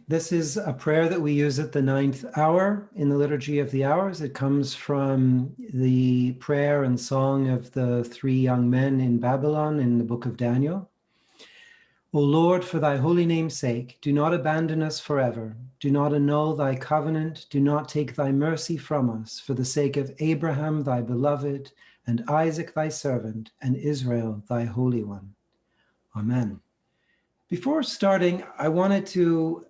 This is a prayer that we use at the 9th hour in the Liturgy of the Hours. It comes from the prayer and song of the three young men in Babylon in the book of Daniel. O Lord, for thy holy name's sake, do not abandon us forever. Do not annul thy covenant. Do not take thy mercy from us, for the sake of Abraham, thy beloved, and Isaac, thy servant, and Israel, thy holy one. Amen. Before starting, I wanted to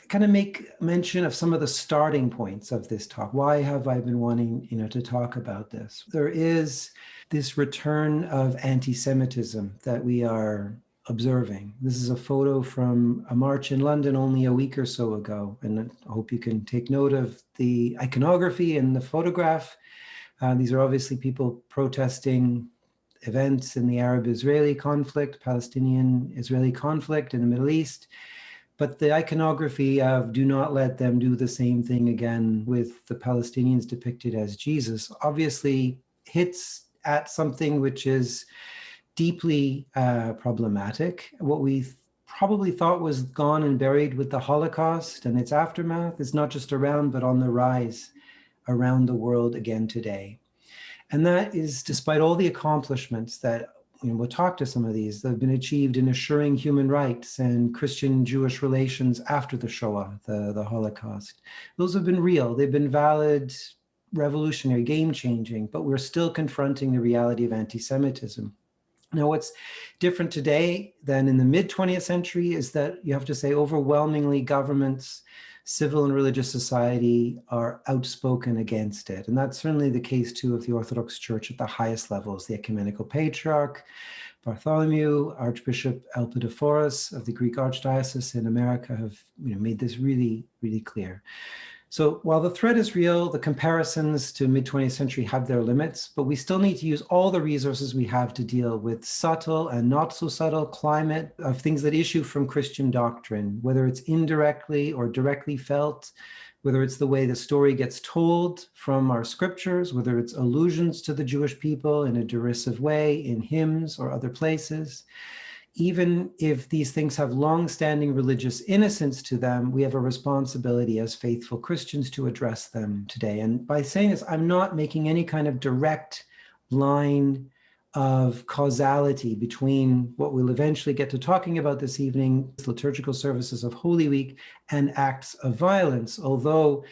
kind of make mention of some of the starting points of this talk. Why have I been wanting, to talk about this? There is this return of anti-Semitism that we are observing. This is a photo from a march in London only a week or so ago, and I hope you can take note of the iconography in the photograph. These are obviously people protesting events in the Arab-Israeli conflict, Palestinian-Israeli conflict in the Middle East. But the iconography of do not let them do the same thing again with the Palestinians depicted as Jesus obviously hits at something which is deeply problematic. What we probably thought was gone and buried with the Holocaust and its aftermath is not just around, but on the rise around the world again today. And that is despite all the accomplishments that we'll talk to some of these that have been achieved in assuring human rights and Christian-Jewish relations after the Shoah, the Holocaust. Those have been real. They've been valid, revolutionary, game-changing, but we're still confronting the reality of anti-Semitism. Now, what's different today than in the mid-20th century is that you have to say overwhelmingly governments, civil and religious society are outspoken against it. And that's certainly the case too of the Orthodox Church at the highest levels. The Ecumenical Patriarch, Bartholomew, Archbishop Elpidophoros of the Greek Archdiocese in America have made this really, really clear. So while the threat is real, the comparisons to mid-20th century have their limits, but we still need to use all the resources we have to deal with subtle and not so subtle climate of things that issue from Christian doctrine, whether it's indirectly or directly felt, whether it's the way the story gets told from our scriptures, whether it's allusions to the Jewish people in a derisive way in hymns or other places. Even if these things have long-standing religious innocence to them, we have a responsibility as faithful Christians to address them today. And by saying this, I'm not making any kind of direct line of causality between what we'll eventually get to talking about this evening, liturgical services of Holy Week, and acts of violence, although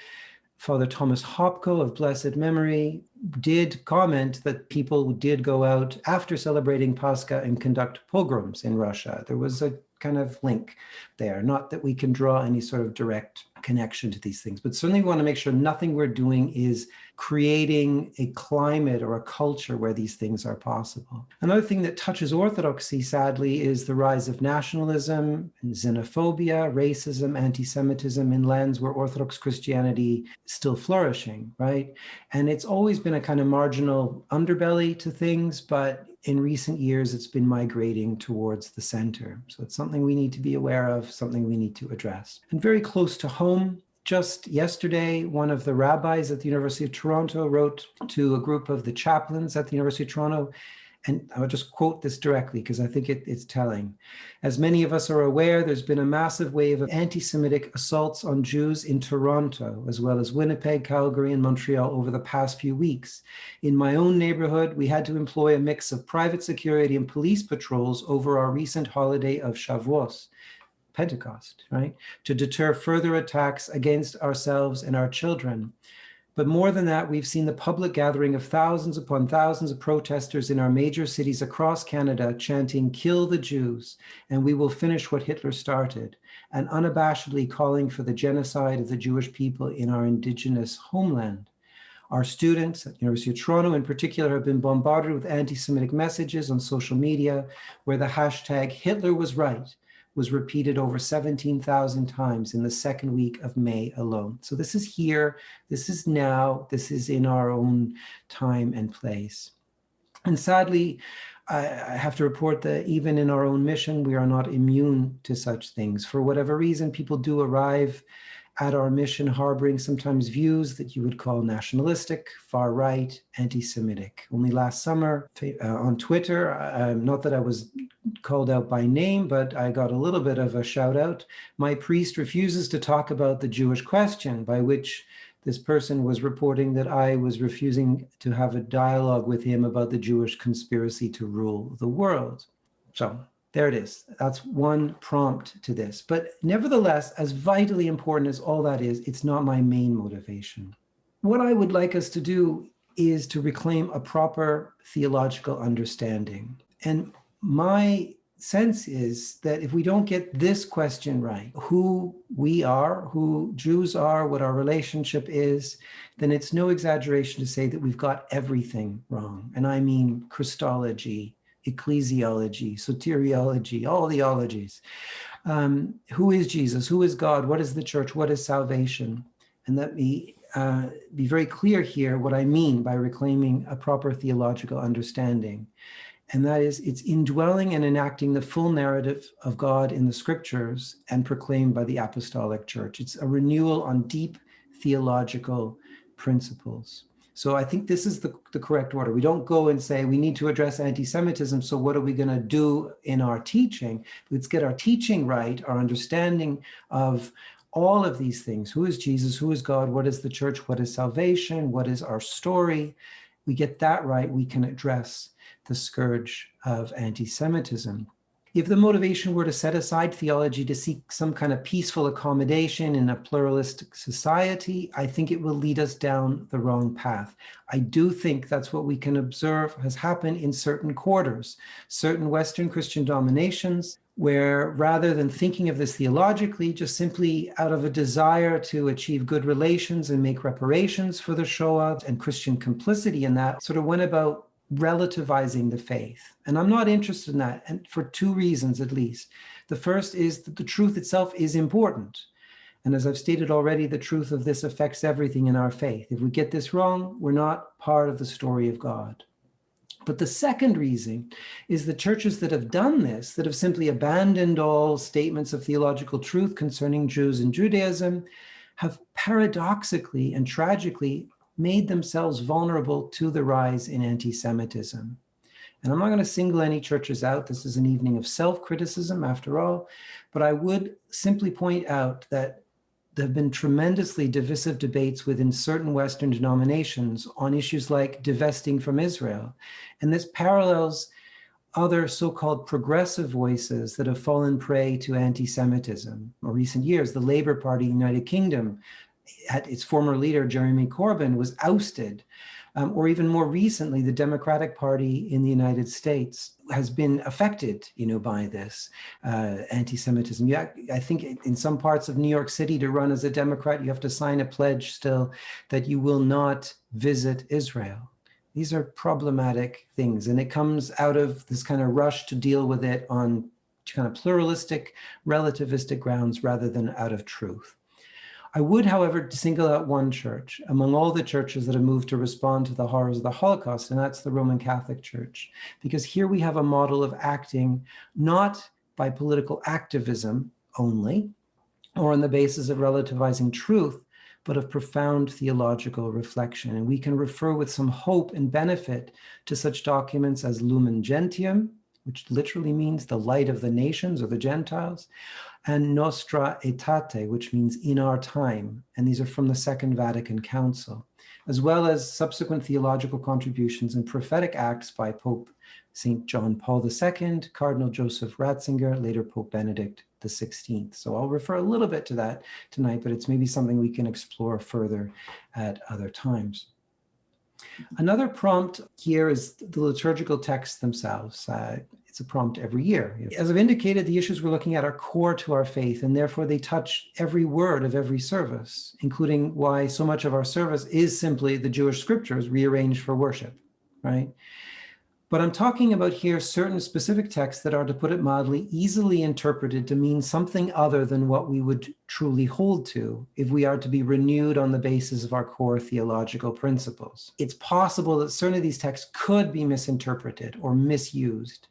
Father Thomas Hopko of blessed memory did comment that people did go out after celebrating Pascha and conduct pogroms in Russia. There was a kind of link there, not that we can draw any sort of direct connection to these things, but certainly we want to make sure nothing we're doing is creating a climate or a culture where these things are possible. Another thing that touches Orthodoxy, sadly, is the rise of nationalism, and xenophobia, racism, anti-Semitism in lands where Orthodox Christianity is still flourishing, right? And it's always been a kind of marginal underbelly to things, but in recent years, it's been migrating towards the center. So it's something we need to be aware of, something we need to address. And very close to home, just yesterday, one of the rabbis at the University of Toronto wrote to a group of the chaplains at the University of Toronto, and I'll just quote this directly because I think it's telling. As many of us are aware, there's been a massive wave of anti-Semitic assaults on Jews in Toronto, as well as Winnipeg, Calgary, and Montreal over the past few weeks. In my own neighborhood, we had to employ a mix of private security and police patrols over our recent holiday of Shavuos, Pentecost, right, to deter further attacks against ourselves and our children. But more than that, we've seen the public gathering of thousands upon thousands of protesters in our major cities across Canada chanting, "Kill the Jews, and we will finish what Hitler started," and unabashedly calling for the genocide of the Jewish people in our Indigenous homeland. Our students at the University of Toronto in particular have been bombarded with anti-Semitic messages on social media where the hashtag Hitler was right was repeated over 17,000 times in the second week of May alone. So this is here, this is now, this is in our own time and place. And sadly, I have to report that even in our own mission, we are not immune to such things. For whatever reason, people do arrive at our mission harboring sometimes views that you would call nationalistic, far-right, anti-Semitic. Only last summer on Twitter, not that I was called out by name, but I got a little bit of a shout out. My priest refuses to talk about the Jewish question, by which this person was reporting that I was refusing to have a dialogue with him about the Jewish conspiracy to rule the world. So there it is. That's one prompt to this. But nevertheless, as vitally important as all that is, it's not my main motivation. What I would like us to do is to reclaim a proper theological understanding. And my sense is that if we don't get this question right, who we are, who Jews are, what our relationship is, then it's no exaggeration to say that we've got everything wrong. And I mean Christology, ecclesiology, soteriology, all the ologies. Who is Jesus? Who is God? What is the church? What is salvation? And let me be very clear here what I mean by reclaiming a proper theological understanding. And that is, it's indwelling and enacting the full narrative of God in the scriptures and proclaimed by the Apostolic Church. It's a renewal on deep theological principles. So I think this is the correct order. We don't go and say we need to address anti-Semitism, so what are we going to do in our teaching? Let's get our teaching right, our understanding of all of these things. Who is Jesus? Who is God? What is the church? What is salvation? What is our story? We get that right, we can address the scourge of anti-Semitism. If the motivation were to set aside theology to seek some kind of peaceful accommodation in a pluralistic society, I think it will lead us down the wrong path. I do think that's what we can observe has happened in certain quarters, certain Western Christian dominations, where rather than thinking of this theologically, just simply out of a desire to achieve good relations and make reparations for the Shoah and Christian complicity in that, sort of went about relativizing the faith. And I'm not interested in that, and for two reasons at least. The first is that the truth itself is important. And as I've stated already, the truth of this affects everything in our faith. If we get this wrong, we're not part of the story of God. But the second reason is the churches that have done this, that have simply abandoned all statements of theological truth concerning Jews and Judaism, have paradoxically and tragically made themselves vulnerable to the rise in anti-Semitism. And I'm not going to single any churches out. This is an evening of self-criticism after all, but I would simply point out that there have been tremendously divisive debates within certain Western denominations on issues like divesting from Israel. And this parallels other so-called progressive voices that have fallen prey to anti-Semitism. In recent years, the Labour Party in the United Kingdom, its former leader, Jeremy Corbyn, was ousted. Or even more recently, the Democratic Party in the United States has been affected, by this anti-Semitism. Yeah, I think in some parts of New York City, to run as a Democrat, you have to sign a pledge still that you will not visit Israel. These are problematic things, and it comes out of this kind of rush to deal with it on kind of pluralistic, relativistic grounds rather than out of truth. I would, however, single out one church among all the churches that have moved to respond to the horrors of the Holocaust, and that's the Roman Catholic Church. Because here we have a model of acting not by political activism only, or on the basis of relativizing truth, but of profound theological reflection. And we can refer with some hope and benefit to such documents as Lumen Gentium, which literally means the light of the nations or the Gentiles, and Nostra Aetate, which means in our time. And these are from the Second Vatican Council, as well as subsequent theological contributions and prophetic acts by Pope St. John Paul II, Cardinal Joseph Ratzinger, later Pope Benedict XVI. So I'll refer a little bit to that tonight, but it's maybe something we can explore further at other times. Another prompt here is the liturgical texts themselves. It's a prompt every year. As I've indicated, the issues we're looking at are core to our faith, and therefore they touch every word of every service, including why so much of our service is simply the Jewish scriptures rearranged for worship, right? But I'm talking about here certain specific texts that are, to put it mildly, easily interpreted to mean something other than what we would truly hold to if we are to be renewed on the basis of our core theological principles. It's possible that certain of these texts could be misinterpreted or misused,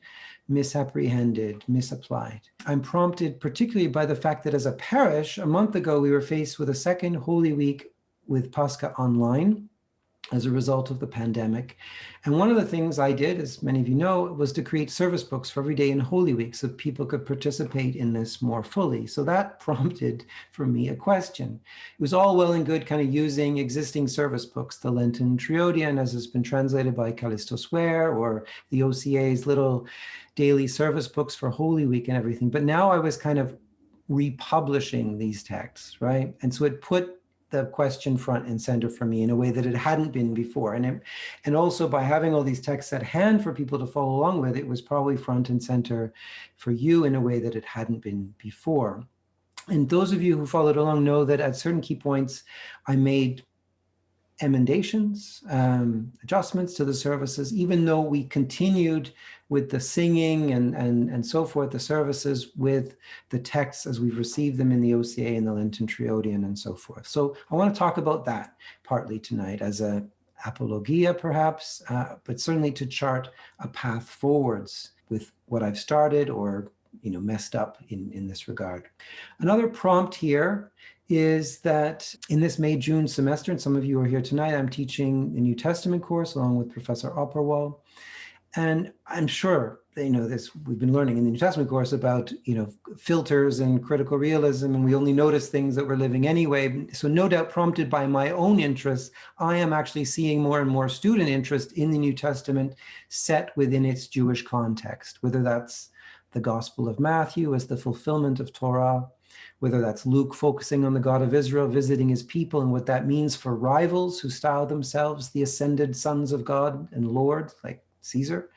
misapprehended, misapplied. I'm prompted particularly by the fact that as a parish, a month ago, we were faced with a second Holy Week with Pascha online. as a result of the pandemic. And one of the things I did, as many of you know, was to create service books for every day in Holy Week so people could participate in this more fully. So that prompted for me a question. It was all well and good kind of using existing service books, the Lenten Triodion, as has been translated by Callistos Ware, or the OCA's little daily service books for Holy Week and everything. But now I was kind of republishing these texts, right? And so it put the question front and center for me in a way that it hadn't been before. And also by having all these texts at hand for people to follow along with, it was probably front and center for you in a way that it hadn't been before. And those of you who followed along know that at certain key points, I made emendations, adjustments to the services, even though we continued with the singing and so forth, the services with the texts as we've received them in the OCA and the Lenten Triodion and so forth. So I want to talk about that partly tonight as a apologia perhaps, but certainly to chart a path forwards with what I've started or messed up in this regard. Another prompt here is that in this May-June semester, and some of you are here tonight, I'm teaching the New Testament course along with Professor Opperwall. And I'm sure they know this, we've been learning in the New Testament course about, filters and critical realism, and we only notice things that we're living anyway. So no doubt prompted by my own interests, I am actually seeing more and more student interest in the New Testament set within its Jewish context, whether that's the Gospel of Matthew as the fulfillment of Torah, whether that's Luke focusing on the God of Israel, visiting his people, and what that means for rivals who style themselves the ascended sons of God and Lord, like Caesar,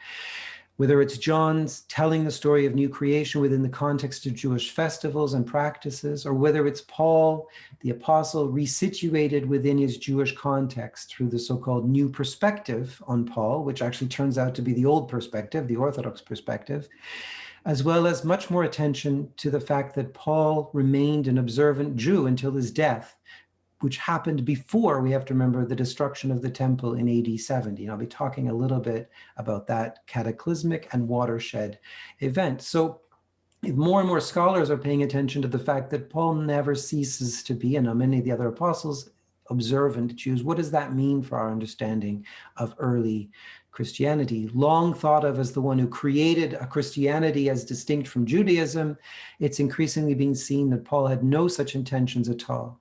whether it's John's telling the story of new creation within the context of Jewish festivals and practices, or whether it's Paul, the apostle, resituated within his Jewish context through the so-called new perspective on Paul, which actually turns out to be the old perspective, the Orthodox perspective, as well as much more attention to the fact that Paul remained an observant Jew until his death, which happened before, we have to remember, the destruction of the temple in AD 70. And I'll be talking a little bit about that cataclysmic and watershed event. So if more and more scholars are paying attention to the fact that Paul never ceases to be, and many of the other apostles, observant Jews, what does that mean for our understanding of early Christianity? Long thought of as the one who created a Christianity as distinct from Judaism, it's increasingly being seen that Paul had no such intentions at all.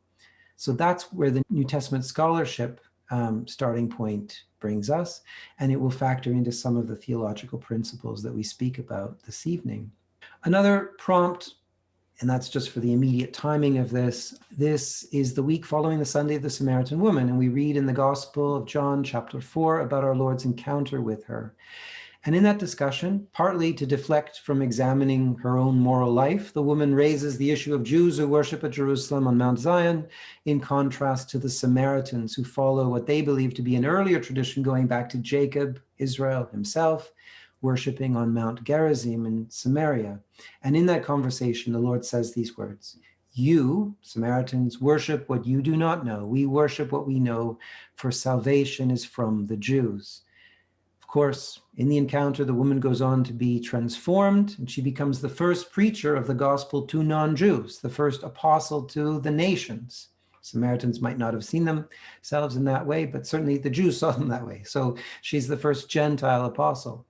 So that's where the New Testament scholarship starting point brings us, and it will factor into some of the theological principles that we speak about this evening. Another prompt, and that's just for the immediate timing of this. This is the week following the Sunday of the Samaritan woman, and we read in the Gospel of John, chapter 4, about our Lord's encounter with her. And in that discussion, partly to deflect from examining her own moral life, the woman raises the issue of Jews who worship at Jerusalem on Mount Zion, in contrast to the Samaritans who follow what they believe to be an earlier tradition going back to Jacob, Israel himself, worshiping on Mount Gerizim in Samaria. And in that conversation, the Lord says these words: "You, Samaritans, worship what you do not know. We worship what we know, for salvation is from the Jews." Of course, in the encounter, the woman goes on to be transformed, and she becomes the first preacher of the gospel to non-Jews, the first apostle to the nations. Samaritans might not have seen themselves in that way, but certainly the Jews saw them that way. So she's the first Gentile apostle.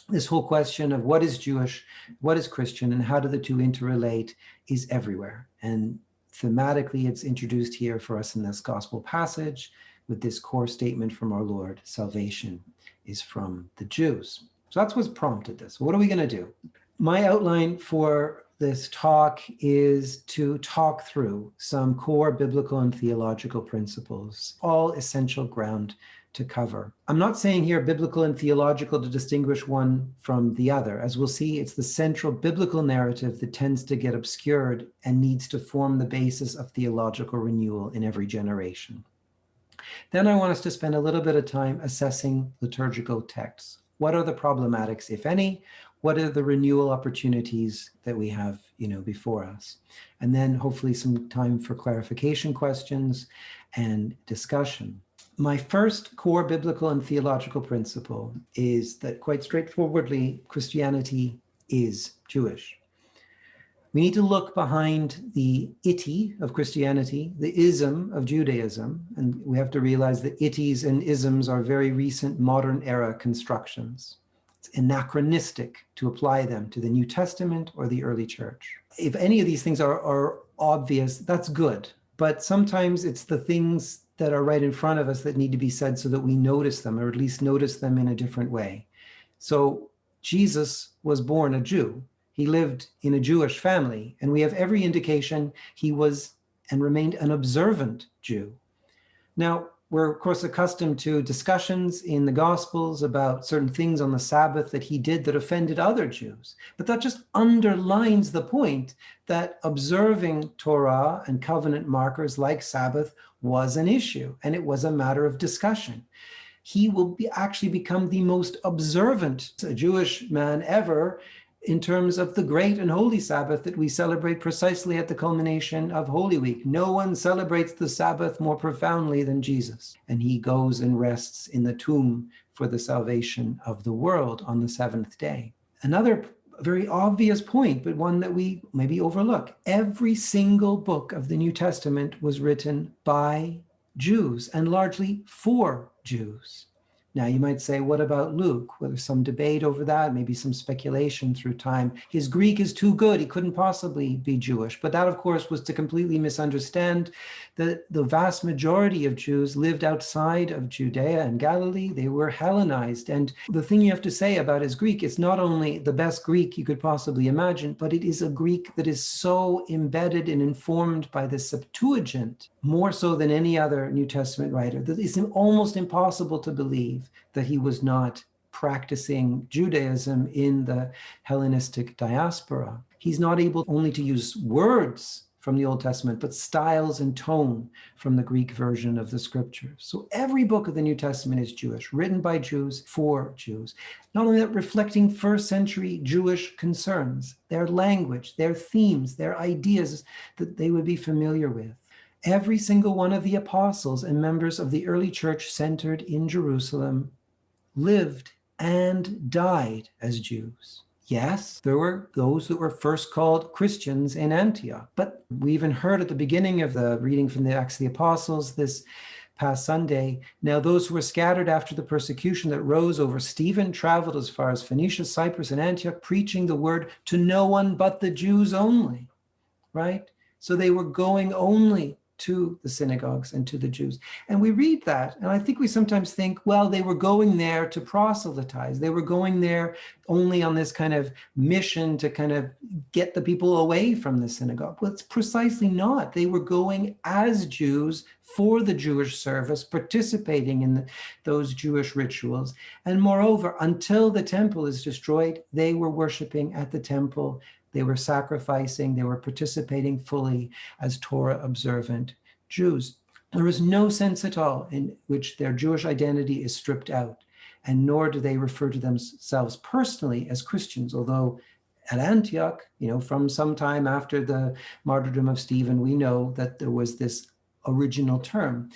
This whole question of what is Jewish, what is Christian, and how do the two interrelate is everywhere. And thematically, it's introduced here for us in this gospel passage with this core statement from our Lord: salvation is from the Jews. So that's what's prompted this. What are we going to do? My outline for this talk is to talk through some core biblical and theological principles, all essential ground to cover. I'm not saying here biblical and theological to distinguish one from the other. As we'll see, it's the central biblical narrative that tends to get obscured and needs to form the basis of theological renewal in every generation. Then I want us to spend a little bit of time assessing liturgical texts. What are the problematics, if any? What are the renewal opportunities that we have, before us? And then hopefully some time for clarification questions and discussion. My first core biblical and theological principle is that, quite straightforwardly, Christianity is Jewish. We need to look behind the itty of Christianity, the ism of Judaism, and we have to realize that itties and isms are very recent modern era constructions. It's anachronistic to apply them to the New Testament or the early church. If any of these things are obvious, that's good. But sometimes it's the things that are right in front of us that need to be said so that we notice them, or at least notice them in a different way. So Jesus was born a Jew. He lived in a Jewish family, and we have every indication he was and remained an observant Jew. Now, we're, of course, accustomed to discussions in the Gospels about certain things on the Sabbath that he did that offended other Jews. But that just underlines the point that observing Torah and covenant markers like Sabbath was an issue, and it was a matter of discussion. He will actually become the most observant Jewish man ever in terms of the great and holy Sabbath that we celebrate precisely at the culmination of Holy Week. No one celebrates the Sabbath more profoundly than Jesus. And he goes and rests in the tomb for the salvation of the world on the seventh day. Another very obvious point, but one that we maybe overlook. Every single book of the New Testament was written by Jews and largely for Jews. Now, you might say, what about Luke? Well, there's some debate over that, maybe some speculation through time. His Greek is too good. He couldn't possibly be Jewish. But that, of course, was to completely misunderstand that the vast majority of Jews lived outside of Judea and Galilee. They were Hellenized. And the thing you have to say about his Greek, it's not only the best Greek you could possibly imagine, but it is a Greek that is so embedded and informed by the Septuagint, more so than any other New Testament writer, that it's almost impossible to believe that he was not practicing Judaism in the Hellenistic diaspora. He's not able only to use words from the Old Testament, but styles and tone from the Greek version of the scriptures. So every book of the New Testament is Jewish, written by Jews for Jews. Not only that, reflecting first century Jewish concerns, their language, their themes, their ideas that they would be familiar with. Every single one of the apostles and members of the early church centered in Jerusalem lived and died as Jews. Yes, there were those that were first called Christians in Antioch, but we even heard at the beginning of the reading from the Acts of the Apostles this past Sunday, now those who were scattered after the persecution that rose over Stephen traveled as far as Phoenicia, Cyprus, and Antioch, preaching the word to no one but the Jews only, right? So they were going only to the synagogues and to the Jews. And we read that, and I think we sometimes think, well, they were going there to proselytize. They were going there only on this kind of mission to kind of get the people away from the synagogue. Well, it's precisely not. They were going as Jews for the Jewish service, participating in those Jewish rituals. And moreover, until the temple is destroyed, they were worshiping at the temple. They were sacrificing, they were participating fully as Torah observant Jews. There is no sense at all in which their Jewish identity is stripped out, and nor do they refer to themselves personally as Christians, although at Antioch, from some time after the martyrdom of Stephen, we know that there was this original term,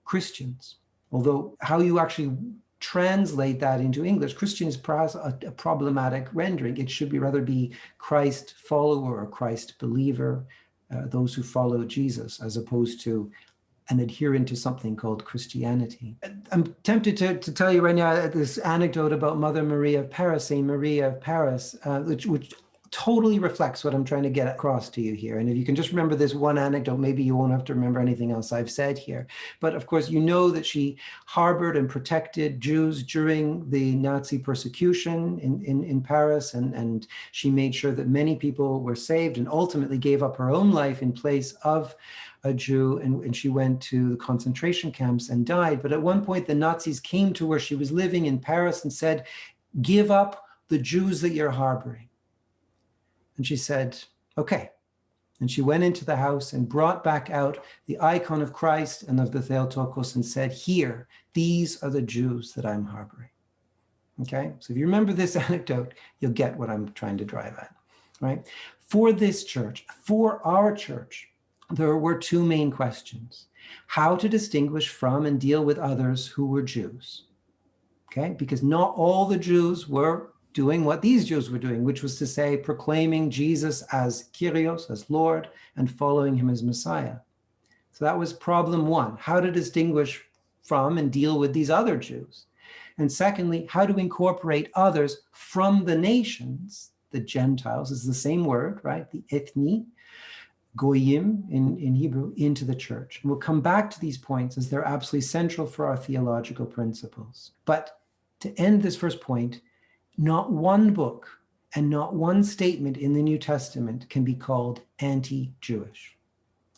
Christians. Although how you actually translate that into English, Christian is perhaps a problematic rendering. It should rather be Christ follower or Christ believer, those who follow Jesus, as opposed to an adherent to something called Christianity. I'm tempted to tell you right now this anecdote about Mother Maria of Paris, Saint Maria of Paris, which totally reflects what I'm trying to get across to you here. And if you can just remember this one anecdote, maybe you won't have to remember anything else I've said here. But of course, you know that she harbored and protected Jews during the Nazi persecution in Paris, and she made sure that many people were saved and ultimately gave up her own life in place of a Jew, and she went to the concentration camps and died. But at one point, the Nazis came to where she was living in Paris and said, "Give up the Jews that you're harboring." And she said, okay. And she went into the house and brought back out the icon of Christ and of the Theotokos and said, here, these are the Jews that I'm harboring. Okay, so if you remember this anecdote, you'll get what I'm trying to drive at, right? For this church, for our church, there were two main questions: how to distinguish from and deal with others who were Jews, okay? Because not all the Jews were doing what these Jews were doing, which was to say, proclaiming Jesus as Kyrios, as Lord, and following him as Messiah. So that was problem one, how to distinguish from and deal with these other Jews. And secondly, how to incorporate others from the nations, the Gentiles is the same word, right? The ethni, goyim in Hebrew, into the church. And we'll come back to these points as they're absolutely central for our theological principles. But to end this first point, not one book and not one statement in the New Testament can be called anti-Jewish,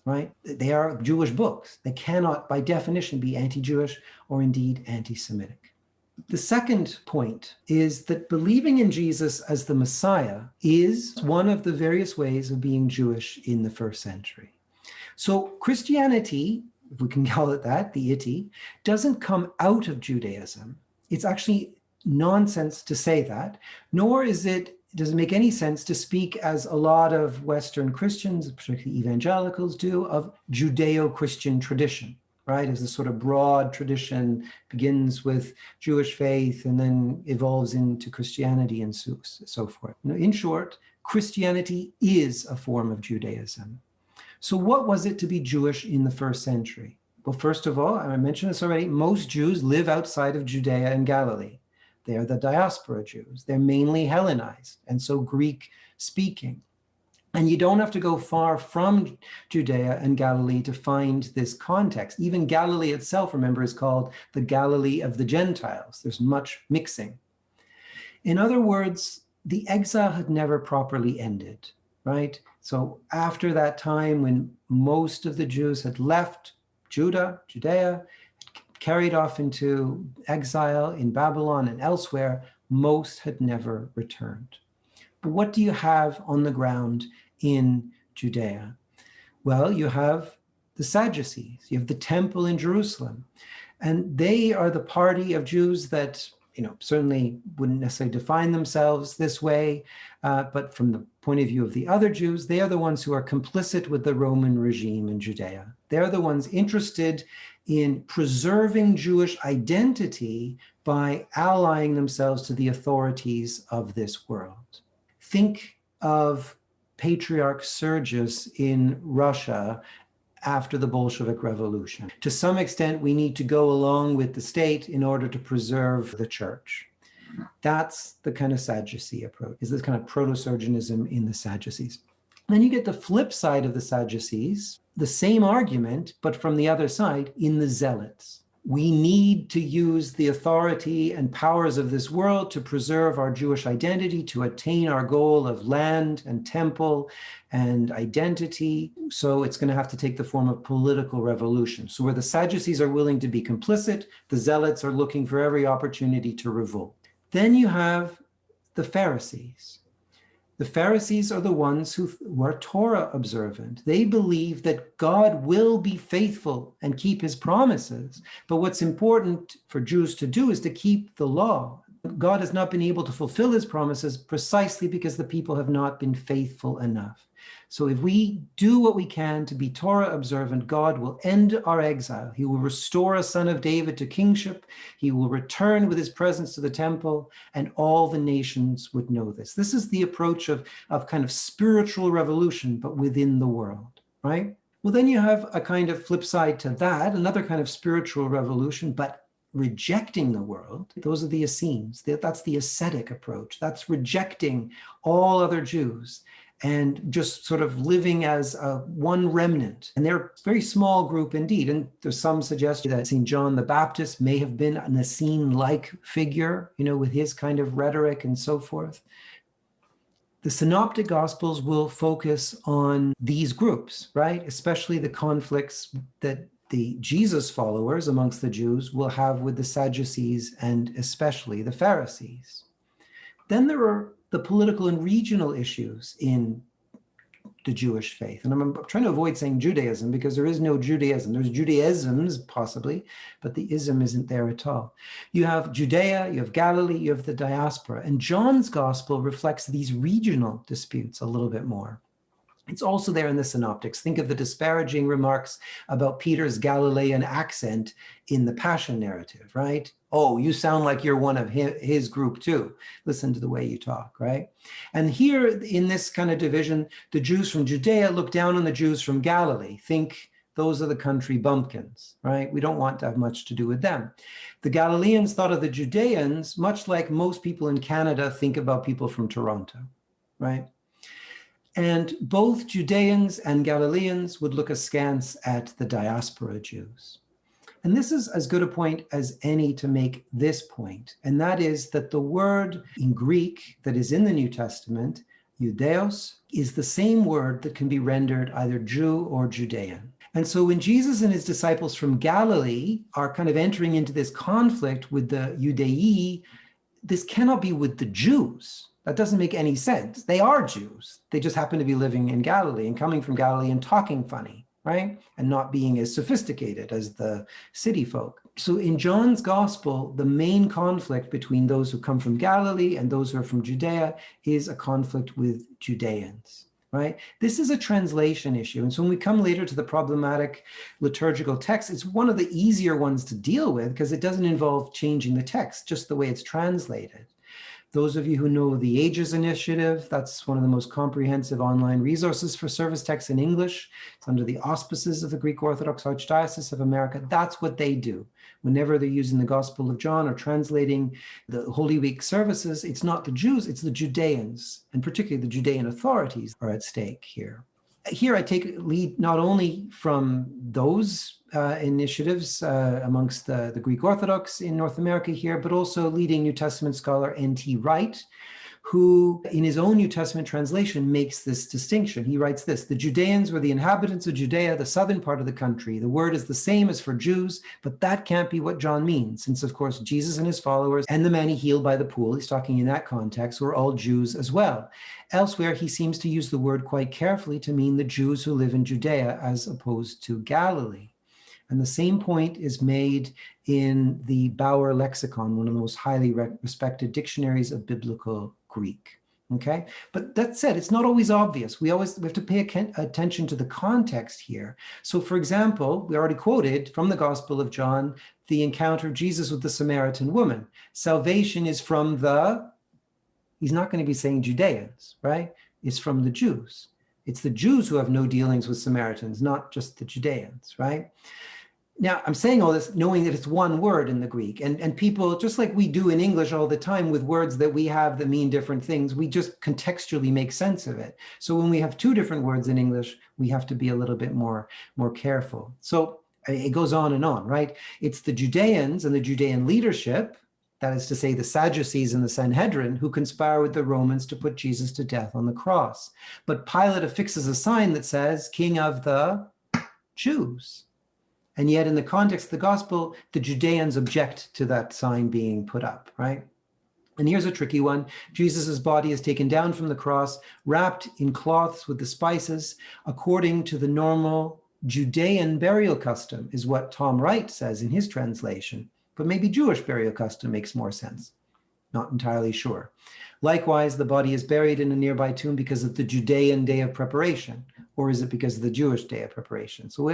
right? They are Jewish books. They cannot, by definition, be anti-Jewish or indeed anti-Semitic. The second point is that believing in Jesus as the Messiah is one of the various ways of being Jewish in the first century. So Christianity, if we can call it that, the iti, doesn't come out of Judaism. It's actually nonsense to say that, nor does it make any sense to speak, as a lot of Western Christians, particularly evangelicals, do, of Judeo-Christian tradition, right? As a sort of broad tradition, begins with Jewish faith and then evolves into Christianity and so forth. In short, Christianity is a form of Judaism. So what was it to be Jewish in the first century? Well, first of all, I mentioned this already, most Jews live outside of Judea and Galilee. They are the diaspora Jews. They're mainly Hellenized, and so Greek speaking. And you don't have to go far from Judea and Galilee to find this context. Even Galilee itself, remember, is called the Galilee of the Gentiles. There's much mixing. In other words, the exile had never properly ended, right? So after that time when most of the Jews had left Judea, carried off into exile in Babylon and elsewhere, most had never returned. But what do you have on the ground in Judea? Well, you have the Sadducees, you have the temple in Jerusalem, and they are the party of Jews that, certainly wouldn't necessarily define themselves this way, but from the point of view of the other Jews, they are the ones who are complicit with the Roman regime in Judea. They're the ones interested in preserving Jewish identity by allying themselves to the authorities of this world. Think of Patriarch Sergius in Russia after the Bolshevik Revolution. To some extent, we need to go along with the state in order to preserve the church. That's the kind of Sadducee approach, is this kind of proto-Sergianism in the Sadducees. Then you get the flip side of the Sadducees, the same argument, but from the other side, in the Zealots. We need to use the authority and powers of this world to preserve our Jewish identity, to attain our goal of land and temple and identity. So it's going to have to take the form of political revolution. So where the Sadducees are willing to be complicit, the Zealots are looking for every opportunity to revolt. Then you have the Pharisees. The Pharisees are the ones who are Torah observant. They believe that God will be faithful and keep his promises. But what's important for Jews to do is to keep the law. God has not been able to fulfill his promises precisely because the people have not been faithful enough. So if we do what we can to be Torah observant, God will end our exile. He will restore a son of David to kingship. He will return with his presence to the temple, and all the nations would know this. This is the approach of kind of spiritual revolution, but within the world, right? Well, then you have a kind of flip side to that, another kind of spiritual revolution, but rejecting the world. Those are the Essenes. That's the ascetic approach. That's rejecting all other Jews and just sort of living as one remnant. And they're a very small group indeed. And there's some suggestion that St. John the Baptist may have been an Essene-like figure, with his kind of rhetoric and so forth. The Synoptic Gospels will focus on these groups, right? Especially the conflicts that the Jesus followers amongst the Jews will have with the Sadducees and especially the Pharisees. Then there are the political and regional issues in the Jewish faith. And I'm trying to avoid saying Judaism because there is no Judaism. There's Judaisms possibly, but the ism isn't there at all. You have Judea, you have Galilee, you have the diaspora. And John's gospel reflects these regional disputes a little bit more. It's also there in the Synoptics. Think of the disparaging remarks about Peter's Galilean accent in the Passion narrative, right? Oh, you sound like you're one of his group too. Listen to the way you talk, right? And here in this kind of division, the Jews from Judea look down on the Jews from Galilee. Think those are the country bumpkins, right? We don't want to have much to do with them. The Galileans thought of the Judeans much like most people in Canada think about people from Toronto, right? And both Judeans and Galileans would look askance at the diaspora Jews. And this is as good a point as any to make this point, and that is that the word in Greek that is in the New Testament, Judeos, is the same word that can be rendered either Jew or Judean. And so when Jesus and his disciples from Galilee are kind of entering into this conflict with the Judei, this cannot be with the Jews. That doesn't make any sense. They are Jews. They just happen to be living in Galilee and coming from Galilee and talking funny, right? And not being as sophisticated as the city folk. So in John's gospel, the main conflict between those who come from Galilee and those who are from Judea is a conflict with Judeans, right? This is a translation issue. And so when we come later to the problematic liturgical text, it's one of the easier ones to deal with because it doesn't involve changing the text, just the way it's translated. Those of you who know the Ages Initiative, that's one of the most comprehensive online resources for service texts in English. It's under the auspices of the Greek Orthodox Archdiocese of America. That's what they do. Whenever they're using the Gospel of John or translating the Holy Week services, it's not the Jews, it's the Judeans, and particularly the Judean authorities are at stake here. Here I take lead not only from those initiatives amongst the Greek Orthodox in North America here, but also leading New Testament scholar N.T. Wright, who in his own New Testament translation makes this distinction. He writes this: the Judeans were the inhabitants of Judea, the southern part of the country. The word is the same as for Jews, but that can't be what John means, since of course Jesus and his followers and the man he healed by the pool, he's talking in that context, were all Jews as well. Elsewhere, he seems to use the word quite carefully to mean the Jews who live in Judea as opposed to Galilee. And the same point is made in the Bauer Lexicon, one of the most highly respected dictionaries of biblical Greek. Okay, but that said, it's not always obvious. We have to pay attention to the context here. So, for example, we already quoted from the Gospel of John the encounter of Jesus with the Samaritan woman. Salvation is from he's not going to be saying Judeans, right? It's from the Jews. It's the Jews who have no dealings with Samaritans, not just the Judeans, right? Now, I'm saying all this knowing that it's one word in the Greek, and people, just like we do in English all the time with words that we have that mean different things, we just contextually make sense of it. So when we have two different words in English, we have to be a little bit more careful. So it goes on and on, right? It's the Judeans and the Judean leadership, that is to say the Sadducees and the Sanhedrin, who conspire with the Romans to put Jesus to death on the cross. But Pilate affixes a sign that says, King of the Jews. And yet in the context of the gospel, the Judeans object to that sign being put up, right? And here's a tricky one. Jesus' body is taken down from the cross, wrapped in cloths with the spices, according to the normal Judean burial custom, is what Tom Wright says in his translation. But maybe Jewish burial custom makes more sense. Not entirely sure. Likewise, the body is buried in a nearby tomb because of the Judean day of preparation, or is it because of the Jewish day of preparation? So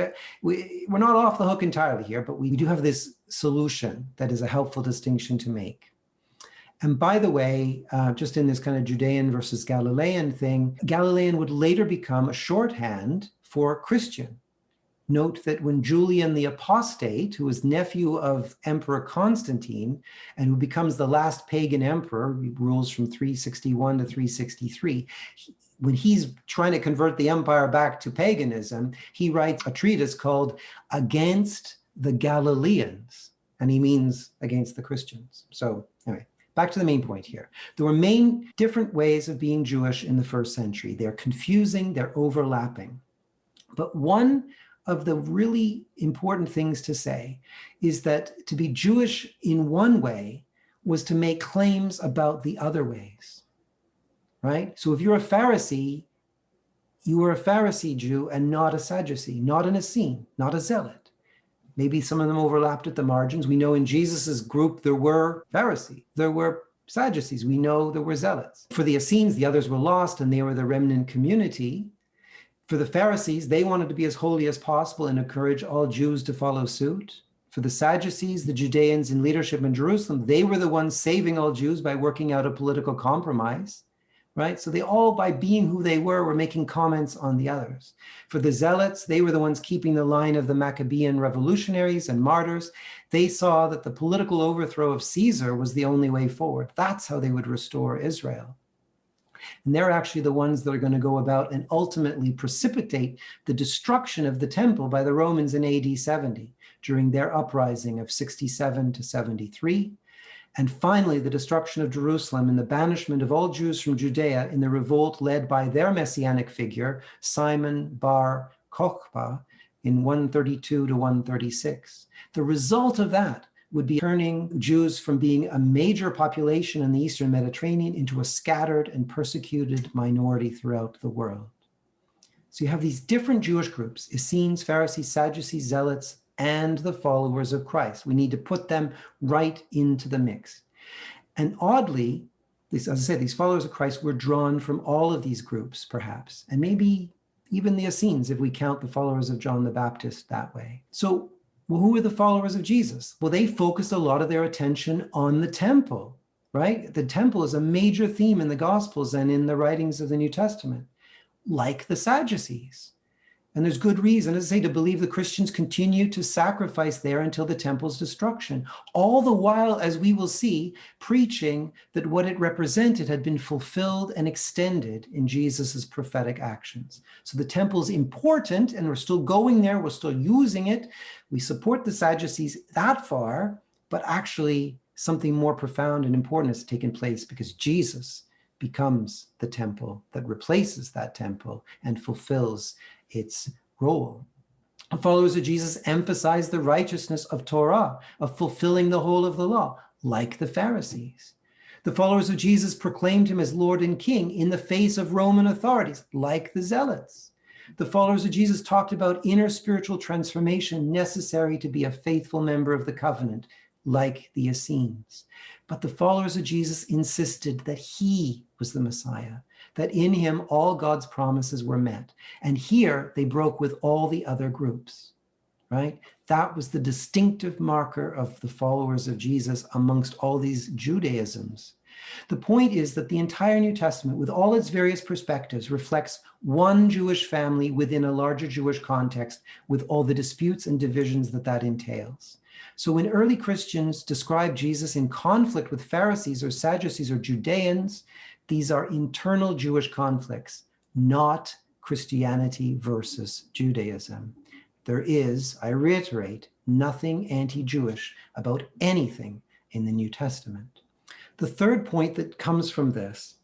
we're not off the hook entirely here, but we do have this solution that is a helpful distinction to make. And by the way, just in this kind of Judean versus Galilean thing, Galilean would later become a shorthand for Christian. Note that when Julian the Apostate, who was nephew of Emperor Constantine, and who becomes the last pagan emperor, he rules from 361 to 363, when he's trying to convert the empire back to paganism, he writes a treatise called Against the Galileans, and he means against the Christians. So anyway, back to the main point here. There were main different ways of being Jewish in the first century. They're confusing, they're overlapping. But one of the really important things to say is that to be Jewish in one way was to make claims about the other ways, right? So if you're a Pharisee, you were a Pharisee Jew and not a Sadducee, not an Essene, not a Zealot. Maybe some of them overlapped at the margins. We know in Jesus's group, there were Pharisees, there were Sadducees. We know there were Zealots. For the Essenes, the others were lost and they were the remnant community. For the Pharisees, they wanted to be as holy as possible and encourage all Jews to follow suit. For the Sadducees, the Judeans in leadership in Jerusalem, they were the ones saving all Jews by working out a political compromise, right? So they all, by being who they were making comments on the others. For the Zealots, they were the ones keeping the line of the Maccabean revolutionaries and martyrs. They saw that the political overthrow of Caesar was the only way forward. That's how they would restore Israel. And they're actually the ones that are going to go about and ultimately precipitate the destruction of the temple by the Romans in AD 70 during their uprising of 67 to 73. And finally, the destruction of Jerusalem and the banishment of all Jews from Judea in the revolt led by their messianic figure, Simon Bar Kokhba, in 132 to 136. The result of that would be turning Jews from being a major population in the Eastern Mediterranean into a scattered and persecuted minority throughout the world. So you have these different Jewish groups: Essenes, Pharisees, Sadducees, Zealots, and the followers of Christ. We need to put them right into the mix. And oddly, as I said, these followers of Christ were drawn from all of these groups, perhaps, and maybe even the Essenes, if we count the followers of John the Baptist that way. So, well, who were the followers of Jesus? Well, they focused a lot of their attention on the temple, right? The temple is a major theme in the Gospels and in the writings of the New Testament, like the Sadducees. And there's good reason, as I say, to believe the Christians continue to sacrifice there until the temple's destruction. All the while, as we will see, preaching that what it represented had been fulfilled and extended in Jesus's prophetic actions. So the temple is important, and we're still going there. We're still using it. We support the Sadducees that far, but actually something more profound and important has taken place because Jesus becomes the temple that replaces that temple and fulfills its role. The followers of Jesus emphasize the righteousness of Torah, of fulfilling the whole of the law, like the Pharisees. The followers of Jesus proclaimed him as Lord and King in the face of Roman authorities, like the Zealots. The followers of Jesus talked about inner spiritual transformation necessary to be a faithful member of the covenant, like the Essenes. But the followers of Jesus insisted that he was the Messiah, that in him all God's promises were met. And here they broke with all the other groups, right? That was the distinctive marker of the followers of Jesus amongst all these Judaisms. The point is that the entire New Testament, with all its various perspectives, reflects one Jewish family within a larger Jewish context, with all the disputes and divisions that entails. So when early Christians describe Jesus in conflict with Pharisees or Sadducees or Judeans, these are internal Jewish conflicts, not Christianity versus Judaism. There is, I reiterate, nothing anti-Jewish about anything in the New Testament. The third point that comes from this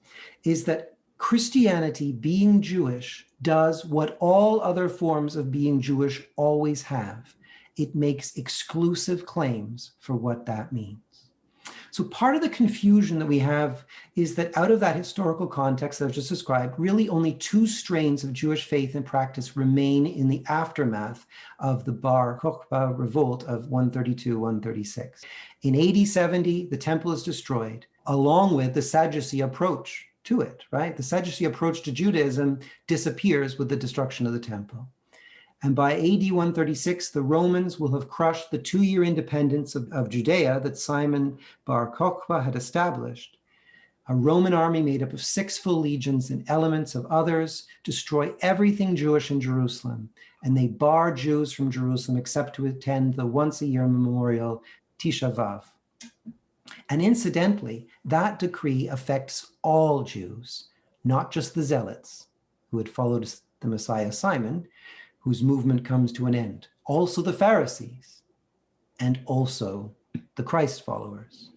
is that Christianity, being Jewish, does what all other forms of being Jewish always have. It makes exclusive claims for what that means. So part of the confusion that we have is that out of that historical context that I've just described, really only two strains of Jewish faith and practice remain in the aftermath of the Bar Kokhba revolt of 132-136. In AD 70, the temple is destroyed, along with the Sadducee approach to it, right? The Sadducee approach to Judaism disappears with the destruction of the temple. And by AD 136, the Romans will have crushed the 2-year independence of Judea that Simon Bar Kokhba had established. A Roman army made up of 6 full legions and elements of others destroy everything Jewish in Jerusalem, and they bar Jews from Jerusalem except to attend the once-a-year memorial Tisha B'Av. And incidentally, that decree affects all Jews, not just the Zealots, who had followed the Messiah Simon, whose movement comes to an end. Also the Pharisees, and also the Christ followers.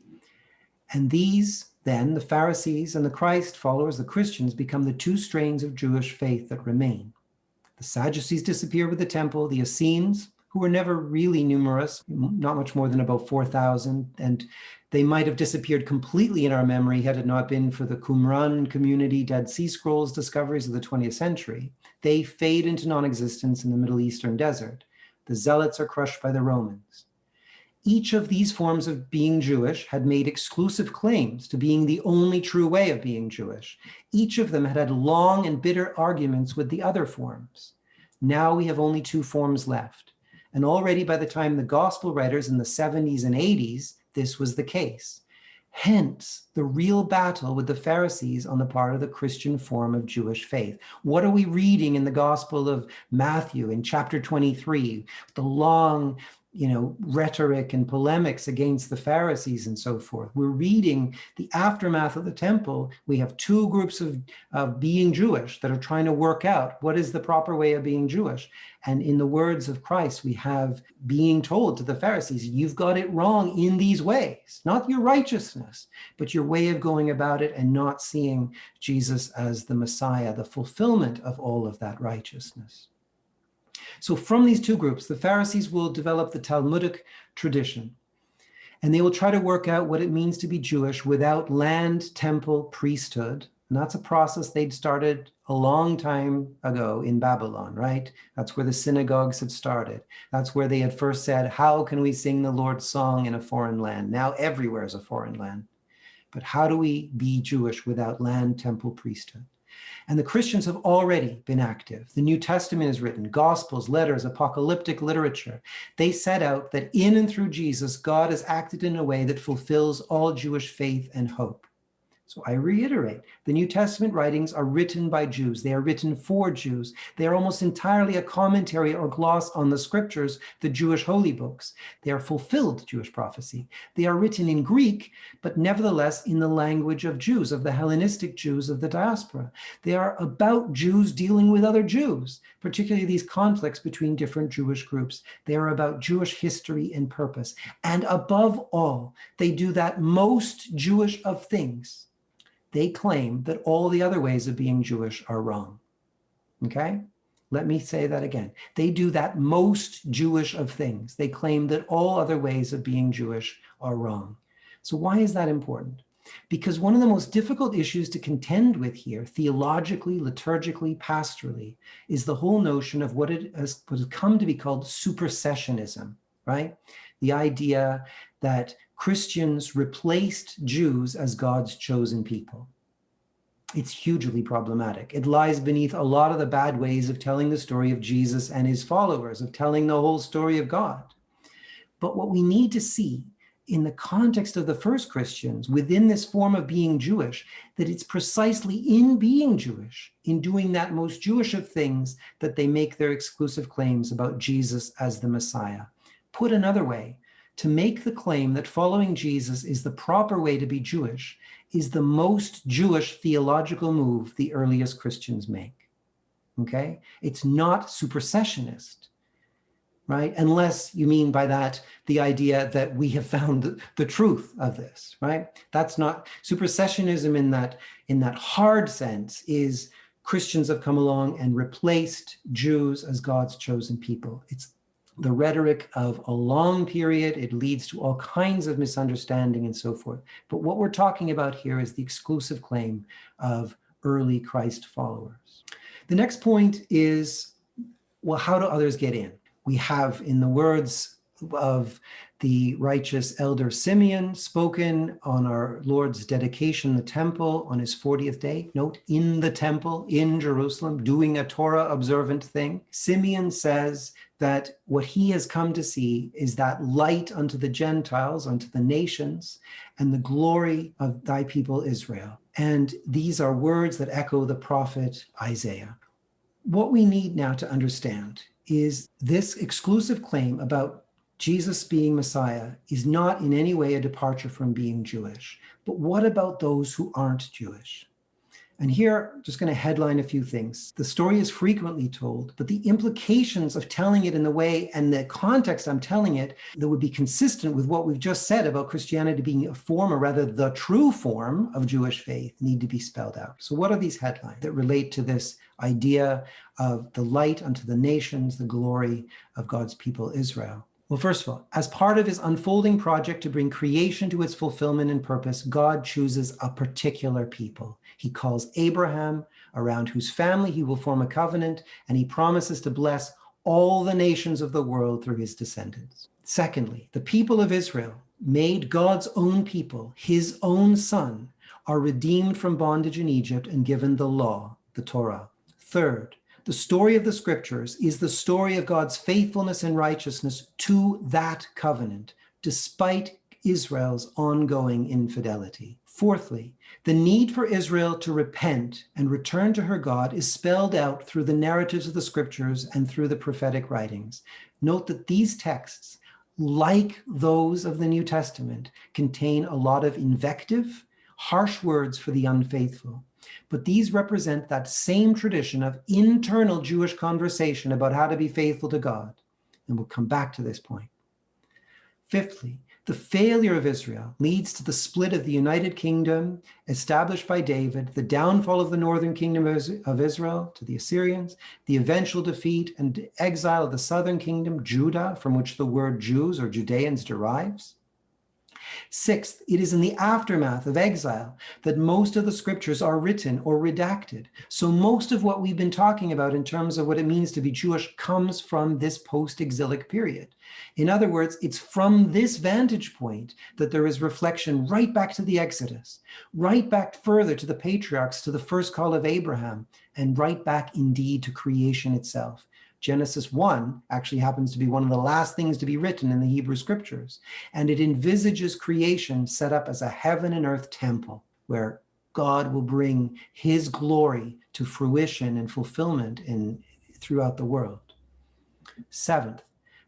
And these, then, the Pharisees and the Christ followers, the Christians, become the 2 strains of Jewish faith that remain. The Sadducees disappear with the temple. The Essenes, who were never really numerous, not much more than about 4,000, and they might have disappeared completely in our memory had it not been for the Qumran community Dead Sea Scrolls discoveries of the 20th century. They fade into non-existence in the Middle Eastern desert. The Zealots are crushed by the Romans. Each of these forms of being Jewish had made exclusive claims to being the only true way of being Jewish. Each of them had had long and bitter arguments with the other forms. Now we have only two forms left. And already by the time the gospel writers in the 70s and 80s, this was the case. Hence, the real battle with the Pharisees on the part of the Christian form of Jewish faith. What are we reading in the Gospel of Matthew in chapter 23? The long, rhetoric and polemics against the Pharisees and so forth. We're reading the aftermath of the temple. We have two groups of being Jewish that are trying to work out what is the proper way of being Jewish. And in the words of Christ, we have being told to the Pharisees, you've got it wrong in these ways, not your righteousness, but your way of going about it and not seeing Jesus as the Messiah, the fulfillment of all of that righteousness. So from these two groups, the Pharisees will develop the Talmudic tradition, and they will try to work out what it means to be Jewish without land, temple, priesthood. And that's a process they'd started a long time ago in Babylon, right? That's where the synagogues had started. That's where they had first said, how can we sing the Lord's song in a foreign land? Now everywhere is a foreign land. But how do we be Jewish without land, temple, priesthood? And the Christians have already been active. The New Testament is written, Gospels, letters, apocalyptic literature. They set out that in and through Jesus, God has acted in a way that fulfills all Jewish faith and hope. So I reiterate, the New Testament writings are written by Jews. They are written for Jews. They are almost entirely a commentary or gloss on the scriptures, the Jewish holy books. They are fulfilled Jewish prophecy. They are written in Greek, but nevertheless in the language of Jews, of the Hellenistic Jews of the diaspora. They are about Jews dealing with other Jews, particularly these conflicts between different Jewish groups. They are about Jewish history and purpose. And above all, they do that most Jewish of things. They claim that all the other ways of being Jewish are wrong. Okay? Let me say that again. They do that most Jewish of things. They claim that all other ways of being Jewish are wrong. So why is that important? Because one of the most difficult issues to contend with here, theologically, liturgically, pastorally, is the whole notion of what has come to be called supersessionism, right? The idea that Christians replaced Jews as God's chosen people. It's hugely problematic. It lies beneath a lot of the bad ways of telling the story of Jesus and his followers, of telling the whole story of God. But what we need to see in the context of the first Christians, within this form of being Jewish, that it's precisely in being Jewish, in doing that most Jewish of things, that they make their exclusive claims about Jesus as the Messiah. Put another way, to make the claim that following Jesus is the proper way to be Jewish is the most Jewish theological move the earliest Christians make, okay? It's not supersessionist, right? Unless you mean by that the idea that we have found the truth of this, right? That's not, supersessionism in that hard sense is Christians have come along and replaced Jews as God's chosen people. It's the rhetoric of a long period. It leads to all kinds of misunderstanding and so forth. But what we're talking about here is the exclusive claim of early Christ followers. The next point is, well, how do others get in? We have, in the words of the righteous elder Simeon, spoken on our Lord's dedication, the temple, on his 40th day. Note, in the temple, in Jerusalem, doing a Torah observant thing. Simeon says that what he has come to see is that light unto the Gentiles, unto the nations, and the glory of thy people Israel. And these are words that echo the prophet Isaiah. What we need now to understand is this exclusive claim about Jesus being Messiah is not in any way a departure from being Jewish. But what about those who aren't Jewish? And here, I'm just going to headline a few things. The story is frequently told, but the implications of telling it in the way and the context I'm telling it that would be consistent with what we've just said about Christianity being a form, or rather the true form of Jewish faith, need to be spelled out. So what are these headlines that relate to this idea of the light unto the nations, the glory of God's people Israel? Well, first of all, as part of his unfolding project to bring creation to its fulfillment and purpose, God chooses a particular people. He calls Abraham, around whose family he will form a covenant, and he promises to bless all the nations of the world through his descendants. Secondly, the people of Israel, made God's own people, his own son, are redeemed from bondage in Egypt and given the law, the Torah. Third, the story of the scriptures is the story of God's faithfulness and righteousness to that covenant, despite Israel's ongoing infidelity. Fourthly, the need for Israel to repent and return to her God is spelled out through the narratives of the scriptures and through the prophetic writings. Note that these texts, like those of the New Testament, contain a lot of invective, harsh words for the unfaithful. But these represent that same tradition of internal Jewish conversation about how to be faithful to God. And we'll come back to this point. Fifthly, the failure of Israel leads to the split of the United Kingdom established by David, the downfall of the northern kingdom of Israel to the Assyrians, the eventual defeat and exile of the southern kingdom, Judah, from which the word Jews or Judeans derives. Sixth, it is in the aftermath of exile that most of the scriptures are written or redacted. So most of what we've been talking about in terms of what it means to be Jewish comes from this post-exilic period. In other words, it's from this vantage point that there is reflection right back to the Exodus, right back further to the patriarchs, to the first call of Abraham, and right back indeed to creation itself. Genesis 1 actually happens to be one of the last things to be written in the Hebrew scriptures. And it envisages creation set up as a heaven and earth temple where God will bring his glory to fruition and fulfillment throughout the world. Seventh,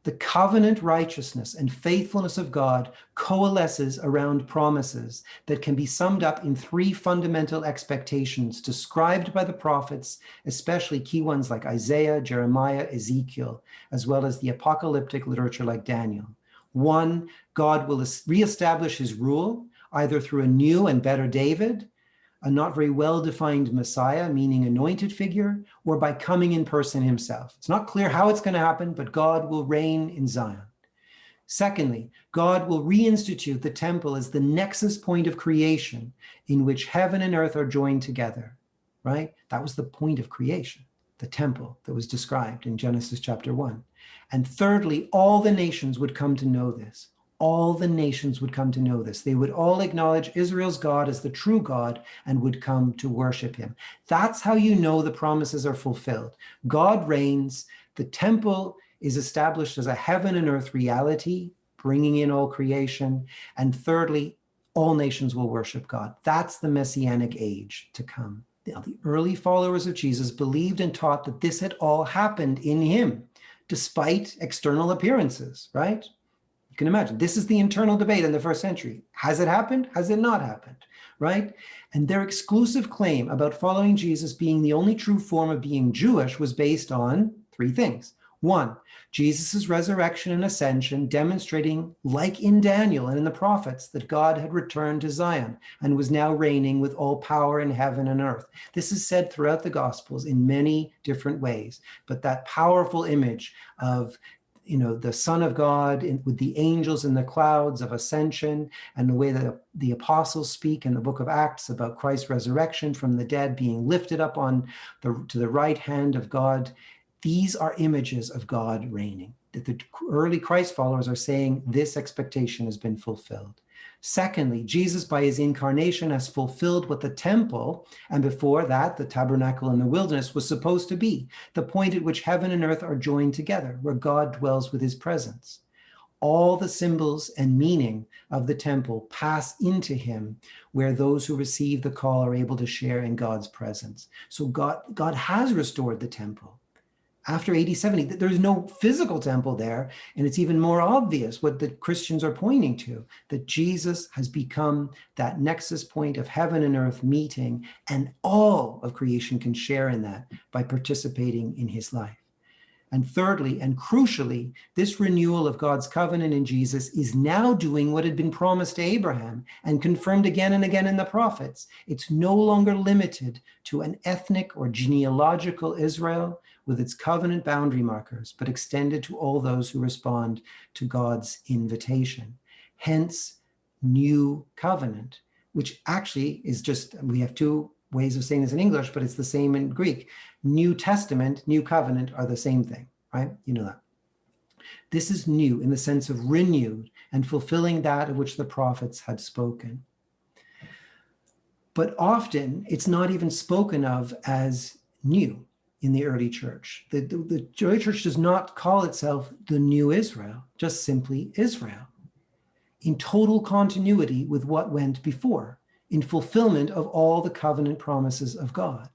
the covenant righteousness and faithfulness of God coalesces around promises that can be summed up in three fundamental expectations described by the prophets, especially key ones like Isaiah, Jeremiah, Ezekiel, as well as the apocalyptic literature like Daniel. One, God will reestablish his rule, either through a new and better David, a not very well-defined Messiah, meaning anointed figure, or by coming in person himself. It's not clear how it's going to happen, but God will reign in Zion. Secondly, God will reinstitute the temple as the nexus point of creation in which heaven and earth are joined together, right? That was the point of creation, the temple that was described in Genesis chapter 1. And thirdly, all the nations would come to know this. All the nations would come to know this. They would all acknowledge Israel's God as the true God and would come to worship him. That's how you know the promises are fulfilled. God reigns. The temple is established as a heaven and earth reality, bringing in all creation. And thirdly, all nations will worship God. That's the messianic age to come. Now, the early followers of Jesus believed and taught that this had all happened in him, despite external appearances, right? You can imagine, this is the internal debate in the first century. Has it happened? Has it not happened? Right? And their exclusive claim about following Jesus being the only true form of being Jewish was based on three things. One, Jesus' resurrection and ascension, demonstrating, like in Daniel and in the prophets, that God had returned to Zion and was now reigning with all power in heaven and earth. This is said throughout the Gospels in many different ways, but that powerful image of the Son of God with the angels in the clouds of ascension, and the way that the apostles speak in the book of Acts about Christ's resurrection from the dead, being lifted up to the right hand of God. These are images of God reigning. That the early Christ followers are saying this expectation has been fulfilled. Secondly, Jesus by his incarnation has fulfilled what the temple, and before that, the tabernacle in the wilderness, was supposed to be, the point at which heaven and earth are joined together, where God dwells with his presence. All the symbols and meaning of the temple pass into him, where those who receive the call are able to share in God's presence. So God has restored the temple. After AD 70, there's no physical temple there, and it's even more obvious what the Christians are pointing to, that Jesus has become that nexus point of heaven and earth meeting, and all of creation can share in that by participating in his life. And thirdly, and crucially, this renewal of God's covenant in Jesus is now doing what had been promised to Abraham and confirmed again and again in the prophets. It's no longer limited to an ethnic or genealogical Israel with its covenant boundary markers, but extended to all those who respond to God's invitation. Hence, new covenant, which actually is just, we have two ways of saying this in English, but it's the same in Greek. New Testament, new covenant are the same thing, right? You know that. This is new in the sense of renewed and fulfilling that of which the prophets had spoken. But often it's not even spoken of as new in the early church. The early church does not call itself the new Israel, just simply Israel, in total continuity with what went before, in fulfillment of all the covenant promises of God.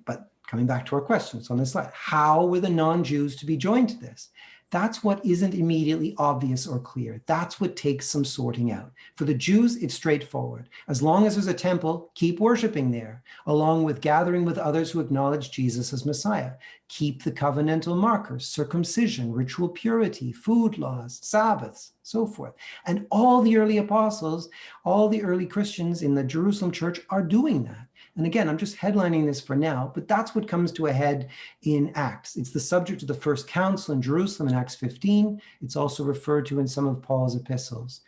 But coming back to our questions on this slide, how were the non-Jews to be joined to this? That's what isn't immediately obvious or clear. That's what takes some sorting out. For the Jews, it's straightforward. As long as there's a temple, keep worshiping there, along with gathering with others who acknowledge Jesus as Messiah. Keep the covenantal markers, circumcision, ritual purity, food laws, Sabbaths, so forth. And all the early apostles, all the early Christians in the Jerusalem church are doing that. And again, I'm just headlining this for now, but that's what comes to a head in Acts. It's the subject of the first council in Jerusalem in Acts 15. It's also referred to in some of Paul's epistles.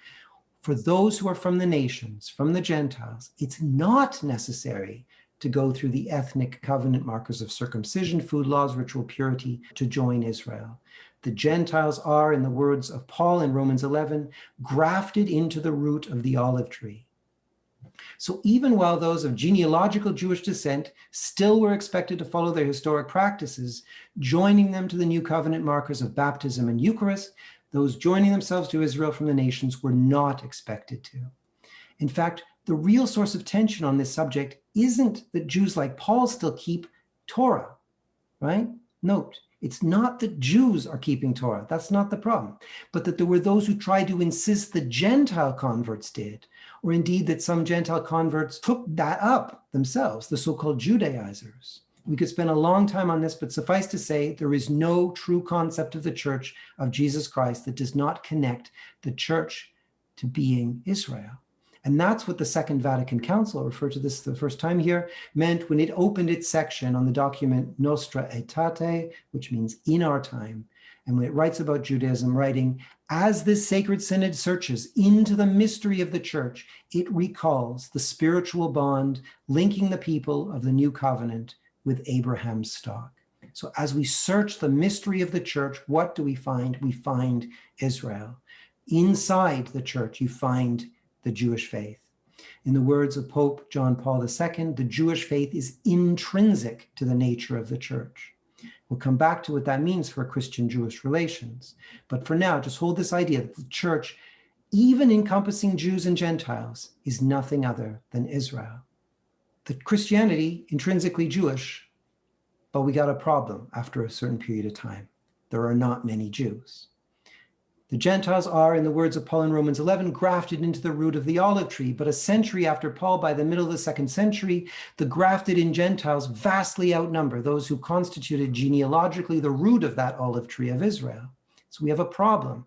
For those who are from the nations, from the Gentiles, it's not necessary to go through the ethnic covenant markers of circumcision, food laws, ritual purity to join Israel. The Gentiles are, in the words of Paul in Romans 11, grafted into the root of the olive tree. So even while those of genealogical Jewish descent still were expected to follow their historic practices, joining them to the new covenant markers of baptism and Eucharist, those joining themselves to Israel from the nations were not expected to. In fact, the real source of tension on this subject isn't that Jews like Paul still keep Torah, right? Note, it's not that Jews are keeping Torah. That's not the problem. But that there were those who tried to insist the Gentile converts did, or indeed that some Gentile converts took that up themselves, the so-called Judaizers. We could spend a long time on this, but suffice to say, there is no true concept of the church of Jesus Christ that does not connect the church to being Israel. And that's what the Second Vatican Council, I'll refer to this the first time here, meant when it opened its section on the document Nostra Aetate, which means in our time. And when it writes about Judaism, writing, as this sacred synod searches into the mystery of the church, it recalls the spiritual bond linking the people of the new covenant with Abraham's stock. So as we search the mystery of the church, what do we find? We find Israel. Inside the church, you find the Jewish faith. In the words of Pope John Paul II, the Jewish faith is intrinsic to the nature of the church. We'll come back to what that means for Christian-Jewish relations. But for now, just hold this idea that the church, even encompassing Jews and Gentiles, is nothing other than Israel. The Christianity, intrinsically Jewish, but we got a problem after a certain period of time. There are not many Jews. The Gentiles are, in the words of Paul in Romans 11, grafted into the root of the olive tree. But a century after Paul, by the middle of the 2nd century, the grafted in Gentiles vastly outnumber those who constituted genealogically the root of that olive tree of Israel. So we have a problem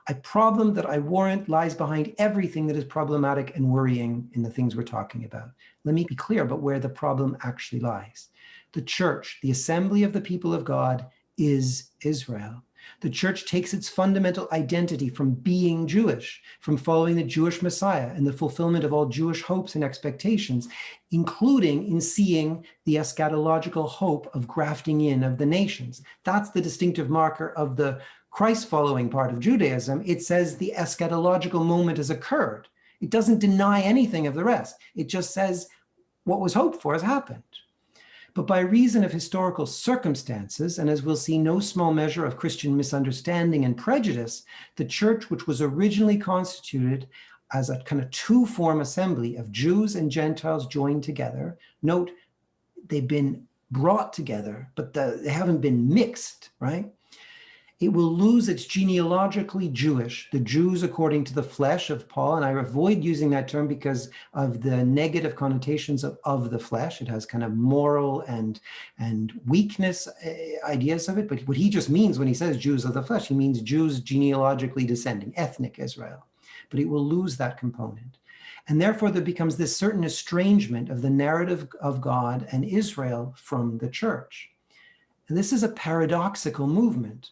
that I warrant lies behind everything that is problematic and worrying in the things we're talking about. Let me be clear about where the problem actually lies. The church, the assembly of the people of God, is Israel. The church takes its fundamental identity from being Jewish, from following the Jewish Messiah and the fulfillment of all Jewish hopes and expectations, including in seeing the eschatological hope of grafting in of the nations. That's the distinctive marker of the Christ-following part of Judaism. It says the eschatological moment has occurred. It doesn't deny anything of the rest. It just says what was hoped for has happened. But by reason of historical circumstances, and as we'll see, no small measure of Christian misunderstanding and prejudice, the church, which was originally constituted as a kind of two-form assembly of Jews and Gentiles joined together, note, they've been brought together, but they haven't been mixed, right? It will lose its genealogically Jewish, the Jews according to the flesh of Paul, and I avoid using that term because of the negative connotations of the flesh. It has kind of moral and weakness ideas of it, but what he just means when he says Jews of the flesh, he means Jews genealogically descending, ethnic Israel, but it will lose that component. And therefore there becomes this certain estrangement of the narrative of God and Israel from the church. And this is a paradoxical movement,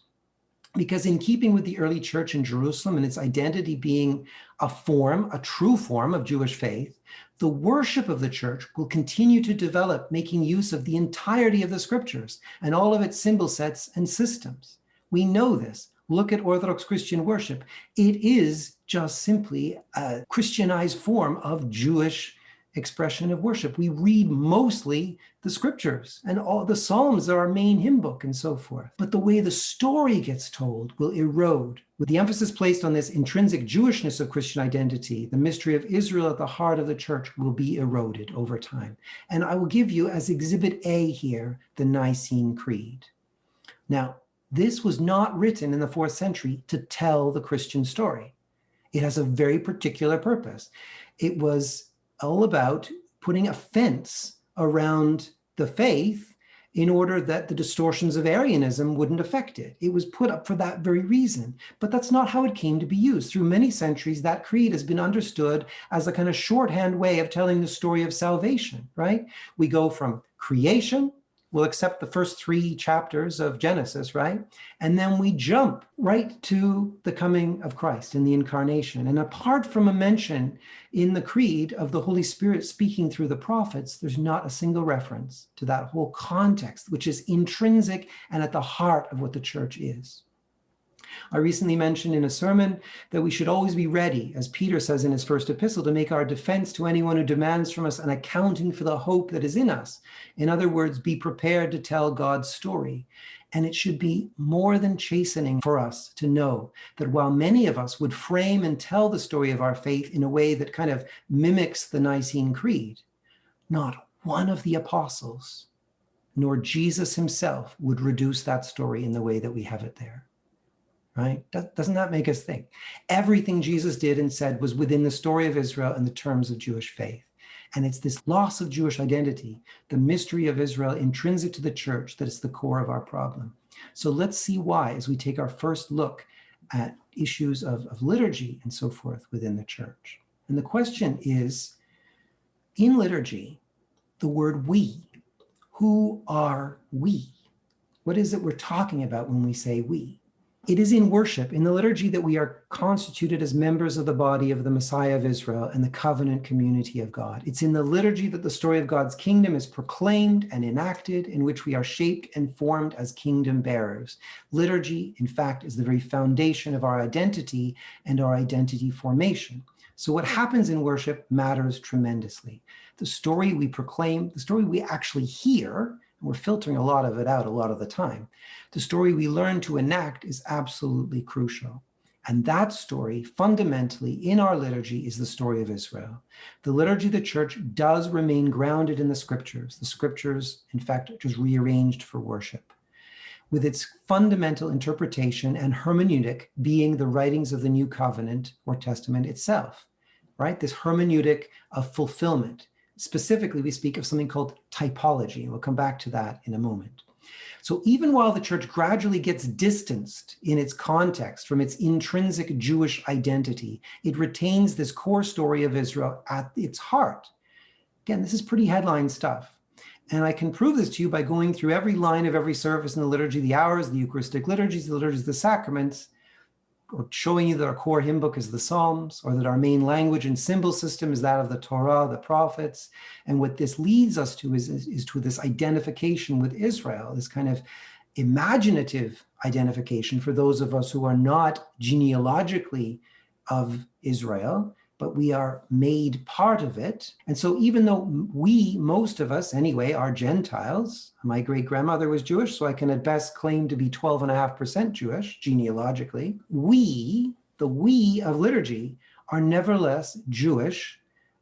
because in keeping with the early church in Jerusalem and its identity being a true form of Jewish faith, the worship of the church will continue to develop, making use of the entirety of the scriptures and all of its symbol sets and systems. We know this. Look at Orthodox Christian worship. It is just simply a Christianized form of Jewish expression of worship. We read mostly the scriptures, and all the Psalms are our main hymn book and so forth. But the way the story gets told will erode. With the emphasis placed on this intrinsic Jewishness of Christian identity, the mystery of Israel at the heart of the church will be eroded over time. And I will give you as Exhibit A here, the Nicene Creed. Now, this was not written in the 4th century to tell the Christian story. It has a very particular purpose. It was all about putting a fence around the faith in order that the distortions of Arianism wouldn't affect it. It was put up for that very reason. But that's not how it came to be used. Through many centuries, that creed has been understood as a kind of shorthand way of telling the story of salvation, right? We go from creation, we'll accept the first 3 chapters of Genesis, right? And then we jump right to the coming of Christ and the incarnation. And apart from a mention in the creed of the Holy Spirit speaking through the prophets, there's not a single reference to that whole context, which is intrinsic and at the heart of what the church is. I recently mentioned in a sermon that we should always be ready, as Peter says in his first epistle, to make our defense to anyone who demands from us an accounting for the hope that is in us. In other words, be prepared to tell God's story. And it should be more than chastening for us to know that while many of us would frame and tell the story of our faith in a way that kind of mimics the Nicene Creed, not one of the apostles, nor Jesus himself, would reduce that story in the way that we have it there. Right? Doesn't that make us think? Everything Jesus did and said was within the story of Israel and the terms of Jewish faith. And it's this loss of Jewish identity, the mystery of Israel intrinsic to the church, that is the core of our problem. So let's see why as we take our first look at issues of liturgy and so forth within the church. And the question is, in liturgy, the word we, who are we? What is it we're talking about when we say we? It is in worship, in the liturgy, that we are constituted as members of the body of the Messiah of Israel and the covenant community of God. It's in the liturgy that the story of God's kingdom is proclaimed and enacted, in which we are shaped and formed as kingdom bearers. Liturgy, in fact, is the very foundation of our identity and our identity formation. So what happens in worship matters tremendously. The story we proclaim, the story we actually hear, and we're filtering a lot of it out a lot of the time, the story we learn to enact is absolutely crucial. And that story, fundamentally, in our liturgy, is the story of Israel. The liturgy of the church does remain grounded in the scriptures. The scriptures, in fact, are just rearranged for worship, with its fundamental interpretation and hermeneutic being the writings of the New Covenant or Testament itself, right? This hermeneutic of fulfillment. Specifically, we speak of something called typology, and we'll come back to that in a moment. So even while the church gradually gets distanced in its context from its intrinsic Jewish identity, it retains this core story of Israel at its heart. Again, this is pretty headline stuff. And I can prove this to you by going through every line of every service in the liturgy of the hours, the Eucharistic liturgies, the liturgies of the sacraments, or showing you that our core hymn book is the Psalms, or that our main language and symbol system is that of the Torah, the prophets. And what this leads us to is to this identification with Israel, this kind of imaginative identification for those of us who are not genealogically of Israel, but we are made part of it. And so even though we, most of us anyway, are Gentiles, my great-grandmother was Jewish, so I can at best claim to be 12.5% Jewish genealogically, we, the we of liturgy, are nevertheless Jewish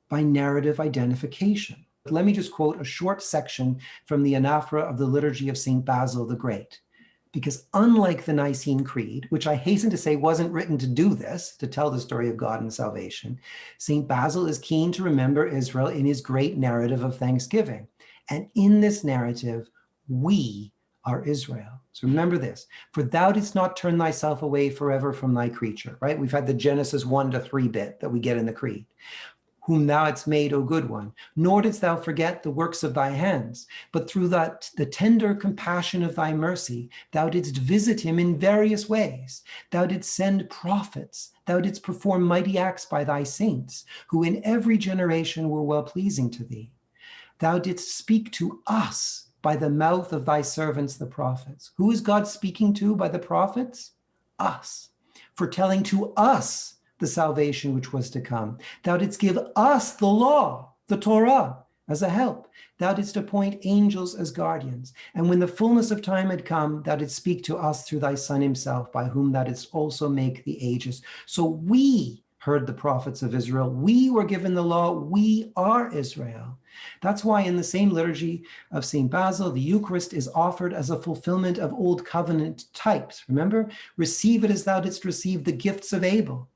by narrative identification. Let me just quote a short section from the anaphora of the liturgy of St. Basil the Great. Because unlike the Nicene Creed, which I hasten to say wasn't written to do this, to tell the story of God and salvation, St. Basil is keen to remember Israel in his great narrative of thanksgiving. And in this narrative, we are Israel. So remember this, for thou didst not turn thyself away forever from thy creature, right? We've had the Genesis 1-3 bit that we get in the Creed. Whom thou hadst made, O good one, nor didst thou forget the works of thy hands, but through that the tender compassion of thy mercy, thou didst visit him in various ways. Thou didst send prophets, thou didst perform mighty acts by thy saints, who in every generation were well-pleasing to thee. Thou didst speak to us by the mouth of thy servants, the prophets. Who is God speaking to by the prophets? Us, foretelling to us the salvation which was to come. Thou didst give us the law, the Torah, as a help. Thou didst appoint angels as guardians. And when the fullness of time had come, thou didst speak to us through thy Son himself, by whom thou didst also make the ages. So we heard the prophets of Israel. We were given the law. We are Israel. That's why in the same liturgy of St. Basil, the Eucharist is offered as a fulfillment of Old Covenant types. Remember, receive it as thou didst receive the gifts of Abel,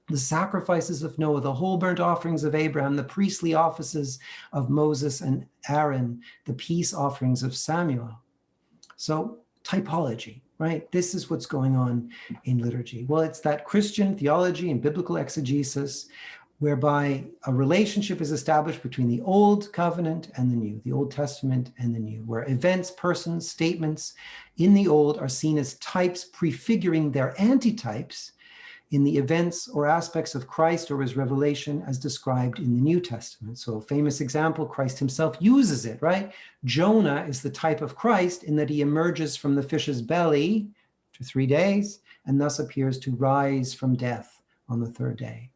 the sacrifices of Noah, the whole burnt offerings of Abraham, the priestly offices of Moses and Aaron, the peace offerings of Samuel. So typology, right? This is what's going on in liturgy. Well, it's that Christian theology and biblical exegesis whereby a relationship is established between the Old Covenant and the New, the Old Testament and the New, where events, persons, statements in the Old are seen as types prefiguring their antitypes in the events or aspects of Christ or his revelation as described in the New Testament. So a famous example, Christ himself uses it, right? Jonah is the type of Christ in that he emerges from the fish's belly for 3 days and thus appears to rise from death on the 3rd day.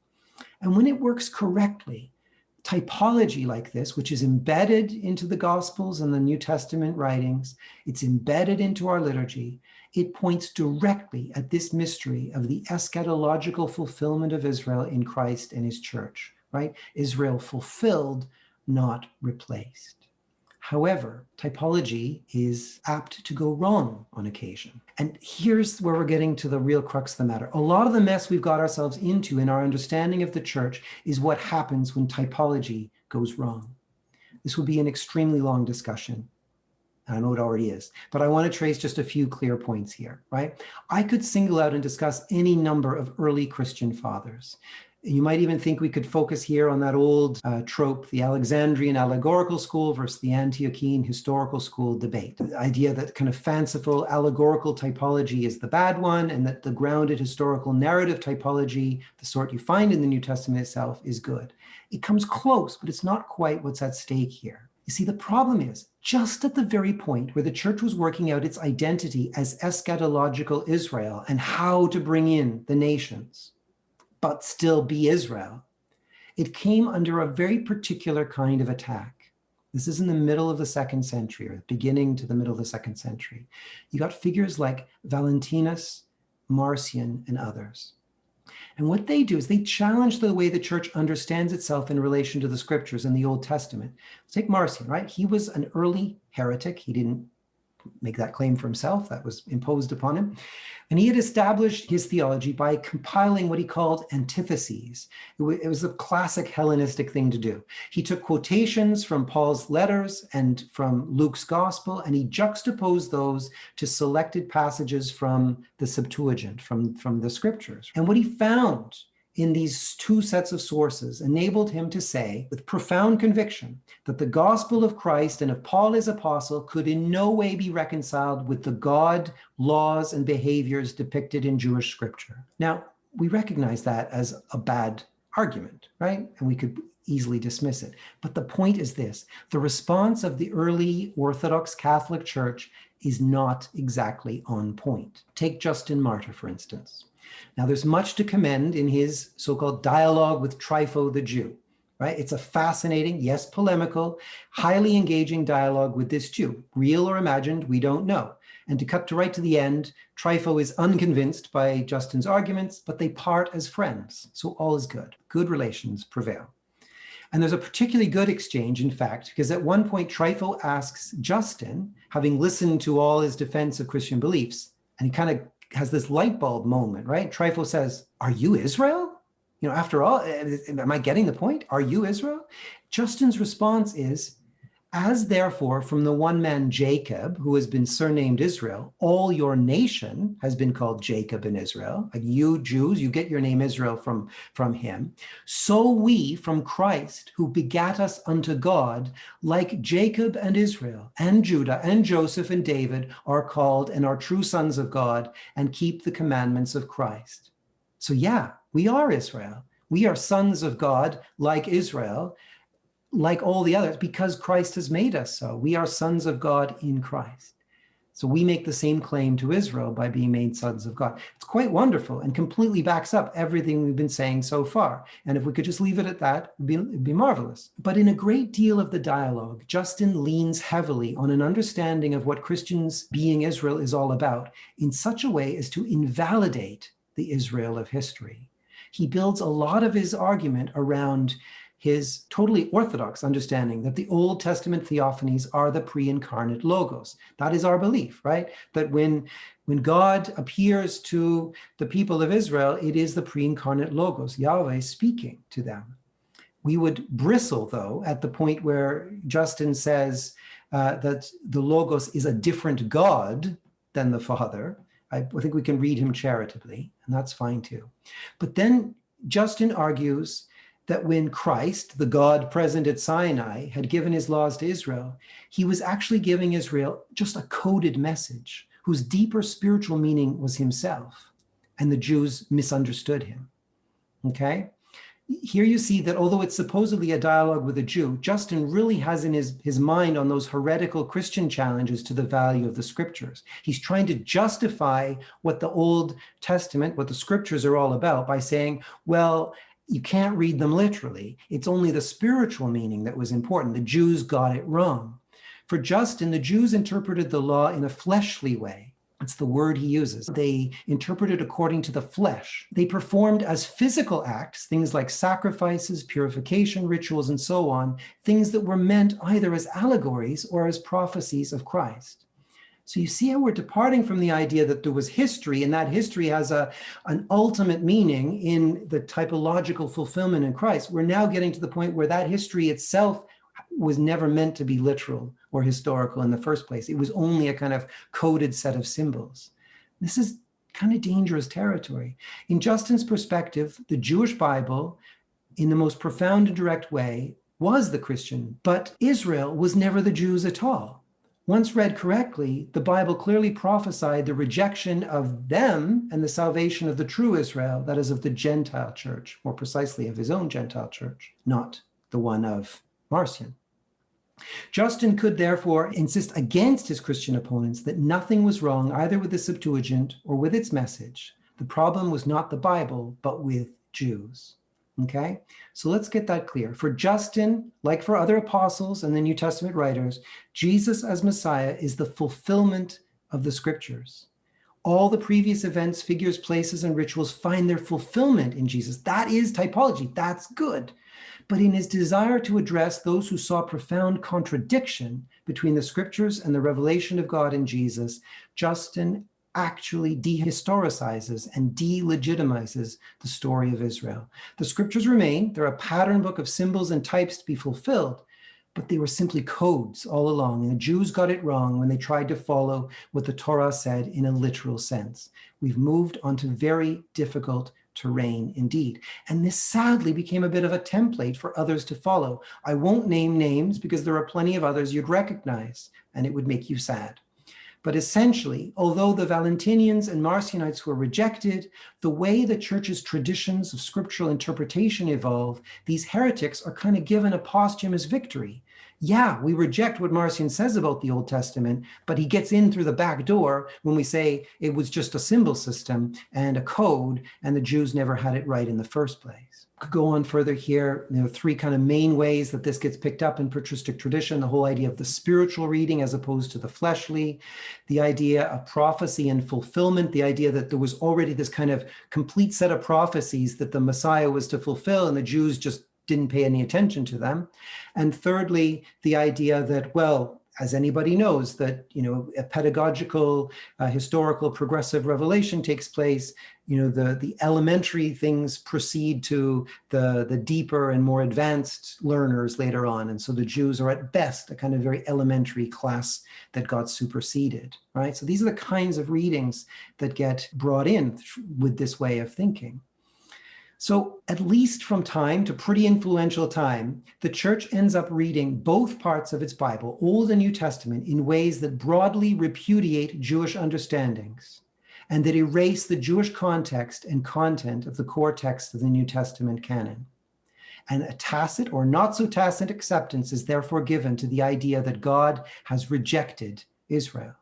And when it works correctly, typology like this, which is embedded into the Gospels and the New Testament writings, it's embedded into our liturgy, it points directly at this mystery of the eschatological fulfillment of Israel in Christ and his church, right? Israel fulfilled, not replaced. However, typology is apt to go wrong on occasion. And here's where we're getting to the real crux of the matter. A lot of the mess we've got ourselves into in our understanding of the church is what happens when typology goes wrong. This will be an extremely long discussion. I know it already is, but I want to trace just a few clear points here, right? I could single out and discuss any number of early Christian fathers. You might even think we could focus here on that old trope, the Alexandrian allegorical school versus the Antiochian historical school debate. The idea that kind of fanciful allegorical typology is the bad one, and that the grounded historical narrative typology, the sort you find in the New Testament itself, is good. It comes close, but it's not quite what's at stake here. You see, the problem is, just at the very point where the church was working out its identity as eschatological Israel and how to bring in the nations, but still be Israel, it came under a very particular kind of attack. This is in the middle of the 2nd century, or beginning to the middle of the 2nd century. You got figures like Valentinus, Marcion, and others. And what they do is they challenge the way the church understands itself in relation to the scriptures in the Old Testament. Let's take Marcion, right? He was an early heretic. He didn't make that claim for himself. That was imposed upon him. And he had established his theology by compiling what he called antitheses. It was a classic Hellenistic thing to do. He took quotations from Paul's letters and from Luke's gospel, and he juxtaposed those to selected passages from the Septuagint, from the scriptures. And what he found in these two sets of sources enabled him to say with profound conviction that the gospel of Christ and of Paul his apostle could in no way be reconciled with the God, laws, and behaviors depicted in Jewish scripture. Now, we recognize that as a bad argument, right? And we could easily dismiss it. But the point is this: the response of the early Orthodox Catholic Church is not exactly on point. Take Justin Martyr, for instance. Now, there's much to commend in his so-called dialogue with Trypho the Jew, right? It's a fascinating, yes, polemical, highly engaging dialogue with this Jew. Real or imagined, we don't know. And to cut right to the end, Trypho is unconvinced by Justin's arguments, but they part as friends. So all is good. Good relations prevail. And there's a particularly good exchange, in fact, because at one point Trypho asks Justin, having listened to all his defense of Christian beliefs, and he kind of has this light bulb moment, right? Trypho says, "Are you Israel? You know, after all, am I getting the point? Are you Israel?" Justin's response is, "As therefore from the one man Jacob, who has been surnamed Israel, all your nation has been called Jacob in Israel." Like you Jews, you get your name Israel from him. "So we from Christ, who begat us unto God, like Jacob and Israel and Judah and Joseph and David, are called and are true sons of God and keep the commandments of Christ." So yeah, we are Israel. We are sons of God like Israel, like all the others because Christ has made us so. We are sons of God in Christ. So we make the same claim to Israel by being made sons of God. It's quite wonderful and completely backs up everything we've been saying so far. And if we could just leave it at that, it'd be marvelous. But in a great deal of the dialogue, Justin leans heavily on an understanding of what Christians being Israel is all about in such a way as to invalidate the Israel of history. He builds a lot of his argument around his totally orthodox understanding that the Old Testament theophanies are the pre-incarnate logos. That is our belief, right? That when God appears to the people of Israel, it is the pre-incarnate logos, Yahweh speaking to them. We would bristle, though, at the point where Justin says that the logos is a different God than the Father. I think we can read him charitably, and that's fine too. But then Justin argues that when Christ, the God present at Sinai, had given his laws to Israel, he was actually giving Israel just a coded message whose deeper spiritual meaning was himself, and the Jews misunderstood him. Okay? Here you see that although it's supposedly a dialogue with a Jew, Justin really has in his mind on those heretical Christian challenges to the value of the scriptures. He's trying to justify what the Old Testament, what the scriptures are all about by saying, well, you can't read them literally. It's only the spiritual meaning that was important. The Jews got it wrong. For Justin, the Jews interpreted the law in a fleshly way. That's the word he uses. They interpreted according to the flesh. They performed as physical acts, things like sacrifices, purification, rituals, and so on, things that were meant either as allegories or as prophecies of Christ. So you see how we're departing from the idea that there was history, and that history has an ultimate meaning in the typological fulfillment in Christ. We're now getting to the point where that history itself was never meant to be literal or historical in the first place. It was only a kind of coded set of symbols. This is kind of dangerous territory. In Justin's perspective, the Jewish Bible, in the most profound and direct way, was the Christian, but Israel was never the Jews at all. Once read correctly, the Bible clearly prophesied the rejection of them and the salvation of the true Israel, that is, of the Gentile church, more precisely of his own Gentile church, not the one of Marcion. Justin could therefore insist against his Christian opponents that nothing was wrong either with the Septuagint or with its message. The problem was not the Bible, but with Jews. Okay, so let's get that clear. For Justin, like for other apostles and the New Testament writers, Jesus as Messiah is the fulfillment of the scriptures. All the previous events, figures, places, and rituals find their fulfillment in Jesus. That is typology. That's good. But in his desire to address those who saw profound contradiction between the scriptures and the revelation of God in Jesus, Justin actually dehistoricizes and delegitimizes the story of Israel. The scriptures remain. They're a pattern book of symbols and types to be fulfilled, but they were simply codes all along. And the Jews got it wrong when they tried to follow what the Torah said in a literal sense. We've moved onto very difficult terrain indeed. And this sadly became a bit of a template for others to follow. I won't name names because there are plenty of others you'd recognize, and it would make you sad. But essentially, although the Valentinians and Marcionites were rejected, the way the church's traditions of scriptural interpretation evolve, these heretics are kind of given a posthumous victory. Yeah, we reject what Marcion says about the Old Testament, but he gets in through the back door when we say it was just a symbol system and a code, and the Jews never had it right in the first place. Could go on further here. There are three kind of main ways that this gets picked up in patristic tradition: the whole idea of the spiritual reading as opposed to the fleshly, the idea of prophecy and fulfillment, the idea that there was already this kind of complete set of prophecies that the Messiah was to fulfill, and the Jews just didn't pay any attention to them. And thirdly, the idea that, well, as anybody knows, that, a pedagogical, historical, progressive revelation takes place. The elementary things proceed to the deeper and more advanced learners later on. And so the Jews are at best a kind of very elementary class that got superseded, right? So these are the kinds of readings that get brought in with this way of thinking. So at least from time to pretty influential time, the church ends up reading both parts of its Bible, Old and New Testament, in ways that broadly repudiate Jewish understandings and that erase the Jewish context and content of the core text of the New Testament canon. And a tacit or not so tacit acceptance is therefore given to the idea that God has rejected Israel.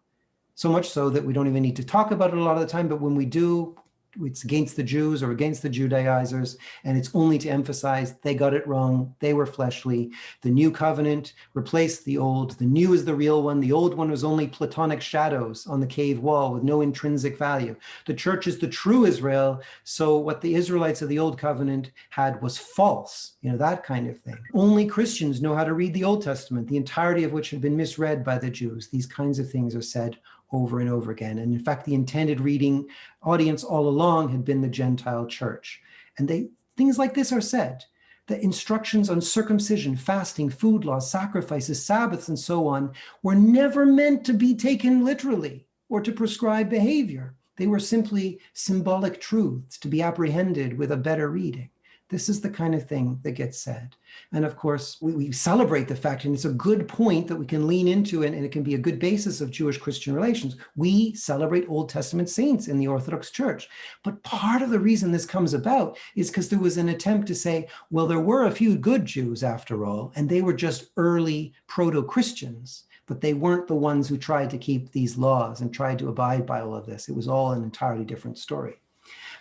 So much so that we don't even need to talk about it a lot of the time, but when we do, it's against the Jews or against the Judaizers, and it's only to emphasize they got it wrong, they were fleshly. The new covenant replaced the old. The new is the real one. The old one was only Platonic shadows on the cave wall with no intrinsic value. The church is the true Israel, so what the Israelites of the old covenant had was false, that kind of thing. Only Christians know how to read the Old Testament, the entirety of which had been misread by the Jews. These kinds of things are said over and over again. And in fact, the intended reading audience all along had been the Gentile church. And things like this are said. The instructions on circumcision, fasting, food laws, sacrifices, Sabbaths, and so on were never meant to be taken literally or to prescribe behavior. They were simply symbolic truths to be apprehended with a better reading. This is the kind of thing that gets said. And of course, we celebrate the fact, and it's a good point that we can lean into, and it can be a good basis of Jewish-Christian relations. We celebrate Old Testament saints in the Orthodox Church. But part of the reason this comes about is because there was an attempt to say, well, there were a few good Jews after all, and they were just early proto-Christians, but they weren't the ones who tried to keep these laws and tried to abide by all of this. It was all an entirely different story.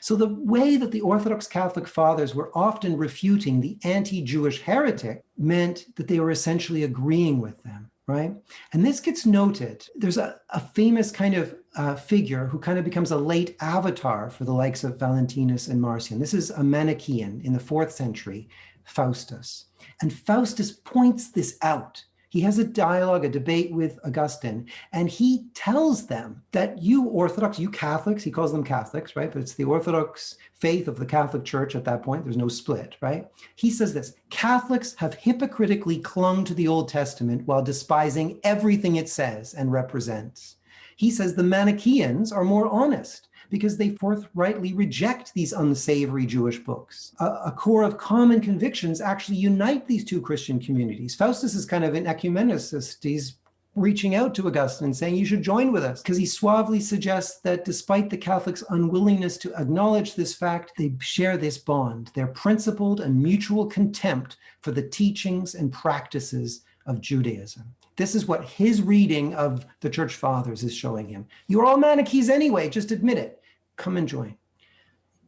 So the way that the Orthodox Catholic fathers were often refuting the anti-Jewish heretic meant that they were essentially agreeing with them, right? And this gets noted. There's a famous kind of figure who kind of becomes a late avatar for the likes of Valentinus and Marcion. This is a Manichaean in the 4th century, Faustus. And Faustus points this out. He has a dialogue, a debate with Augustine, and he tells them that you Orthodox, you Catholics, he calls them Catholics, right? But it's the Orthodox faith of the Catholic Church at that point. There's no split, right? He says this: Catholics have hypocritically clung to the Old Testament while despising everything it says and represents. He says the Manichaeans are more honest, because they forthrightly reject these unsavory Jewish books. A core of common convictions actually unite these two Christian communities. Faustus is kind of an ecumenicist. He's reaching out to Augustine and saying, you should join with us, because he suavely suggests that despite the Catholics' unwillingness to acknowledge this fact, they share this bond, their principled and mutual contempt for the teachings and practices of Judaism. This is what his reading of the Church Fathers is showing him. You're all Manichees anyway, just admit it. Come and join.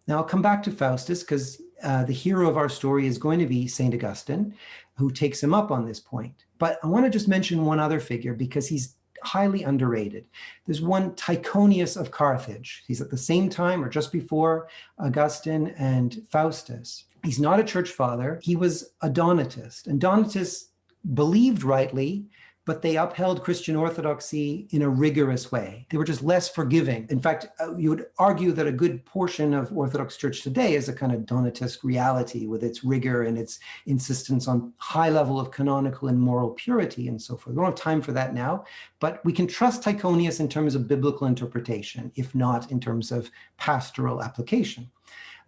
Now I'll come back to Faustus, because the hero of our story is going to be St. Augustine, who takes him up on this point. But I want to just mention one other figure, because he's highly underrated. There's one Tychonius of Carthage. He's at the same time or just before Augustine and Faustus. He's not a church father. He was a Donatist. And Donatists believed rightly, but they upheld Christian orthodoxy in a rigorous way. They were just less forgiving. In fact, you would argue that a good portion of Orthodox Church today is a kind of Donatist reality with its rigor and its insistence on high level of canonical and moral purity and so forth. We don't have time for that now, but we can trust Tychonius in terms of biblical interpretation, if not in terms of pastoral application.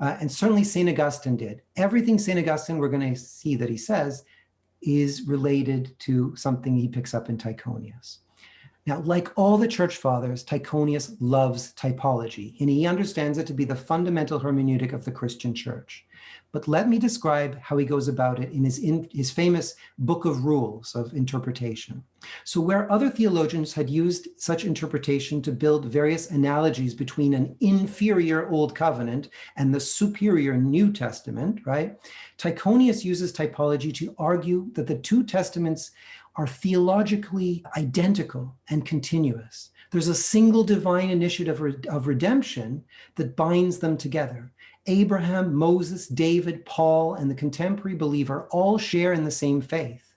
And certainly St. Augustine did. Everything St. Augustine, we're going to see that he says, is related to something he picks up in Tychonius. Now, like all the church fathers, Tychonius loves typology, and he understands it to be the fundamental hermeneutic of the Christian church. But let me describe how he goes about it in his famous Book of Rules of Interpretation. So where other theologians had used such interpretation to build various analogies between an inferior Old Covenant and the superior New Testament, right? Tychonius uses typology to argue that the two testaments are theologically identical and continuous. There's a single divine initiative of redemption that binds them together. Abraham, Moses, David, Paul, and the contemporary believer all share in the same faith.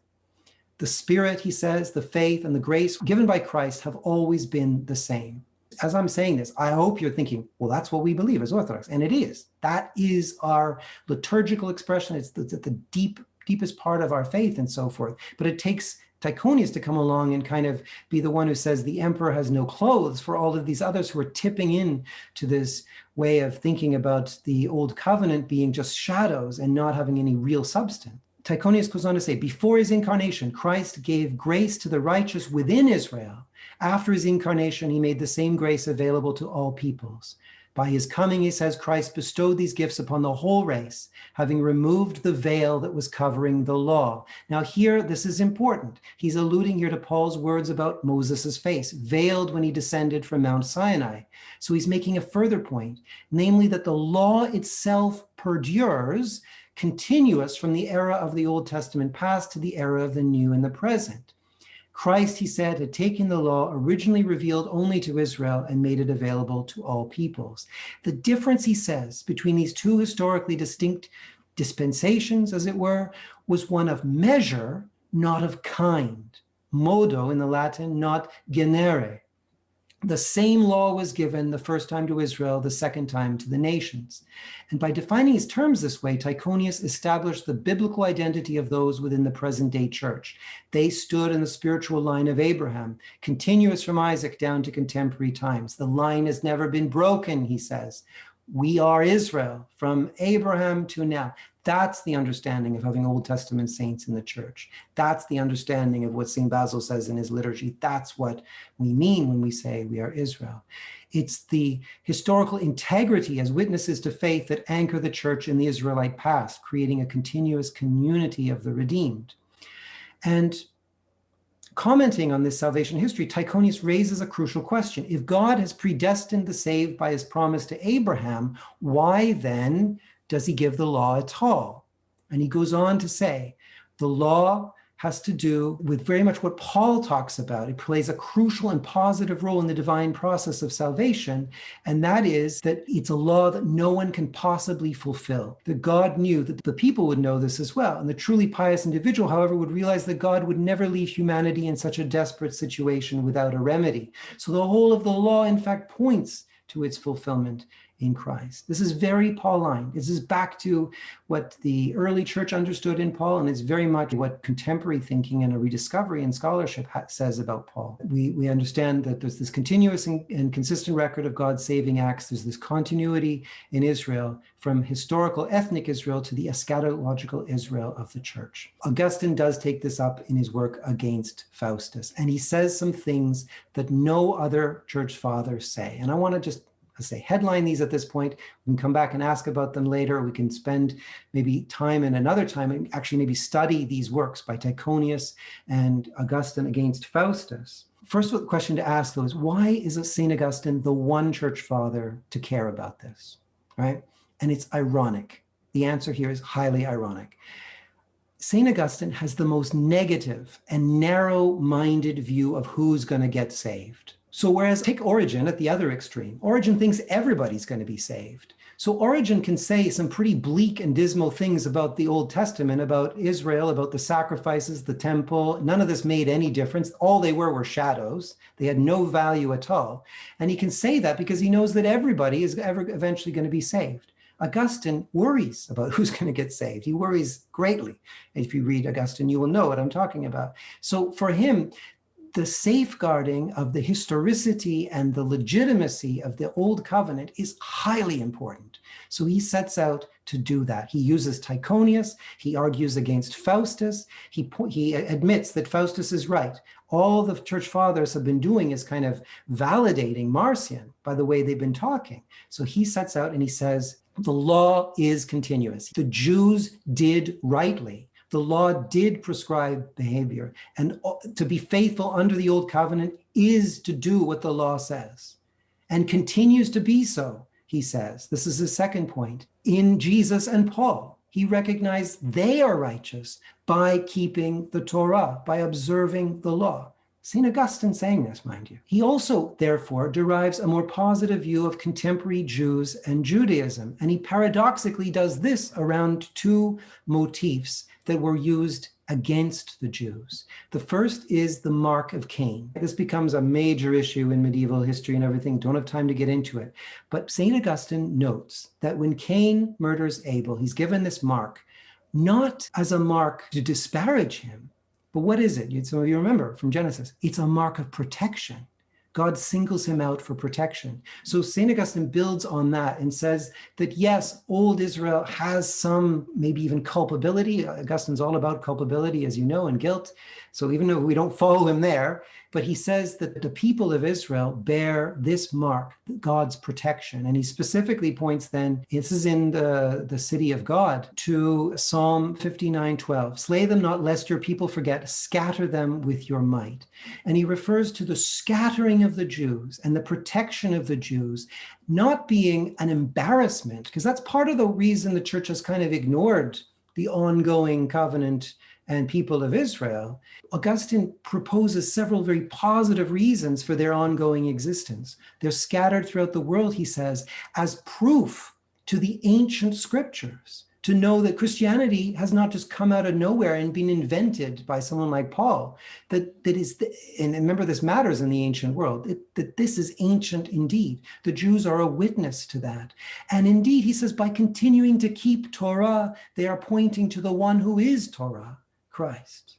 The Spirit, he says, the faith and the grace given by Christ have always been the same. As I'm saying this, I hope you're thinking, well, that's what we believe as Orthodox. And it is. That is our liturgical expression. It's the deepest part of our faith and so forth. But it takes Tychonius to come along and kind of be the one who says the emperor has no clothes for all of these others who are tipping in to this way of thinking about the Old Covenant being just shadows and not having any real substance. Tychonius goes on to say, before his incarnation, Christ gave grace to the righteous within Israel. After his incarnation, he made the same grace available to all peoples. By his coming, he says, Christ bestowed these gifts upon the whole race, having removed the veil that was covering the law. Now here, this is important. He's alluding here to Paul's words about Moses' face, veiled when he descended from Mount Sinai. So he's making a further point, namely that the law itself perdures, continuous from the era of the Old Testament past to the era of the New and the present. Christ, he said, had taken the law originally revealed only to Israel and made it available to all peoples. The difference, he says, between these two historically distinct dispensations, as it were, was one of measure, not of kind. Modo in the Latin, not genere. The same law was given the first time to Israel, the second time to the nations. And by defining his terms this way, Tychonius established the biblical identity of those within the present-day church. They stood in the spiritual line of Abraham, continuous from Isaac down to contemporary times. The line has never been broken, he says. We are Israel from Abraham to now. That's the understanding of having Old Testament saints in the church. That's the understanding of what St. Basil says in his liturgy. That's what we mean when we say we are Israel. It's the historical integrity as witnesses to faith that anchor the church in the Israelite past, creating a continuous community of the redeemed. And commenting on this salvation history, Tychonius raises a crucial question. If God has predestined the saved by his promise to Abraham, why then does he give the law at all? And he goes on to say, the law has to do with very much what Paul talks about. It plays a crucial and positive role in the divine process of salvation, and that is that it's a law that no one can possibly fulfill. That God knew that the people would know this as well, and the truly pious individual, however, would realize that God would never leave humanity in such a desperate situation without a remedy. So the whole of the law, in fact, points to its fulfillment in Christ. This is very Pauline. This is back to what the early church understood in Paul, and it's very much what contemporary thinking and a rediscovery in scholarship says about Paul. We understand that there's this continuous and consistent record of God's saving acts. There's this continuity in Israel from historical ethnic Israel to the eschatological Israel of the church. Augustine does take this up in his work Against Faustus, and he says some things that no other church fathers say. And I want to just headline these at this point. We can come back and ask about them later. We can spend maybe time in another time and actually maybe study these works by Tychonius and Augustine Against Faustus. First question to ask, though, is why is St. Augustine the one church father to care about this, right? And it's ironic. The answer here is highly ironic. St. Augustine has the most negative and narrow-minded view of who's going to get saved. So whereas take Origen at the other extreme, Origen thinks everybody's going to be saved. So Origen can say some pretty bleak and dismal things about the Old Testament, about Israel, about the sacrifices, the temple. None of this made any difference. All they were shadows. They had no value at all. And he can say that because he knows that everybody is eventually going to be saved. Augustine worries about who's going to get saved. He worries greatly. If you read Augustine, you will know what I'm talking about. So for him, the safeguarding of the historicity and the legitimacy of the Old Covenant is highly important. So he sets out to do that. He uses Tychonius. He argues against Faustus. He admits that Faustus is right. All the church fathers have been doing is kind of validating Marcion by the way they've been talking. So he sets out and he says, the law is continuous. The Jews did rightly. The law did prescribe behavior, and to be faithful under the Old Covenant is to do what the law says, and continues to be so, he says. This is his second point. In Jesus and Paul, he recognized they are righteous by keeping the Torah, by observing the law. St. Augustine saying this, mind you. He also, therefore, derives a more positive view of contemporary Jews and Judaism, and he paradoxically does this around two motifs that were used against the Jews. The first is the mark of Cain. This becomes a major issue in medieval history and everything. Don't have time to get into it. But St. Augustine notes that when Cain murders Abel, he's given this mark, not as a mark to disparage him, but what is it? So you remember from Genesis, it's a mark of protection. God singles him out for protection. So St. Augustine builds on that and says that yes, old Israel has some, maybe even culpability. Augustine's all about culpability, as you know, and guilt. So even though we don't follow him there, but he says that the people of Israel bear this mark, God's protection. And he specifically points then, this is in the city of God, to Psalm 59:12. Slay them not, lest your people forget. Scatter them with your might. And he refers to the scattering of the Jews and the protection of the Jews not being an embarrassment, because that's part of the reason the church has kind of ignored the ongoing covenant and people of Israel. Augustine proposes several very positive reasons for their ongoing existence. They're scattered throughout the world, he says, as proof to the ancient scriptures, to know that Christianity has not just come out of nowhere and been invented by someone like Paul, and remember this matters in the ancient world, that this is ancient indeed. The Jews are a witness to that. And indeed, he says, by continuing to keep Torah, they are pointing to the one who is Torah, Christ.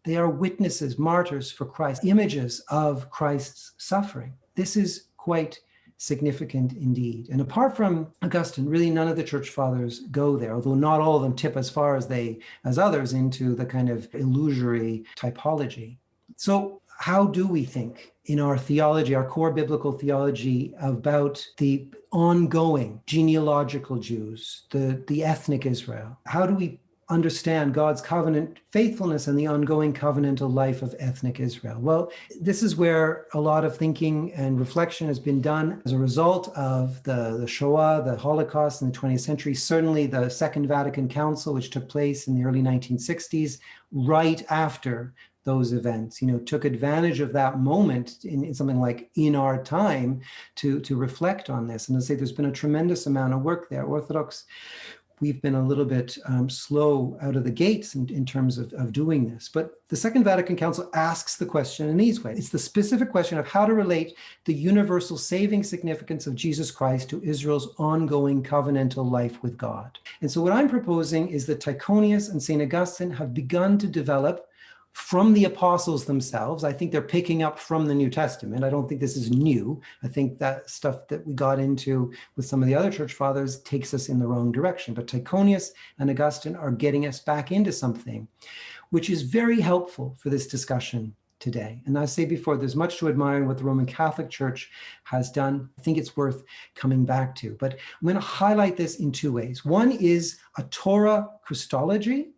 They are witnesses, martyrs for Christ, images of Christ's suffering. This is quite significant indeed. And apart from Augustine, really none of the church fathers go there, although not all of them tip as far as others into the kind of illusory typology. So how do we think in our theology, our core biblical theology, about the ongoing genealogical Jews, the ethnic Israel? How do we understand God's covenant faithfulness and the ongoing covenantal life of ethnic Israel? Well, this is where a lot of thinking and reflection has been done as a result of the Shoah, the Holocaust in the 20th century, certainly the Second Vatican Council, which took place in the early 1960s, right after those events, took advantage of that moment in something like In Our Time to reflect on this. And to say there's been a tremendous amount of work there. Orthodox, we've been a little bit slow out of the gates in terms of doing this. But the Second Vatican Council asks the question in these ways. It's the specific question of how to relate the universal saving significance of Jesus Christ to Israel's ongoing covenantal life with God. And so what I'm proposing is that Tychonius and St. Augustine have begun to develop from the apostles themselves. I think they're picking up from the New Testament. I don't think this is new. I think that stuff that we got into with some of the other church fathers takes us in the wrong direction. But Tychonius and Augustine are getting us back into something which is very helpful for this discussion today. And I say before, there's much to admire in what the Roman Catholic Church has done. I think it's worth coming back to. But I'm going to highlight this in two ways. One is a Torah Christology,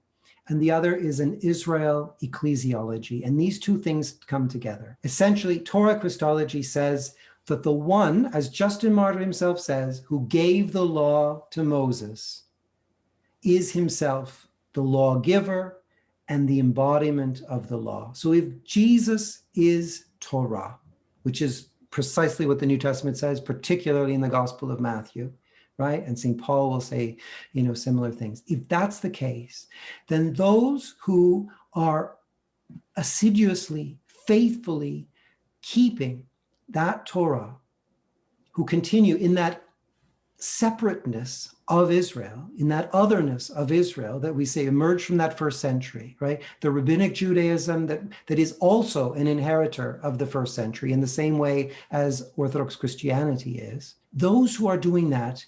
and the other is an Israel ecclesiology. And these two things come together. Essentially, Torah Christology says that the one, as Justin Martyr himself says, who gave the law to Moses, is himself the lawgiver and the embodiment of the law. So if Jesus is Torah, which is precisely what the New Testament says, particularly in the Gospel of Matthew, right? And St. Paul will say, similar things. If that's the case, then those who are assiduously, faithfully keeping that Torah, who continue in that separateness of Israel, in that otherness of Israel that we say emerged from that first century, right? The rabbinic Judaism that is also an inheritor of the first century in the same way as Orthodox Christianity is. Those who are doing that,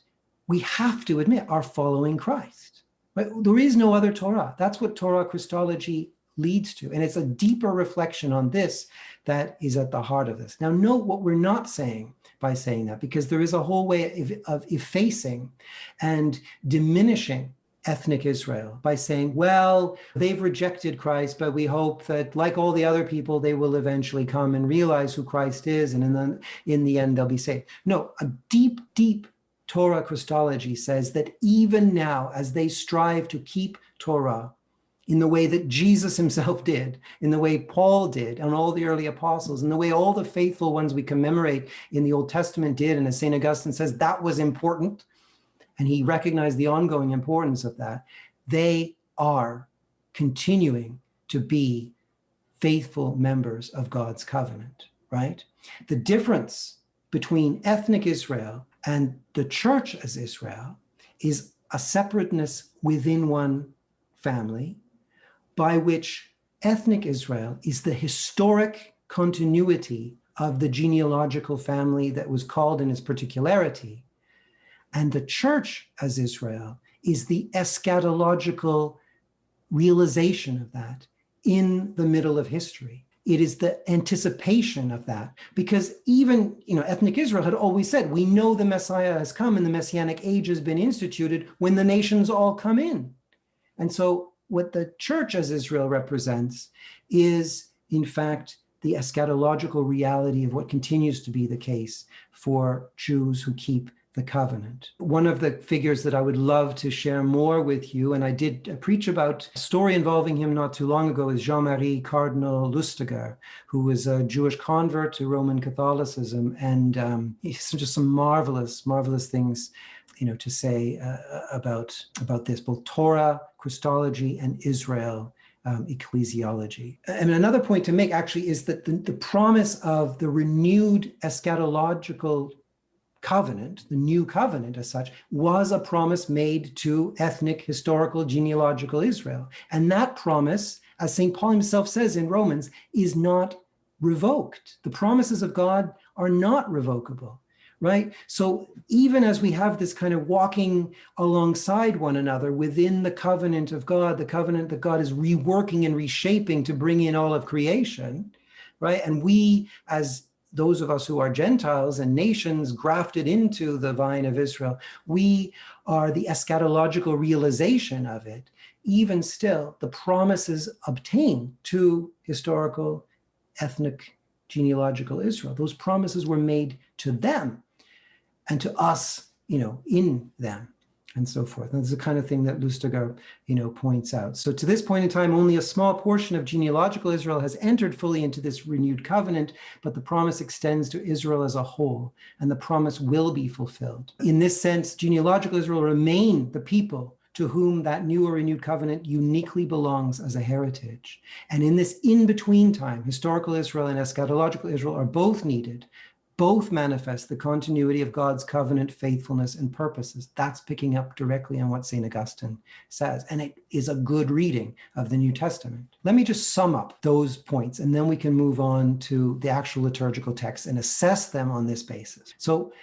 we have to admit, are following Christ. Right? There is no other Torah. That's what Torah Christology leads to. And it's a deeper reflection on this that is at the heart of this. Now, note what we're not saying by saying that, because there is a whole way of effacing and diminishing ethnic Israel by saying, well, they've rejected Christ, but we hope that, like all the other people, they will eventually come and realize who Christ is, and then in the end, they'll be saved. No, a deep, deep Torah Christology says that even now, as they strive to keep Torah in the way that Jesus himself did, in the way Paul did, and all the early apostles, in the way all the faithful ones we commemorate in the Old Testament did, and as St. Augustine says, that was important, and he recognized the ongoing importance of that, they are continuing to be faithful members of God's covenant, right? The difference between ethnic Israel and the church as Israel is a separateness within one family, by which ethnic Israel is the historic continuity of the genealogical family that was called in its particularity. And the church as Israel is the eschatological realization of that in the middle of history. It is the anticipation of that, because even, ethnic Israel had always said, we know the Messiah has come and the Messianic age has been instituted when the nations all come in. And so what the church as Israel represents is, in fact, the eschatological reality of what continues to be the case for Jews who keep the covenant. One of the figures that I would love to share more with you, and I did preach about a story involving him not too long ago, is Jean-Marie Cardinal Lustiger, who was a Jewish convert to Roman Catholicism. And he's just some marvelous, marvelous things to say about this, both Torah, Christology, and Israel ecclesiology. And another point to make actually is that the promise of the renewed eschatological covenant, the new covenant as such, was a promise made to ethnic, historical, genealogical Israel. And that promise, as St. Paul himself says in Romans, is not revoked. The promises of God are not revocable, right? So even as we have this kind of walking alongside one another within the covenant of God, the covenant that God is reworking and reshaping to bring in all of creation, right? And we, as those of us who are Gentiles and nations grafted into the vine of Israel, we are the eschatological realization of it. Even still, the promises obtain to historical, ethnic, genealogical Israel. Those promises were made to them and to us, in them, and so forth. And that's the kind of thing that Lustiger, points out. So to this point in time, only a small portion of genealogical Israel has entered fully into this renewed covenant, but the promise extends to Israel as a whole, and the promise will be fulfilled. In this sense, genealogical Israel remain the people to whom that new or renewed covenant uniquely belongs as a heritage. And in this in-between time, historical Israel and eschatological Israel are both needed. Both manifest the continuity of God's covenant faithfulness and purposes. That's picking up directly on what St. Augustine says. And it is a good reading of the New Testament. Let me just sum up those points, and then we can move on to the actual liturgical texts and assess them on this basis. So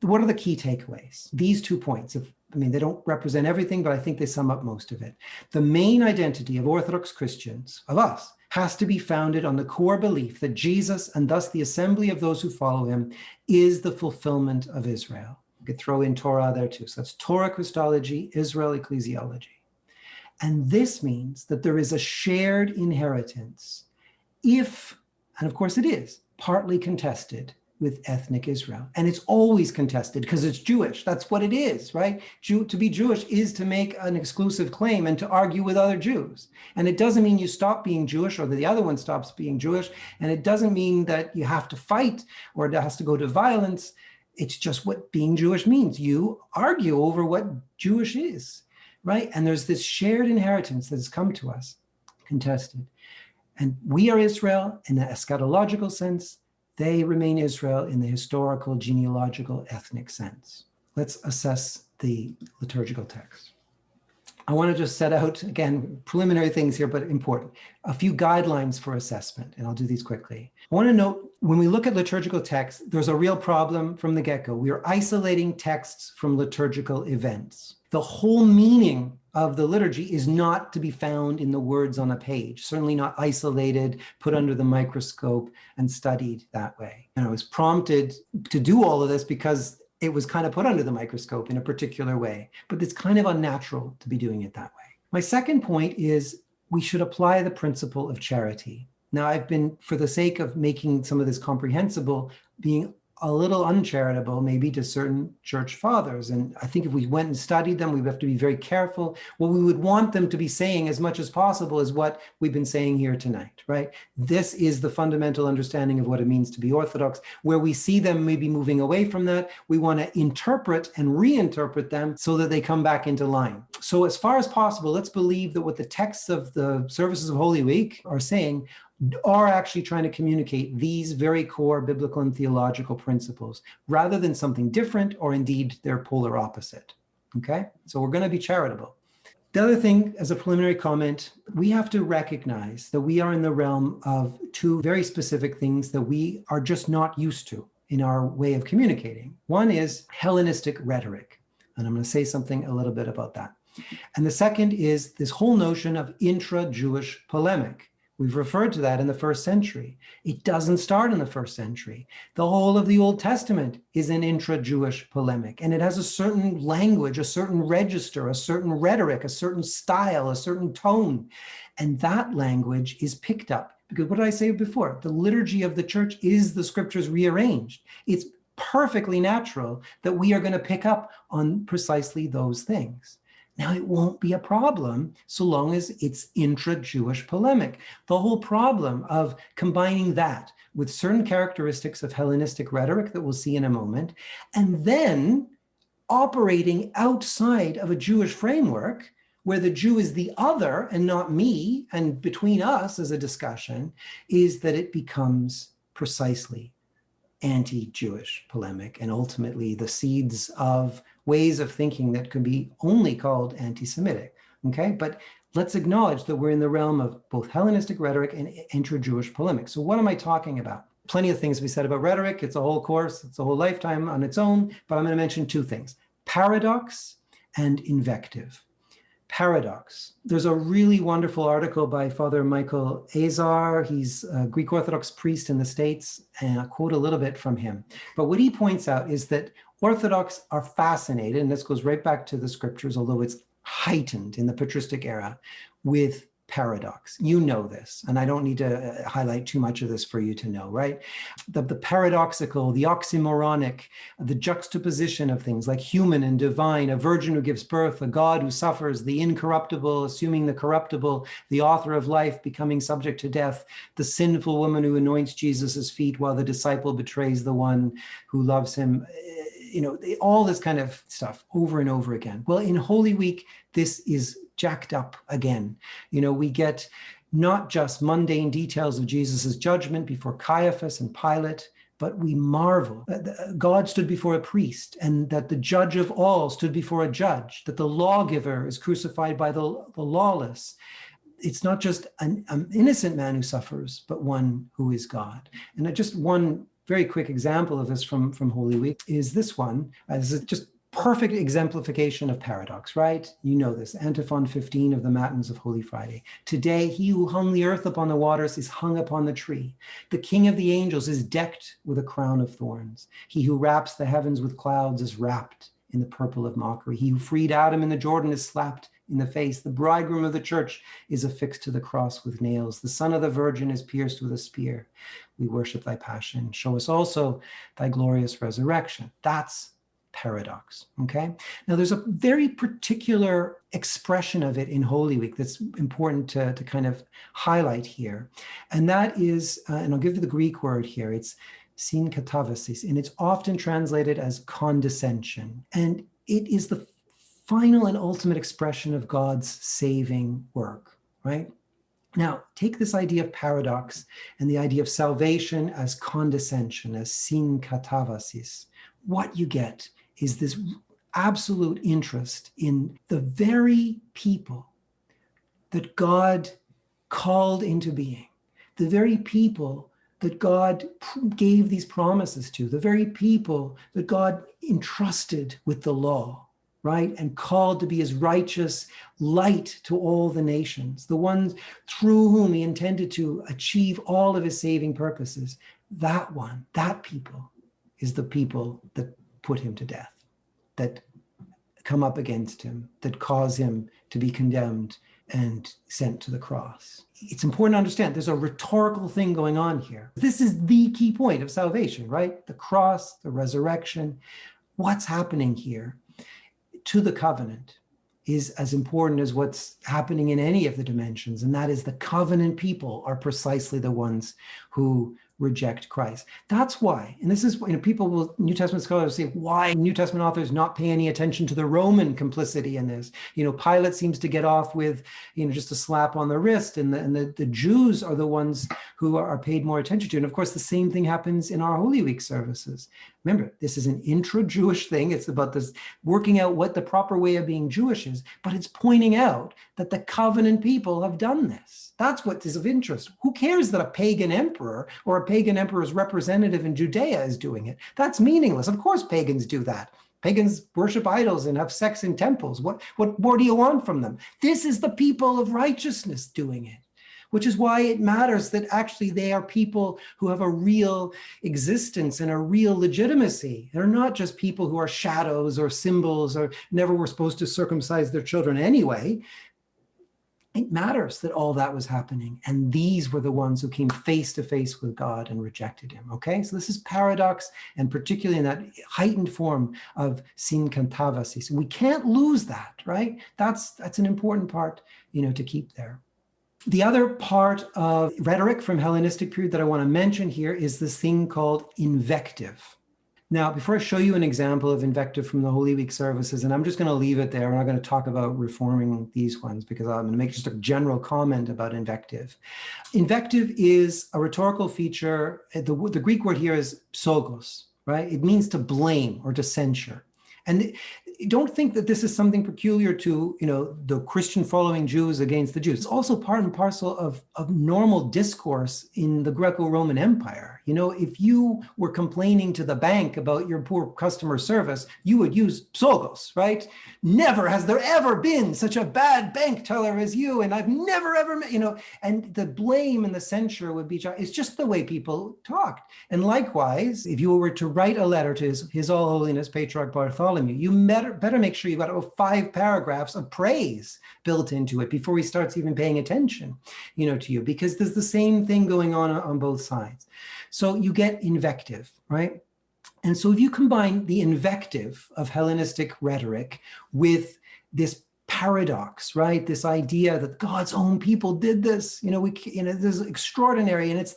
what are the key takeaways? These 2 points, they don't represent everything, but I think they sum up most of it. The main identity of Orthodox Christians, of us, has to be founded on the core belief that Jesus, and thus the assembly of those who follow him, is the fulfillment of Israel. You could throw in Torah there too. So that's Torah, Christology, Israel, ecclesiology. And this means that there is a shared inheritance if, and of course it is, partly contested with ethnic Israel. And it's always contested because it's Jewish. That's what it is, right? To be Jewish is to make an exclusive claim and to argue with other Jews. And it doesn't mean you stop being Jewish or that the other one stops being Jewish. And it doesn't mean that you have to fight or it has to go to violence. It's just what being Jewish means. You argue over what Jewish is, right? And there's this shared inheritance that has come to us, contested. And we are Israel in the eschatological sense. They remain Israel in the historical, genealogical, ethnic sense. Let's assess the liturgical text. I want to just set out, again, preliminary things here, but important, a few guidelines for assessment, and I'll do these quickly. I want to note, when we look at liturgical texts, there's a real problem from the get-go. We are isolating texts from liturgical events. The whole meaning of the liturgy is not to be found in the words on a page, certainly not isolated, put under the microscope, and studied that way. And I was prompted to do all of this because it was kind of put under the microscope in a particular way, but it's kind of unnatural to be doing it that way. My second point is we should apply the principle of charity. Now, I've been, for the sake of making some of this comprehensible, being a little uncharitable maybe to certain church fathers. And I think if we went and studied them, we would have to be very careful. What we would want them to be saying as much as possible is what we've been saying here tonight, right? This is the fundamental understanding of what it means to be Orthodox. Where we see them maybe moving away from that, we want to interpret and reinterpret them so that they come back into line. So as far as possible, let's believe that what the texts of the services of Holy Week are saying are actually trying to communicate these very core biblical and theological principles, rather than something different or indeed their polar opposite. Okay? So we're going to be charitable. The other thing, as a preliminary comment, we have to recognize that we are in the realm of 2 very specific things that we are just not used to in our way of communicating. One is Hellenistic rhetoric, and I'm going to say something a little bit about that. And the second is this whole notion of intra-Jewish polemic, We've referred to that in the first century. It doesn't start in the first century. The whole of the Old Testament is an intra-Jewish polemic, and it has a certain language, a certain register, a certain rhetoric, a certain style, a certain tone. And that language is picked up. Because what did I say before? The liturgy of the church is the scriptures rearranged. It's perfectly natural that we are going to pick up on precisely those things. Now, it won't be a problem so long as it's intra-Jewish polemic. The whole problem of combining that with certain characteristics of Hellenistic rhetoric that we'll see in a moment, and then operating outside of a Jewish framework where the Jew is the other and not me, and between us as a discussion, is that it becomes precisely anti-Jewish polemic, and ultimately the seeds of ways of thinking that could be only called anti-Semitic, okay? But let's acknowledge that we're in the realm of both Hellenistic rhetoric and intra-Jewish polemic. So what am I talking about? Plenty of things to be said about rhetoric. It's a whole course, it's a whole lifetime on its own, but I'm going to mention two things: paradox and invective. Paradox. There's a really wonderful article by Father Michael Azar. He's a Greek Orthodox priest in the States, and I'll quote a little bit from him. But what he points out is that Orthodox are fascinated, and this goes right back to the scriptures, although it's heightened in the patristic era, with paradox. You know this, and I don't need to highlight too much of this for you to know, right? The paradoxical, the oxymoronic, the juxtaposition of things like human and divine, a virgin who gives birth, a God who suffers, the incorruptible assuming the corruptible, the author of life becoming subject to death, the sinful woman who anoints Jesus's feet while the disciple betrays the one who loves him. You know, all this kind of stuff over and over again. Well, in Holy Week, this is jacked up again. You know, we get not just mundane details of Jesus's judgment before Caiaphas and Pilate, but we marvel that God stood before a priest, and that the judge of all stood before a judge, that the lawgiver is crucified by the lawless. It's not just an innocent man who suffers, but one who is God. And just one very quick example of this from Holy Week is this one. This is just perfect exemplification of paradox, right? You know this, Antiphon 15 of the Matins of Holy Friday. Today, he who hung the earth upon the waters is hung upon the tree. The King of the angels is decked with a crown of thorns. He who wraps the heavens with clouds is wrapped in the purple of mockery. He who freed Adam in the Jordan is slapped in the face. The bridegroom of the church is affixed to the cross with nails. The son of the virgin is pierced with a spear. We worship thy passion. Show us also thy glorious resurrection. That's paradox, okay? Now, there's a very particular expression of it in Holy Week that's important to kind of highlight here. And that is, and I'll give you the Greek word here, it's synkatavasis, and it's often translated as condescension. And it is the final and ultimate expression of God's saving work, right? Now, take this idea of paradox and the idea of salvation as condescension, as synkatavasis. What you get is this absolute interest in the very people that God called into being, the very people that God gave these promises to, the very people that God entrusted with the law, right? And called to be his righteous light to all the nations, the ones through whom he intended to achieve all of his saving purposes. That one, that people is the people that put him to death, that come up against him, that cause him to be condemned and sent to the cross. It's important to understand there's a rhetorical thing going on here. This is the key point of salvation, right? The cross, the resurrection. What's happening here to the covenant is as important as what's happening in any of the dimensions, and that is the covenant people are precisely the ones who reject Christ. That's why, and this is, people will, New Testament scholars say, why New Testament authors not pay any attention to the Roman complicity in this? Pilate seems to get off with, just a slap on the wrist, and the Jews are the ones who are paid more attention to. And of course, the same thing happens in our Holy Week services. Remember, this is an intra-Jewish thing. It's about this working out what the proper way of being Jewish is, but it's pointing out that the covenant people have done this. That's what is of interest. Who cares that a pagan emperor or a pagan emperor's representative in Judea is doing it? That's meaningless. Of course pagans do that. Pagans worship idols and have sex in temples. What more do you want from them? This is the people of righteousness doing it. which is why it matters that actually they are people who have a real existence and a real legitimacy. They're not just people who are shadows or symbols or never were supposed to circumcise their children anyway. It matters that all that was happening. And these were the ones who came face to face with God and rejected him. Okay, so this is paradox, and particularly in that heightened form of synkantavasi. So we can't lose that, right? That's an important part, to keep there. The other part of rhetoric from Hellenistic period that I want to mention here is this thing called invective. Now, before I show you an example of invective from the Holy Week services, and I'm just going to leave it there, we're not going to talk about reforming these ones because I'm going to make just a general comment about invective. Invective is a rhetorical feature. The Greek word here is psogos, right? It means to blame or to censure. And don't think that this is something peculiar to, the Christian following Jews against the Jews. It's also part and parcel of normal discourse in the Greco-Roman Empire. If you were complaining to the bank about your poor customer service, you would use psogos, right? Never has there ever been such a bad bank teller as you, and I've never ever met, and the blame and the censure would be, it's just the way people talked. And likewise, if you were to write a letter to His All Holiness Patriarch Bartholomew, you better make sure you've got 5 paragraphs of praise built into it before he starts even paying attention, to you, because there's the same thing going on both sides. So you get invective, right? And so if you combine the invective of Hellenistic rhetoric with this paradox, right? This idea that God's own people did this, this is extraordinary, and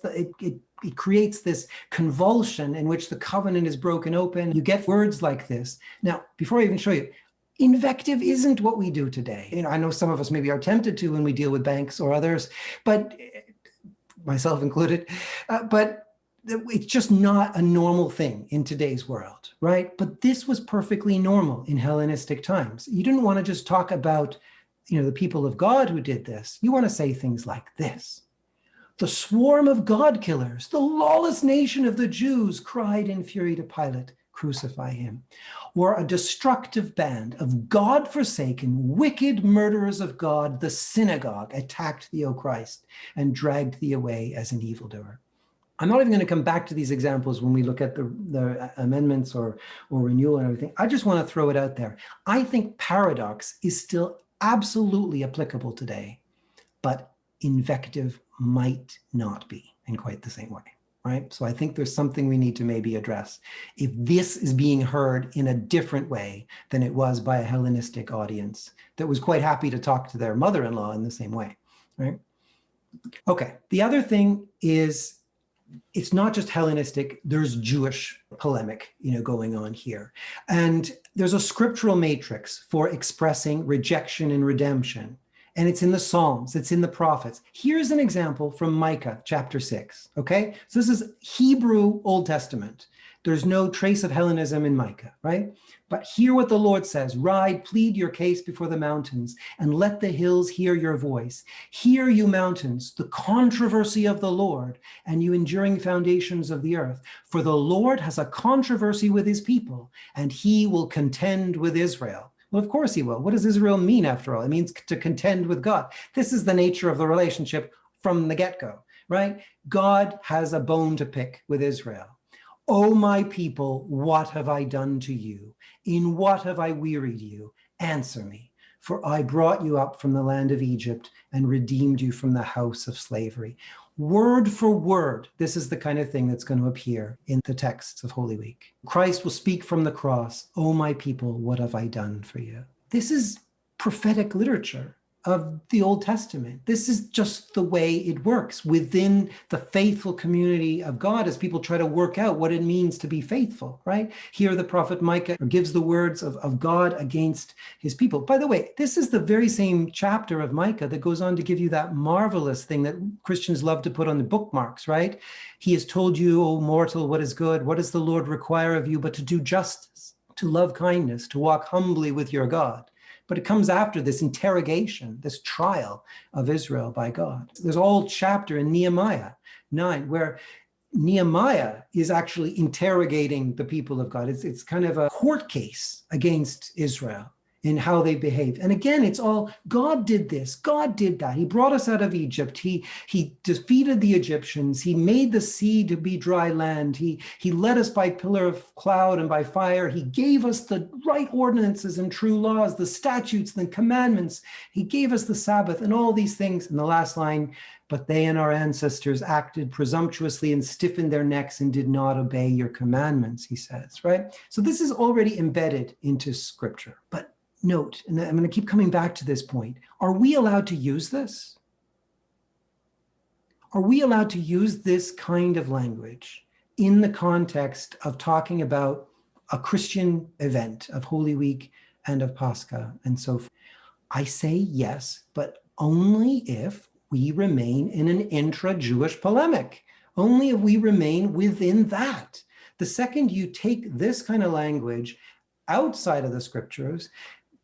it creates this convulsion in which the covenant is broken open. You get words like this. Now, before I even show you, invective isn't what we do today. I know some of us maybe are tempted to when we deal with banks or others, but myself included, but it's just not a normal thing in today's world, right? But this was perfectly normal in Hellenistic times. You didn't want to just talk about, the people of God who did this. You want to say things like this. The swarm of God killers, the lawless nation of the Jews cried in fury to Pilate, crucify him. Or a destructive band of God-forsaken, wicked murderers of God, the synagogue, attacked thee, O Christ, and dragged thee away as an evildoer. I'm not even going to come back to these examples when we look at the amendments or renewal and everything. I just want to throw it out there. I think paradox is still absolutely applicable today, but invective might not be in quite the same way, right? So I think there's something we need to maybe address. If this is being heard in a different way than it was by a Hellenistic audience that was quite happy to talk to their mother-in-law in the same way, right? Okay, the other thing is, it's not just Hellenistic, there's Jewish polemic, going on here. And there's a scriptural matrix for expressing rejection and redemption. And it's in the Psalms, it's in the prophets. Here's an example from Micah chapter 6, okay? So this is Hebrew Old Testament. There's no trace of Hellenism in Micah, right? But hear what the Lord says. Ride, plead your case before the mountains, and let the hills hear your voice. Hear, you mountains, the controversy of the Lord, and you enduring foundations of the earth. For the Lord has a controversy with his people, and he will contend with Israel. Well, of course he will. What does Israel mean, after all? It means to contend with God. This is the nature of the relationship from the get-go, right? God has a bone to pick with Israel. O my people, what have I done to you? In what have I wearied you? Answer me, for I brought you up from the land of Egypt and redeemed you from the house of slavery. Word for word, this is the kind of thing that's going to appear in the texts of Holy Week. Christ will speak from the cross, O my people, what have I done for you? This is prophetic literature of the Old Testament. This is just the way it works within the faithful community of God as people try to work out what it means to be faithful, right? Here the prophet Micah gives the words of God against his people. By the way, this is the very same chapter of Micah that goes on to give you that marvelous thing that Christians love to put on the bookmarks, right? He has told you, O mortal, what is good. What does the Lord require of you but to do justice, to love kindness, to walk humbly with your God? But it comes after this interrogation, this trial of Israel by God. There's a whole chapter in Nehemiah 9 where Nehemiah is actually interrogating the people of God. It's kind of a court case against Israel. in how they behave. And again, it's all, God did this, God did that. He brought us out of Egypt. He defeated the Egyptians. He made the sea to be dry land. He led us by pillar of cloud and by fire. He gave us the right ordinances and true laws, the statutes, the commandments. He gave us the Sabbath and all these things. And the last line, but they and our ancestors acted presumptuously and stiffened their necks and did not obey your commandments, he says, right? So this is already embedded into Scripture. But note, and I'm going to keep coming back to this point, are we allowed to use this? Are we allowed to use this kind of language in the context of talking about a Christian event of Holy Week and of Pascha and so forth? I say yes, but only if we remain in an intra-Jewish polemic, only if we remain within that. The second you take this kind of language outside of the Scriptures,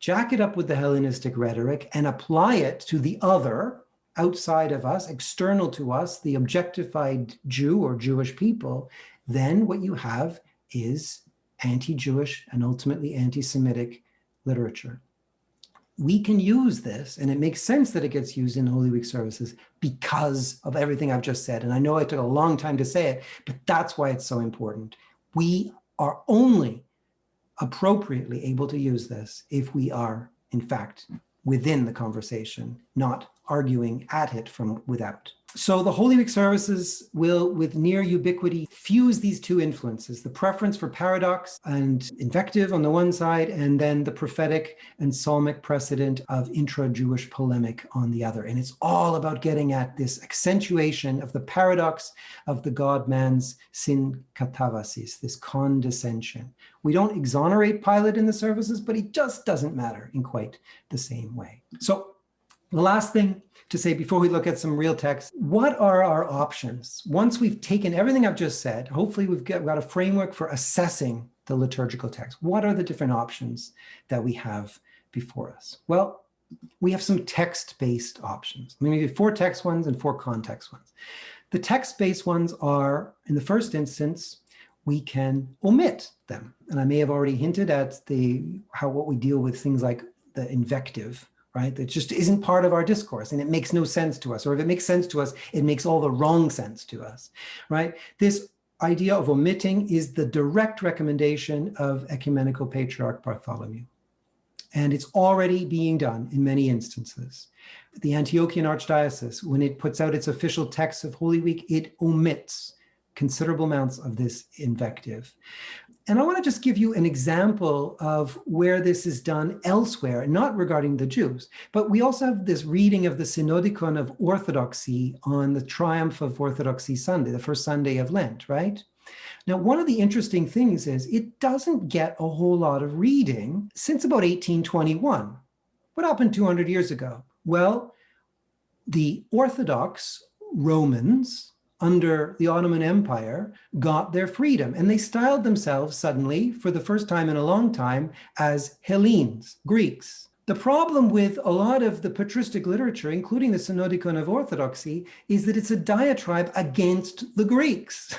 jack it up with the Hellenistic rhetoric and apply it to the other outside of us, external to us, the objectified Jew or Jewish people, then what you have is anti-Jewish and ultimately anti-Semitic literature. We can use this, and it makes sense that it gets used in Holy Week services because of everything I've just said. And I know it took a long time to say it, but that's why it's so important. We are only appropriately able to use this if we are, in fact, within the conversation, not arguing at it from without. So the Holy Week services will, with near ubiquity, fuse these two influences, the preference for paradox and invective on the one side, and then the prophetic and psalmic precedent of intra-Jewish polemic on the other. And it's all about getting at this accentuation of the paradox of the God-man's synkatavasis, this condescension. We don't exonerate Pilate in the services, but he just doesn't matter in quite the same way. So the last thing to say before we look at some real text, what are our options? Once we've taken everything I've just said, hopefully we've got a framework for assessing the liturgical text. What are the different options that we have before us? Well, we have some text-based options. I'm going to give you 4 text ones and 4 context ones. The text-based ones are, in the first instance, we can omit them. And I may have already hinted at what we deal with things like the invective, right? That just isn't part of our discourse and it makes no sense to us. Or if it makes sense to us, it makes all the wrong sense to us, right? This idea of omitting is the direct recommendation of Ecumenical Patriarch Bartholomew. And it's already being done in many instances. The Antiochian Archdiocese, when it puts out its official text of Holy Week, it omits considerable amounts of this invective. And I want to just give you an example of where this is done elsewhere, not regarding the Jews, but we also have this reading of the Synodicon of Orthodoxy on the triumph of Orthodoxy Sunday, the first Sunday of Lent, right? Now, one of the interesting things is it doesn't get a whole lot of reading since about 1821. What happened 200 years ago? Well, the Orthodox Romans under the Ottoman Empire got their freedom, and they styled themselves suddenly, for the first time in a long time, as Hellenes, Greeks. The problem with a lot of the patristic literature, including the Synodicon of Orthodoxy, is that it's a diatribe against the Greeks.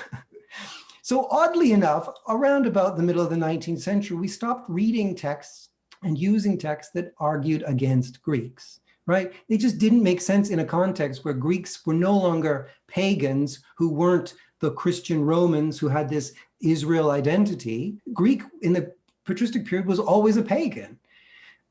So oddly enough, around about the middle of the 19th century, we stopped reading texts and using texts that argued against Greeks. Right? They just didn't make sense in a context where Greeks were no longer pagans who weren't the Christian Romans who had this Israel identity. Greek in the patristic period was always a pagan.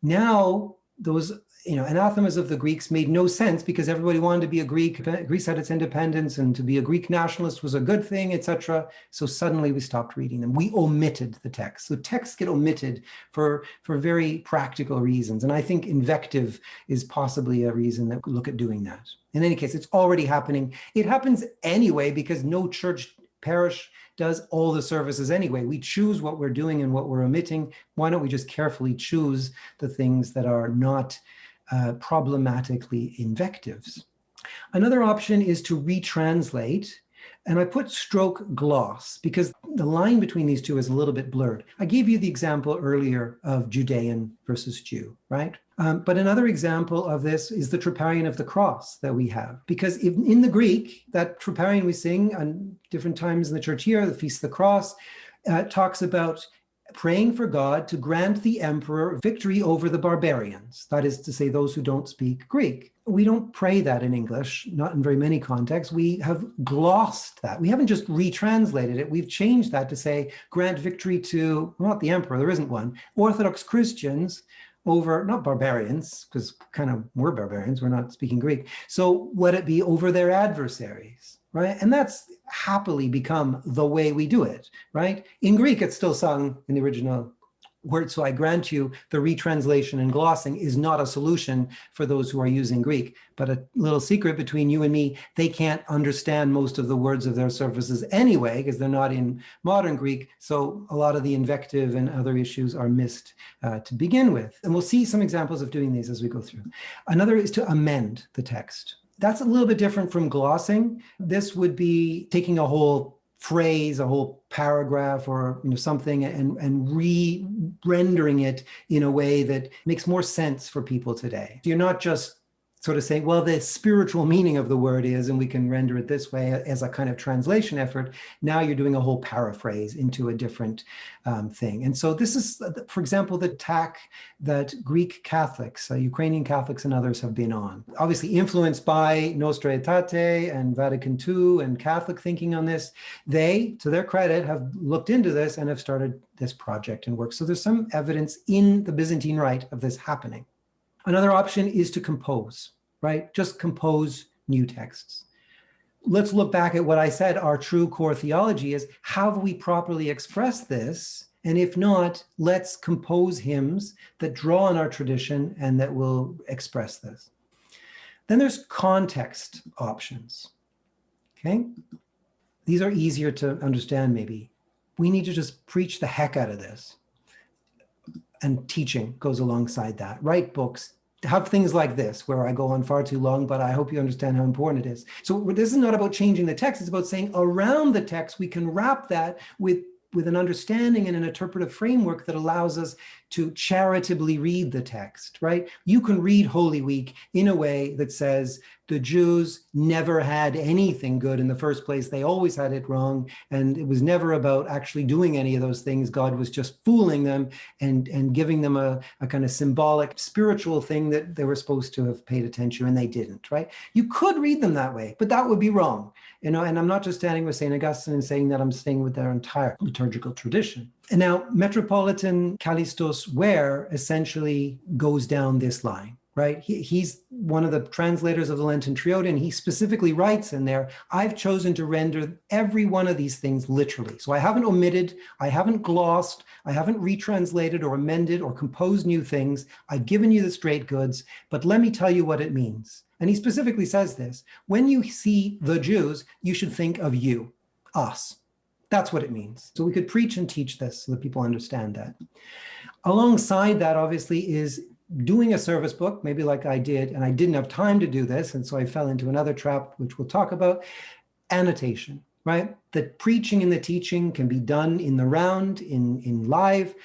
Now, those anathemas of the Greeks made no sense because everybody wanted to be a Greek. Greece had its independence, and to be a Greek nationalist was a good thing, etc. So suddenly we stopped reading them. We omitted the text. So texts get omitted for very practical reasons. And I think invective is possibly a reason that we look at doing that. In any case, it's already happening. It happens anyway because no church parish does all the services anyway. We choose what we're doing and what we're omitting. Why don't we just carefully choose the things that are not problematically invectives? Another option is to retranslate, and I put stroke gloss because the line between these two is a little bit blurred. I gave you the example earlier of Judean versus Jew, right? But another example of this is the Troparion of the Cross that we have, because in the Greek, that Troparion we sing on different times in the church year, the Feast of the Cross, talks about praying for God to grant the emperor victory over the barbarians, that is to say, those who don't speak Greek. We don't pray that in English, not in very many contexts. We have glossed that. We haven't just retranslated it. We've changed that to say, grant victory to, well, not the emperor, there isn't one, Orthodox Christians over, not barbarians, because kind of we're barbarians, we're not speaking Greek. So let it be over their adversaries, right? And that's happily become the way we do it, right? In Greek, it's still sung in the original word. So I grant you the retranslation and glossing is not a solution for those who are using Greek. But a little secret between you and me, they can't understand most of the words of their services anyway, because they're not in modern Greek. So a lot of the invective and other issues are missed to begin with. And we'll see some examples of doing these as we go through. Another is to amend the text. That's a little bit different from glossing. This would be taking a whole phrase, a whole paragraph or something and re-rendering it in a way that makes more sense for people today. You're not just sort of saying, well, the spiritual meaning of the word is, and we can render it this way as a kind of translation effort. Now you're doing a whole paraphrase into a different thing. And so this is, for example, the tack that Greek Catholics, Ukrainian Catholics and others have been on. Obviously influenced by Nostra Aetate and Vatican II and Catholic thinking on this. They, to their credit, have looked into this and have started this project and work. So there's some evidence in the Byzantine Rite of this happening. Another option is to compose, right? Just compose new texts. Let's look back at what I said our true core theology is. Have we properly expressed this? And if not, let's compose hymns that draw on our tradition and that will express this. Then there's context options, okay? These are easier to understand maybe. We need to just preach the heck out of this. And teaching goes alongside that. Write books, have things like this, where I go on far too long, but I hope you understand how important it is. So this is not about changing the text, it's about saying around the text, we can wrap that with an understanding and an interpretive framework that allows us to charitably read the text, right? You can read Holy Week in a way that says the Jews never had anything good in the first place. They always had it wrong. And it was never about actually doing any of those things. God was just fooling them and giving them a kind of symbolic spiritual thing that they were supposed to have paid attention and they didn't, right? You could read them that way, but that would be wrong. And I'm not just standing with St. Augustine and saying that, I'm staying with their entire liturgical tradition. And now Metropolitan Callistos Ware essentially goes down this line, right? He's one of the translators of the Lenten Triodion. He specifically writes in there, I've chosen to render every one of these things literally. So I haven't omitted, I haven't glossed, I haven't retranslated or amended or composed new things. I've given you the straight goods, but let me tell you what it means. And he specifically says this, when you see the Jews, you should think of you, us. That's what it means. So we could preach and teach this so that people understand that. Alongside that, obviously, is doing a service book, maybe like I did, and I didn't have time to do this, and so I fell into another trap, which we'll talk about, annotation, right? The preaching and the teaching can be done in the round, in live.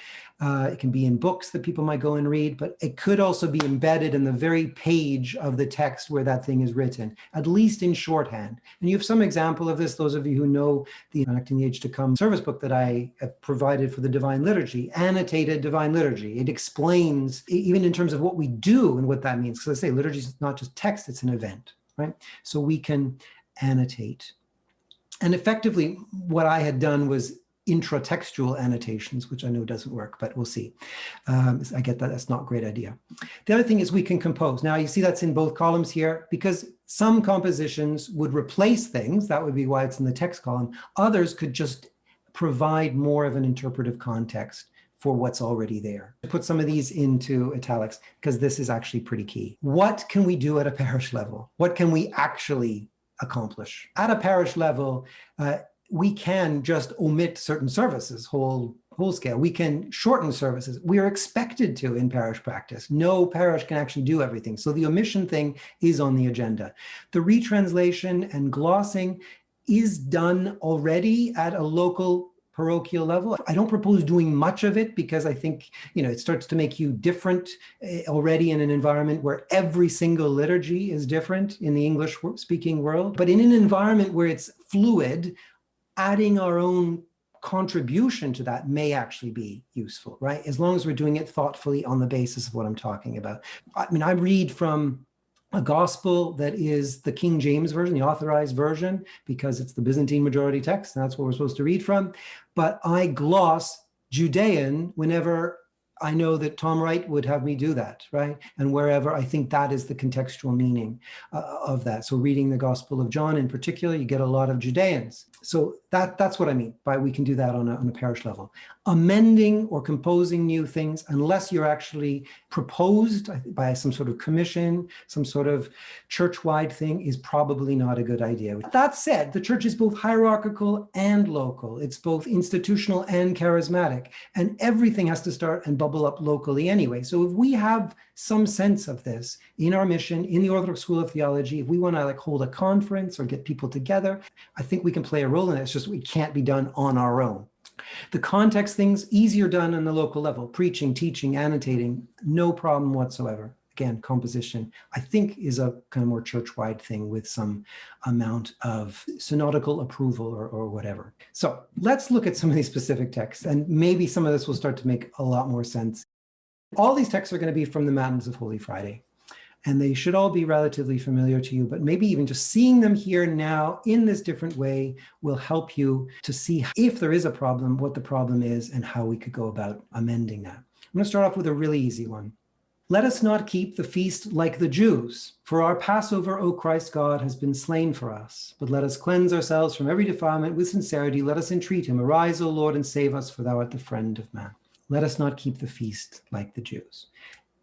It can be in books that people might go and read, but it could also be embedded in the very page of the text where that thing is written, at least in shorthand. And you have some example of this, those of you who know the Enacting the Age to Come service book that I have provided for the Divine Liturgy, annotated Divine Liturgy. It explains, even in terms of what we do and what that means. Because I say liturgy is not just text, it's an event, right? So we can annotate. And effectively, what I had done was intratextual annotations, which I know doesn't work, but we'll see. I get that that's not a great idea. The other thing is we can compose. Now you see that's in both columns here, because some compositions would replace things. That would be why it's in the text column. Others could just provide more of an interpretive context for what's already there. To put some of these into italics, because this is actually pretty key. What can we do at a parish level? What can we actually accomplish? At a parish level, we can just omit certain services, whole scale. We can shorten services. We are expected to in parish practice. No parish can actually do everything. So the omission thing is on the agenda. The retranslation and glossing is done already at a local parochial level. I don't propose doing much of it because I think, it starts to make you different already in an environment where every single liturgy is different in the English speaking world. But in an environment where it's fluid, adding our own contribution to that may actually be useful, right? As long as we're doing it thoughtfully on the basis of what I'm talking about. I mean, I read from a gospel that is the King James version, the authorized version, because it's the Byzantine majority text, and that's what we're supposed to read from. But I gloss Judean whenever I know that Tom Wright would have me do that, right? And wherever I think that is the contextual meaning of that. So reading the Gospel of John in particular, you get a lot of Judeans. So that's what I mean by we can do that on a parish level. Amending or composing new things, unless you're actually proposed by some sort of commission, some sort of church-wide thing, is probably not a good idea. That said, the church is both hierarchical and local. It's both institutional and charismatic, and everything has to start and bubble up locally anyway. So if we have some sense of this in our mission, in the Orthodox School of Theology, if we want to hold a conference or get people together, I think we can play a role in it. It's just it can't be done on our own. The context things, easier done on the local level. Preaching, teaching, annotating, no problem whatsoever. Again, composition, I think, is a kind of more church-wide thing with some amount of synodical approval or whatever. So let's look at some of these specific texts, and maybe some of this will start to make a lot more sense. All these texts are going to be from the Matins of Holy Friday, and they should all be relatively familiar to you, but maybe even just seeing them here now in this different way will help you to see if there is a problem, what the problem is, and how we could go about amending that. I'm going to start off with a really easy one. Let us not keep the feast like the Jews, for our Passover, O Christ God, has been slain for us. But let us cleanse ourselves from every defilement with sincerity. Let us entreat him. Arise, O Lord, and save us, for thou art the friend of man. Let us not keep the feast like the Jews.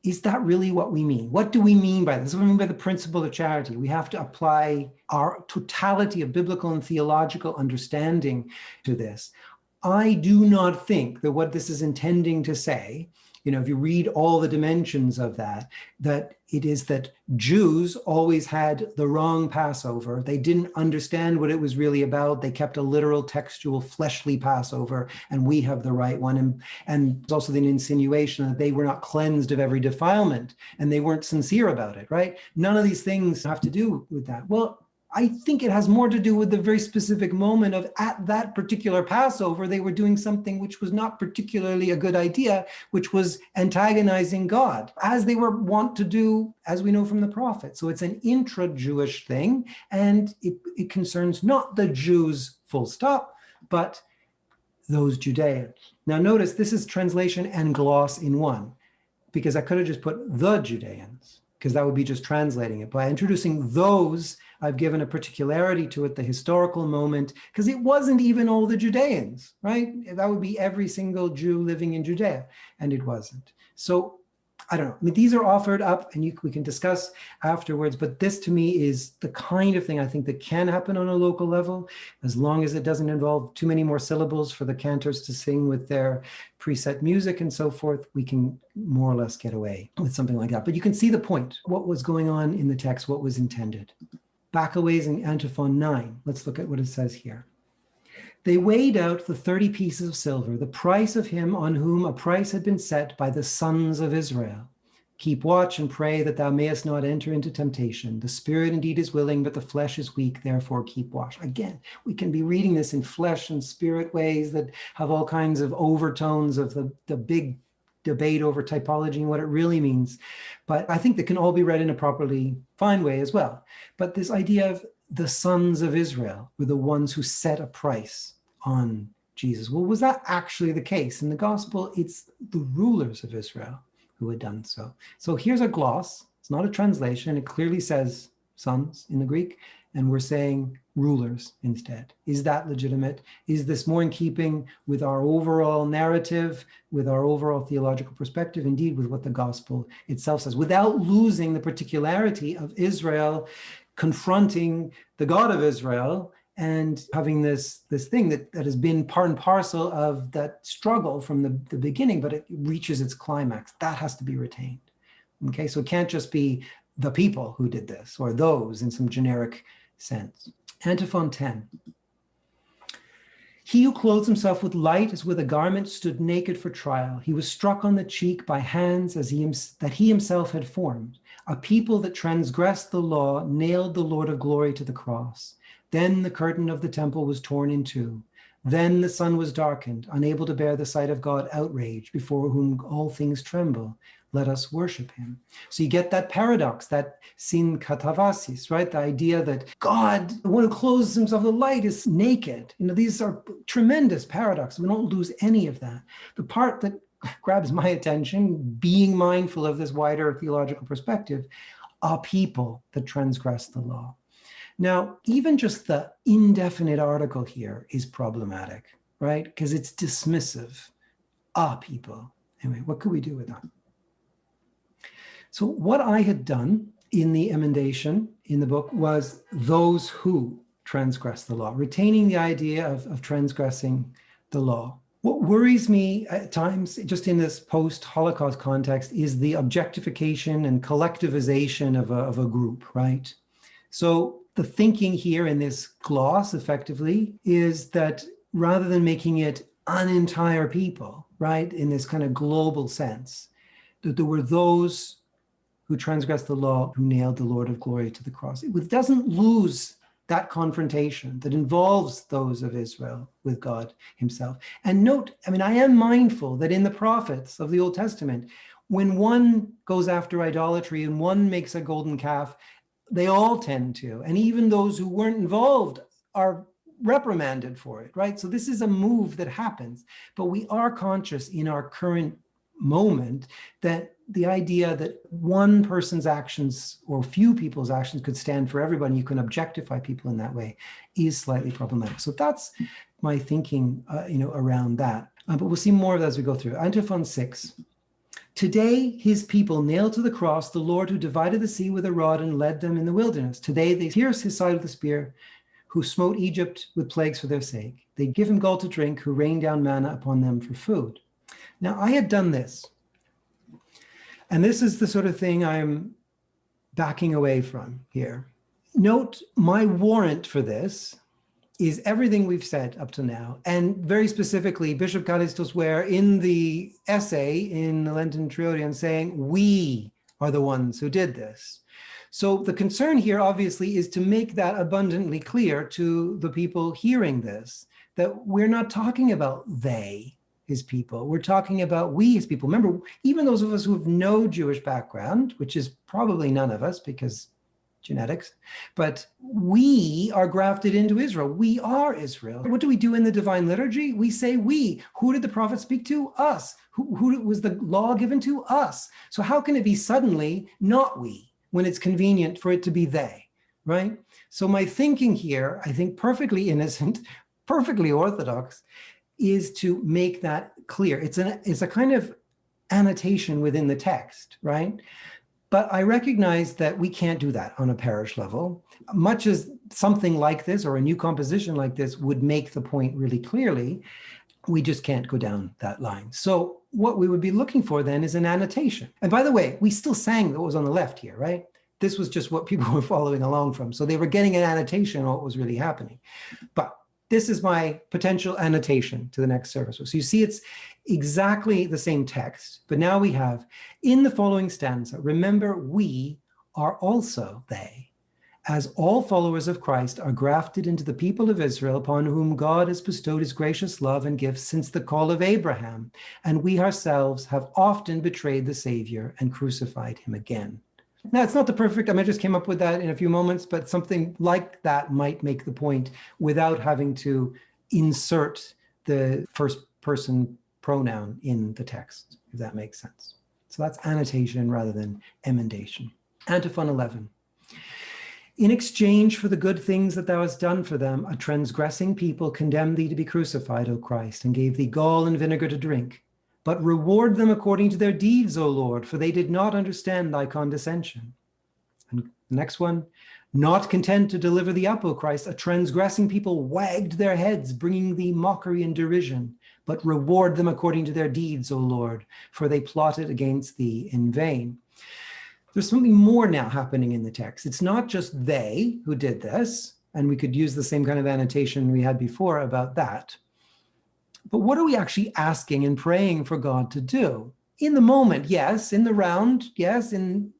Is that really what we mean? What do we mean by this? This is what we mean by the principle of charity. We have to apply our totality of biblical and theological understanding to this. I do not think that what this is intending to say, if you read all the dimensions of that it is that Jews always had the wrong Passover. They didn't understand what it was really about. They kept a literal, textual, fleshly Passover, and we have the right one. And there's also the insinuation that they were not cleansed of every defilement, and they weren't sincere about it, right? None of these things have to do with that. Well, I think it has more to do with the very specific moment of at that particular Passover, they were doing something which was not particularly a good idea, which was antagonizing God, as they were wont to do, as we know from the prophets. So it's an intra-Jewish thing, and it concerns not the Jews full stop, but those Judeans. Now notice this is translation and gloss in one, because I could have just put the Judeans, because that would be just translating it. By introducing those, I've given a particularity to it, the historical moment, because it wasn't even all the Judeans, right? That would be every single Jew living in Judea, and it wasn't. So I don't know. I mean, these are offered up, and we can discuss afterwards, but this to me is the kind of thing I think that can happen on a local level, as long as it doesn't involve too many more syllables for the cantors to sing with their preset music and so forth. We can more or less get away with something like that. But you can see the point, what was going on in the text, what was intended. Backaways in Antiphon 9. Let's look at what it says here. They weighed out the 30 pieces of silver, the price of him on whom a price had been set by the sons of Israel. Keep watch and pray that thou mayest not enter into temptation. The spirit indeed is willing, but the flesh is weak. Therefore keep watch. Again, we can be reading this in flesh and spirit ways that have all kinds of overtones of the big debate over typology and what it really means. But I think that can all be read in a properly fine way as well. But this idea of the sons of Israel were the ones who set a price on Jesus. Well, was that actually the case? In the gospel, it's the rulers of Israel who had done so. So here's a gloss. It's not a translation. It clearly says sons in the Greek, and we're saying rulers instead. Is that legitimate? Is this more in keeping with our overall narrative, with our overall theological perspective, indeed with what the gospel itself says, without losing the particularity of Israel confronting the God of Israel and having this thing that has been part and parcel of that struggle from the beginning, but it reaches its climax. That has to be retained. Okay, so it can't just be the people who did this or those in some generic sense. Antiphon 10. He who clothes himself with light as with a garment stood naked for trial. He was struck on the cheek by hands that he himself had formed. A people that transgressed the law nailed the Lord of glory to the cross. Then the curtain of the temple was torn in two. Then the sun was darkened, unable to bear the sight of God, outraged, before whom all things tremble. Let us worship him. So you get that paradox, that sin katavasis, right? The idea that God, the one who clothes himself with light, is naked. These are tremendous paradoxes. We don't lose any of that. The part that grabs my attention, being mindful of this wider theological perspective, are people that transgress the law. Now, even just the indefinite article here is problematic, right? Because it's dismissive. People. Anyway, what could we do with that? So what I had done in the emendation in the book was those who transgress the law, retaining the idea of transgressing the law. What worries me at times, just in this post-Holocaust context, is the objectification and collectivization of a group, right? So the thinking here in this gloss, effectively, is that rather than making it an entire people, right, in this kind of global sense, that there were those who transgressed the law, who nailed the Lord of glory to the cross. It doesn't lose that confrontation that involves those of Israel with God himself. And note, I am mindful that in the prophets of the Old Testament, when one goes after idolatry and one makes a golden calf, they all tend to, and even those who weren't involved are reprimanded for it, right? So this is a move that happens, but we are conscious in our current moment that the idea that one person's actions or few people's actions could stand for everybody, you can objectify people in that way, is slightly problematic. So that's my thinking, around that. But we'll see more of that as we go through. Antiphon 6. Today, his people nailed to the cross the Lord who divided the sea with a rod and led them in the wilderness. Today, they pierced his side with a spear, who smote Egypt with plagues for their sake. They give him gall to drink, who rained down manna upon them for food. Now, I had done this, and this is the sort of thing I'm backing away from here. Note, my warrant for this is everything we've said up to now, and very specifically, Bishop Callistos Ware in the essay in the Lenten Triodion saying, we are the ones who did this. So the concern here, obviously, is to make that abundantly clear to the people hearing this, that we're not talking about they, his people. We're talking about we, his people. Remember, even those of us who have no Jewish background, which is probably none of us because genetics, but we are grafted into Israel. We are Israel. What do we do in the divine liturgy? We say we. Who did the prophet speak to? Us. Who was the law given to? Us. So how can it be suddenly not we when it's convenient for it to be they, right? So my thinking here, I think perfectly innocent, perfectly orthodox, is to make that clear. It's a kind of annotation within the text, right? But I recognize that we can't do that on a parish level. Much as something like this or a new composition like this would make the point really clearly, we just can't go down that line. So what we would be looking for then is an annotation. And by the way, we still sang what was on the left here, right? This was just what people were following along from. So they were getting an annotation on what was really happening. But this is my potential annotation to the next service. So you see it's exactly the same text, but now we have, in the following stanza, remember we are also they, as all followers of Christ are grafted into the people of Israel, upon whom God has bestowed his gracious love and gifts since the call of Abraham, and we ourselves have often betrayed the Savior and crucified him again. Now, it's not the perfect, I just came up with that in a few moments, but something like that might make the point without having to insert the first person pronoun in the text, if that makes sense. So that's annotation rather than emendation. Antiphon 11. In exchange for the good things that thou hast done for them, a transgressing people condemned thee to be crucified, O Christ, and gave thee gall and vinegar to drink. But reward them according to their deeds, O Lord, for they did not understand thy condescension. And the next one, not content to deliver thee up, O Christ, a transgressing people wagged their heads, bringing thee mockery and derision. But reward them according to their deeds, O Lord, for they plotted against thee in vain. There's something more now happening in the text. It's not just they who did this, and we could use the same kind of annotation we had before about that. But what are we actually asking and praying for God to do? In the moment, yes. In the round, yes. In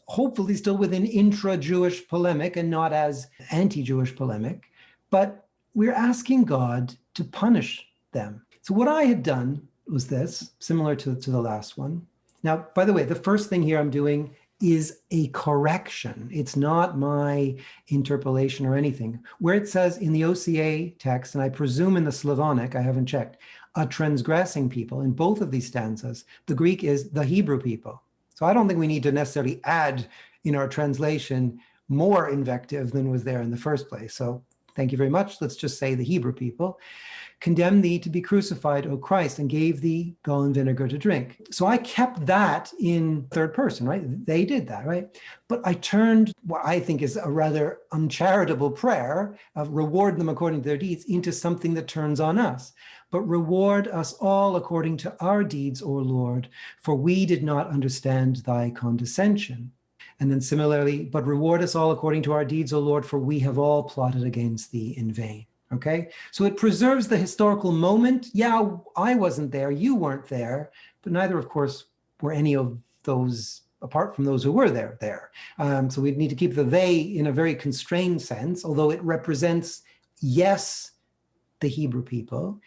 hopefully still within intra-Jewish polemic and not as anti-Jewish polemic. But we're asking God to punish them. So what I had done was this, similar to the last one. Now, by the way, the first thing here I'm doing is a correction. It's not my interpolation or anything. Where it says in the OCA text, and I presume in the Slavonic, I haven't checked, a transgressing people, in both of these stanzas, the Greek is the Hebrew people. So I don't think we need to necessarily add in our translation more invective than was there in the first place. So thank you very much. Let's just say the Hebrew people. Condemn thee to be crucified, O Christ, and gave thee gall and vinegar to drink. So I kept that in third person, right? They did that, right? But I turned what I think is a rather uncharitable prayer of reward them according to their deeds into something that turns on us. But reward us all according to our deeds, O Lord, for we did not understand thy condescension. And then similarly, but reward us all according to our deeds, O Lord, for we have all plotted against thee in vain. Okay, so it preserves the historical moment. Yeah, I wasn't there, you weren't there, but neither, of course, were any of those, apart from those who were there. So we need to keep the they in a very constrained sense, although it represents, yes, the Hebrew people,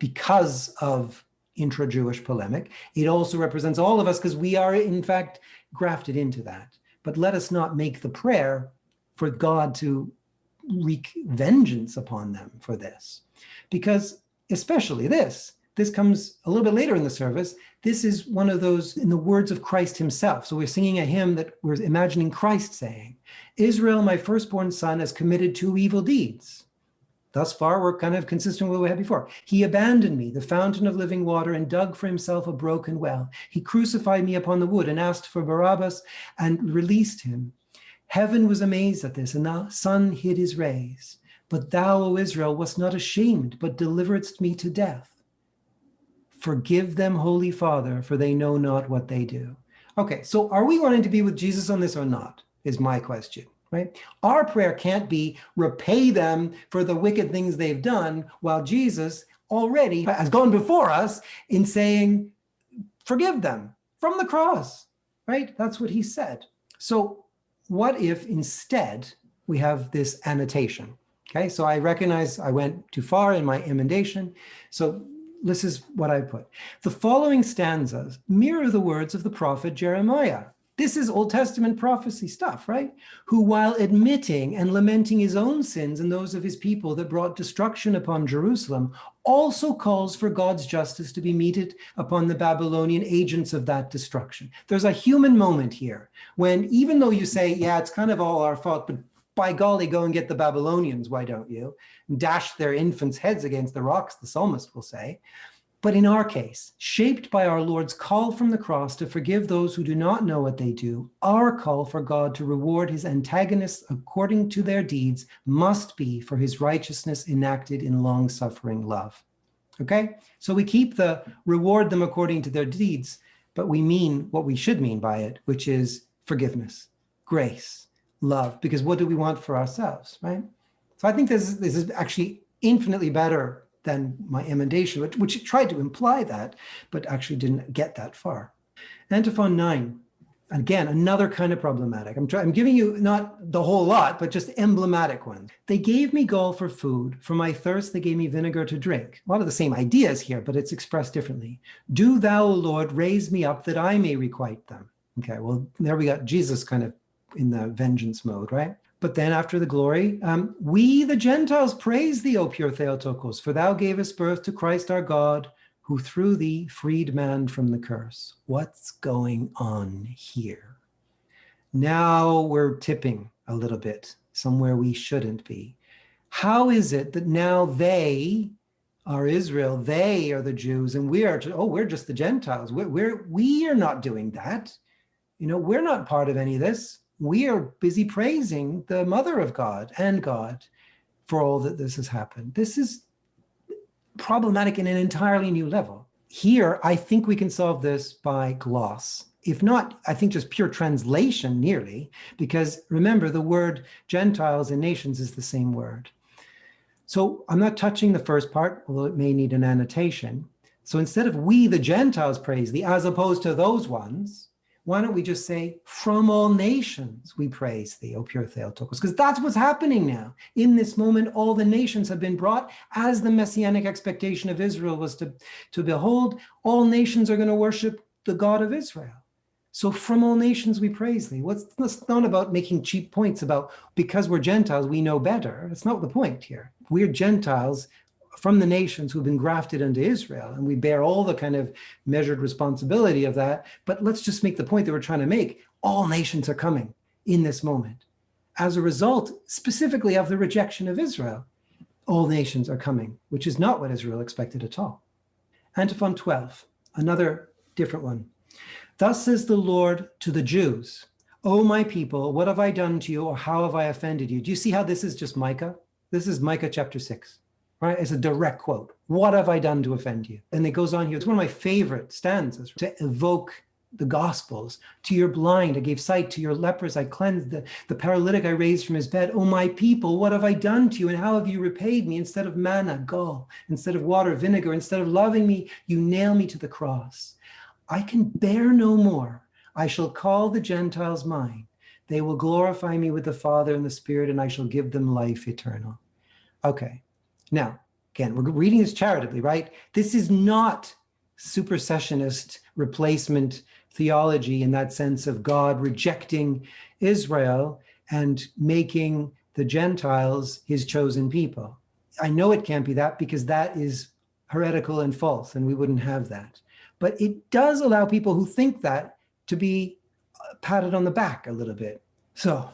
because of intra-Jewish polemic. It also represents all of us because we are, in fact, grafted into that. But let us not make the prayer for God to wreak vengeance upon them for this, because especially this comes a little bit later in the service. This is one of those in the words of Christ himself. So we're singing a hymn that we're imagining Christ saying, Israel, my firstborn son, has committed 2 evil deeds. Thus far, we're kind of consistent with what we had before. He abandoned me, the fountain of living water, and dug for himself a broken well. He crucified me upon the wood and asked for Barabbas and released him. Heaven was amazed at this, and the sun hid his rays. But thou, O Israel, wast not ashamed, but deliveredst me to death. Forgive them, Holy Father, for they know not what they do. Okay, so are we wanting to be with Jesus on this or not, is my question, right? Our prayer can't be repay them for the wicked things they've done, while Jesus already has gone before us in saying, forgive them from the cross, right? That's what he said. So what if instead we have this annotation? Okay, so I recognize I went too far in my emendation. So this is what I put. The following stanzas mirror the words of the prophet Jeremiah. This is Old Testament prophecy stuff, right? Who, while admitting and lamenting his own sins and those of his people that brought destruction upon Jerusalem, also calls for God's justice to be meted upon the Babylonian agents of that destruction. There's a human moment here when, even though you say, yeah, it's kind of all our fault, but by golly, go and get the Babylonians, why don't you? Dash their infants' heads against the rocks, the psalmist will say. But in our case, shaped by our Lord's call from the cross to forgive those who do not know what they do, our call for God to reward his antagonists according to their deeds must be for his righteousness enacted in long-suffering love. Okay? So we keep the reward them according to their deeds, but we mean what we should mean by it, which is forgiveness, grace, love, because what do we want for ourselves, right? So I think this is actually infinitely better than my emendation, which tried to imply that, but actually didn't get that far. Antiphon 9, again, another kind of problematic. I'm giving you not the whole lot, but just emblematic ones. They gave me gall for food. For my thirst, they gave me vinegar to drink. A lot of the same ideas here, but it's expressed differently. Do thou, O Lord, raise me up that I may requite them. Okay, well, there we got Jesus kind of in the vengeance mode, right? But then after the glory, we the Gentiles praise thee, O pure Theotokos, for thou gavest birth to Christ our God, who through thee freed man from the curse. What's going on here? Now we're tipping a little bit somewhere we shouldn't be. How is it that now they are Israel, they are the Jews, and we're just the Gentiles. We are not doing that. You know, we're not part of any of this. We are busy praising the mother of God and God for all that this has happened. This is problematic in an entirely new level. Here, I think we can solve this by gloss. If not, I think just pure translation nearly, because remember, the word Gentiles and nations is the same word. So I'm not touching the first part, although it may need an annotation. So instead of we, the Gentiles, praise thee, as opposed to those ones, Why don't we just say, from all nations we praise thee, O pure Theotokos? Because that's what's happening now. In this moment, all the nations have been brought, as the messianic expectation of Israel was to behold, all nations are going to worship the God of Israel. So from all nations we praise thee. It's not about making cheap points about, because we're Gentiles, we know better. That's not the point here. We're Gentiles from the nations who've been grafted into Israel, and we bear all the kind of measured responsibility of that. But let's just make the point that we're trying to make. All nations are coming in this moment. As a result, specifically of the rejection of Israel, all nations are coming, which is not what Israel expected at all. Antiphon 12, another different one. Thus says the Lord to the Jews, O my people, what have I done to you, or how have I offended you? Do you see how this is just Micah? This is Micah chapter 6, right? It's a direct quote. What have I done to offend you? And it goes on here. It's one of my favorite stanzas to evoke the Gospels. To your blind, I gave sight. To your lepers, I cleansed. The paralytic I raised from his bed. O my people, what have I done to you, and how have you repaid me? Instead of manna, gall. Instead of water, vinegar. Instead of loving me, you nail me to the cross. I can bear no more. I shall call the Gentiles mine. They will glorify me with the Father and the Spirit, and I shall give them life eternal. Okay. Now, again, we're reading this charitably, right? This is not supersessionist replacement theology in that sense of God rejecting Israel and making the Gentiles his chosen people. I know it can't be that, because that is heretical and false, and we wouldn't have that. But it does allow people who think that to be patted on the back a little bit. So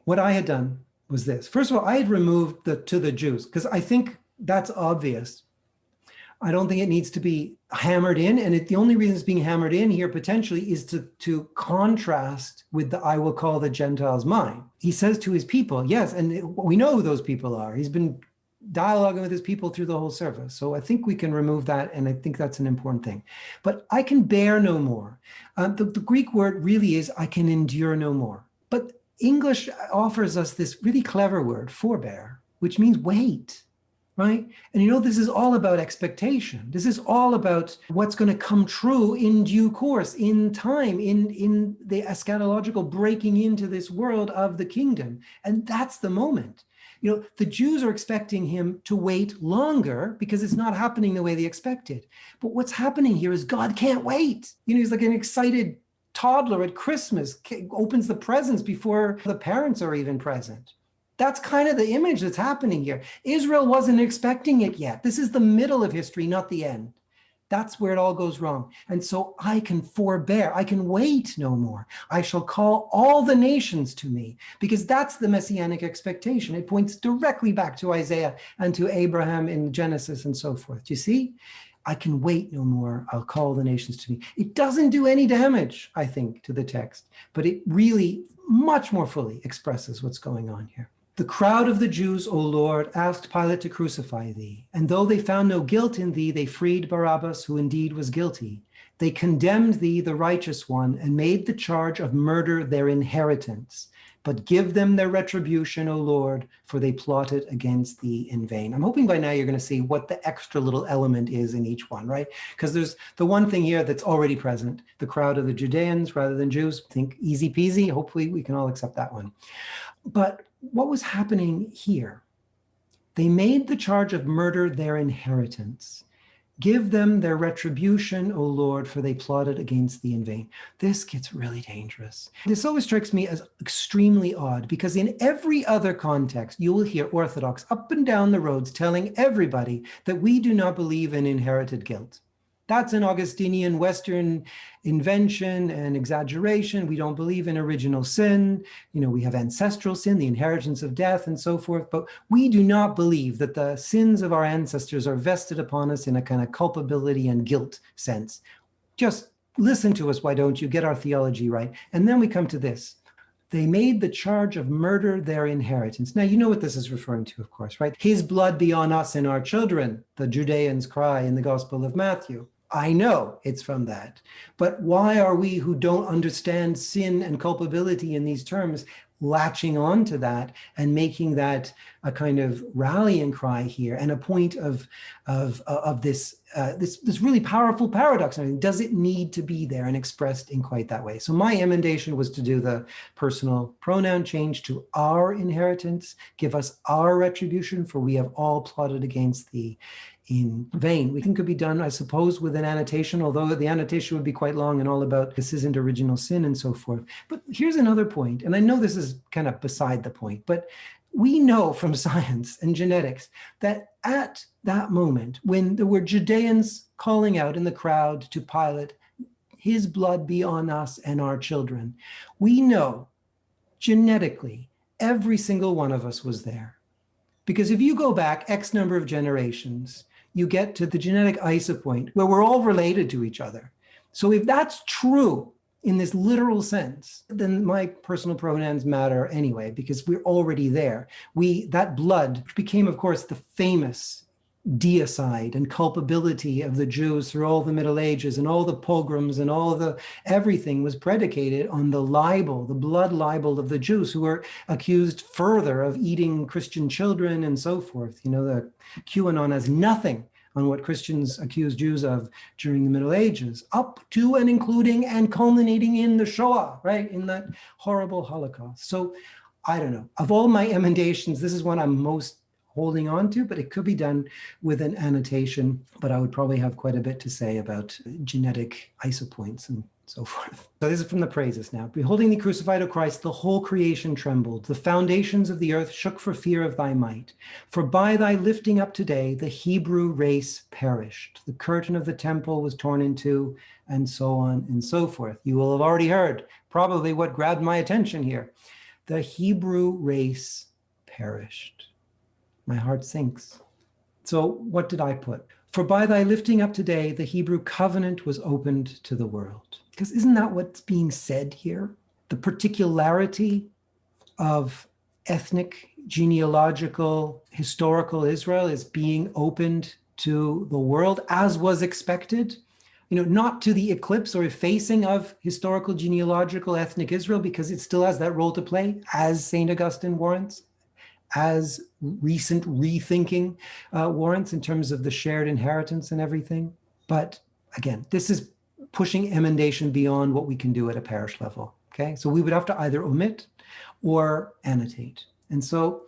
what I had done was this. First of all, I had removed the to the Jews, because I think that's obvious. I don't think it needs to be hammered in. And the only reason it's being hammered in here potentially is to contrast with the I will call the Gentiles mine. He says to his people, yes, and we know who those people are. He's been dialoguing with his people through the whole service. So I think we can remove that, and I think that's an important thing. But I can bear no more. The Greek word really is I can endure no more. But English offers us this really clever word, forbear, which means wait, right? And you know, this is all about expectation. This is all about what's going to come true in due course, in time, in the eschatological breaking into this world of the kingdom. And that's the moment. You know, the Jews are expecting him to wait longer because it's not happening the way they expected. But what's happening here is God can't wait. You know, he's like an excited toddler at Christmas, opens the presents before the parents are even present. That's kind of the image that's happening here. Israel wasn't expecting it yet. This is the middle of history, not the end. That's where it all goes wrong. And so I can forbear. I can wait no more. I shall call all the nations to me, because that's the messianic expectation. It points directly back to Isaiah and to Abraham in Genesis and so forth. Do you see? I can wait no more. I'll call the nations to me. It doesn't do any damage, I think, to the text, but it really much more fully expresses what's going on here. The crowd of the Jews, O Lord, asked Pilate to crucify thee. And though they found no guilt in thee, they freed Barabbas, who indeed was guilty. They condemned thee, the righteous one, and made the charge of murder their inheritance. But give them their retribution, O Lord, for they plotted against thee in vain. I'm hoping by now you're going to see what the extra little element is in each one, right? Because there's the one thing here that's already present, the crowd of the Judeans rather than Jews. Think easy peasy. Hopefully we can all accept that one. But what was happening here? They made the charge of murder their inheritance. Give them their retribution, O Lord, for they plotted against thee in vain. This gets really dangerous. This always strikes me as extremely odd, because in every other context, you will hear Orthodox up and down the roads telling everybody that we do not believe in inherited guilt. That's an Augustinian Western invention and exaggeration. We don't believe in original sin. You know, we have ancestral sin, the inheritance of death and so forth, but we do not believe that the sins of our ancestors are vested upon us in a kind of culpability and guilt sense. Just listen to us, why don't you? Get our theology right. And then we come to this. They made the charge of murder their inheritance. Now, you know what this is referring to, of course, right? His blood be on us and our children, the Judeans cry in the Gospel of Matthew. I know it's from that. But why are we who don't understand sin and culpability in these terms latching on to that and making that a kind of rallying cry here and a point of this this really powerful paradox? I mean, does it need to be there and expressed in quite that way? So my emendation was to do the personal pronoun change to our inheritance, give us our retribution, for we have all plotted against thee in vain. We think could be done, I suppose, with an annotation, although the annotation would be quite long and all about this isn't original sin and so forth. But here's another point, and I know this is kind of beside the point, but we know from science and genetics that at that moment, when there were Judeans calling out in the crowd to Pilate, his blood be on us and our children, we know genetically every single one of us was there. Because if you go back X number of generations, you get to the genetic isopoint where we're all related to each other. So if that's true in this literal sense, then my personal pronouns matter anyway, because we're already there. That blood became, of course, the famous deicide and culpability of the Jews through all the Middle Ages, and all the pogroms and everything was predicated on the libel, the blood libel of the Jews, who were accused further of eating Christian children and so forth. You know, the QAnon has nothing on what Christians accused Jews of during the Middle Ages, up to and including and culminating in the Shoah, right, in that horrible Holocaust. So I don't know, of all my emendations, this is one I'm most holding on to, but it could be done with an annotation. But I would probably have quite a bit to say about genetic isopoints and so forth. So this is from the praises now. Beholding thee crucified, O Christ, the whole creation trembled. The foundations of the earth shook for fear of thy might. For by thy lifting up today, the Hebrew race perished. The curtain of the temple was torn in two, and so on and so forth. You will have already heard probably what grabbed my attention here. The Hebrew race perished. My heart sinks. So what did I put? For by thy lifting up today, the Hebrew covenant was opened to the world. Because isn't that what's being said here? The particularity of ethnic, genealogical, historical Israel is being opened to the world, as was expected. You know, not to the eclipse or effacing of historical, genealogical, ethnic Israel, because it still has that role to play, as St. Augustine warrants, as recent rethinking warrants in terms of the shared inheritance and everything. But again, this is pushing emendation beyond what we can do at a parish level, okay? So we would have to either omit or annotate. And so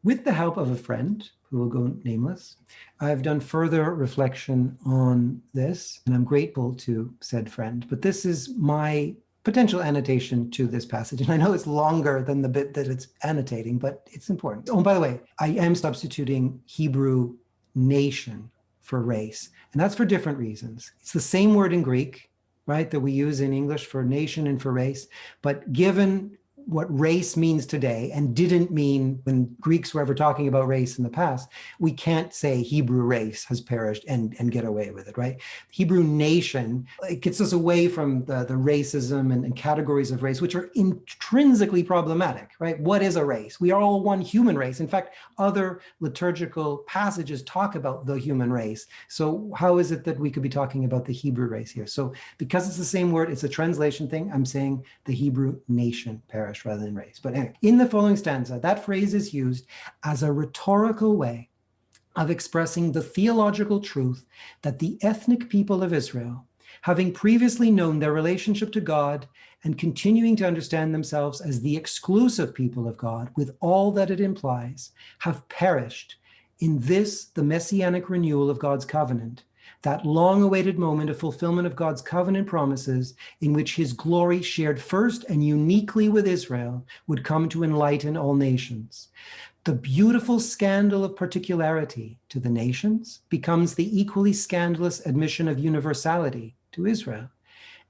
with the help of a friend, who will go nameless, I've done further reflection on this, and I'm grateful to said friend. But this is my potential annotation to this passage. And I know it's longer than the bit that it's annotating, but it's important. Oh, and by the way, I am substituting Hebrew nation for race. And that's for different reasons. It's the same word in Greek, right, that we use in English for nation and for race. But given what race means today and didn't mean when Greeks were ever talking about race in the past, we can't say Hebrew race has perished and get away with it, right? Hebrew nation, it gets us away from the racism and categories of race, which are intrinsically problematic, right? What is a race? We are all one human race. In fact, other liturgical passages talk about the human race. So how is it that we could be talking about the Hebrew race here? So because it's the same word, it's a translation thing, I'm saying the Hebrew nation perished rather than race. But anyway, in the following stanza, that phrase is used as a rhetorical way of expressing the theological truth that the ethnic people of Israel, having previously known their relationship to God and continuing to understand themselves as the exclusive people of God, with all that it implies, have perished in this, the messianic renewal of God's covenant, that long-awaited moment of fulfillment of God's covenant promises, in which his glory, shared first and uniquely with Israel, would come to enlighten all nations. The beautiful scandal of particularity to the nations becomes the equally scandalous admission of universality to Israel.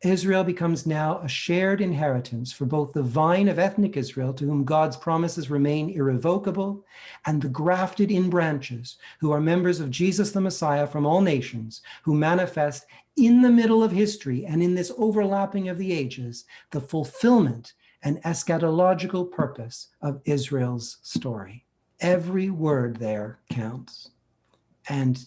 Israel becomes now a shared inheritance for both the vine of ethnic Israel, to whom God's promises remain irrevocable, and the grafted in branches, who are members of Jesus the Messiah from all nations, who manifest in the middle of history and in this overlapping of the ages, the fulfillment and eschatological purpose of Israel's story. Every word there counts. And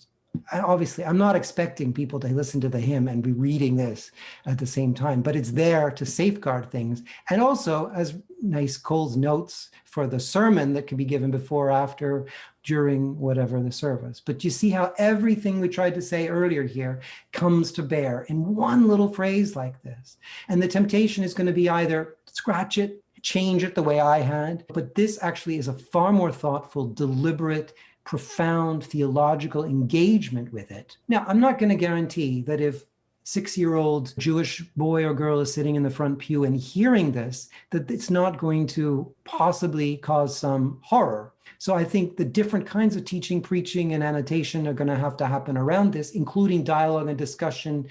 obviously, I'm not expecting people to listen to the hymn and be reading this at the same time, but it's there to safeguard things. And also as nice Cole's notes for the sermon that can be given before, after, during, whatever the service. But you see how everything we tried to say earlier here comes to bear in one little phrase like this. And the temptation is going to be either scratch it, change it the way I had, but this actually is a far more thoughtful, deliberate, profound theological engagement with it. Now, I'm not going to guarantee that if 6-year-old Jewish boy or girl is sitting in the front pew and hearing this, that it's not going to possibly cause some horror. So I think the different kinds of teaching, preaching, and annotation are going to have to happen around this, including dialogue and discussion,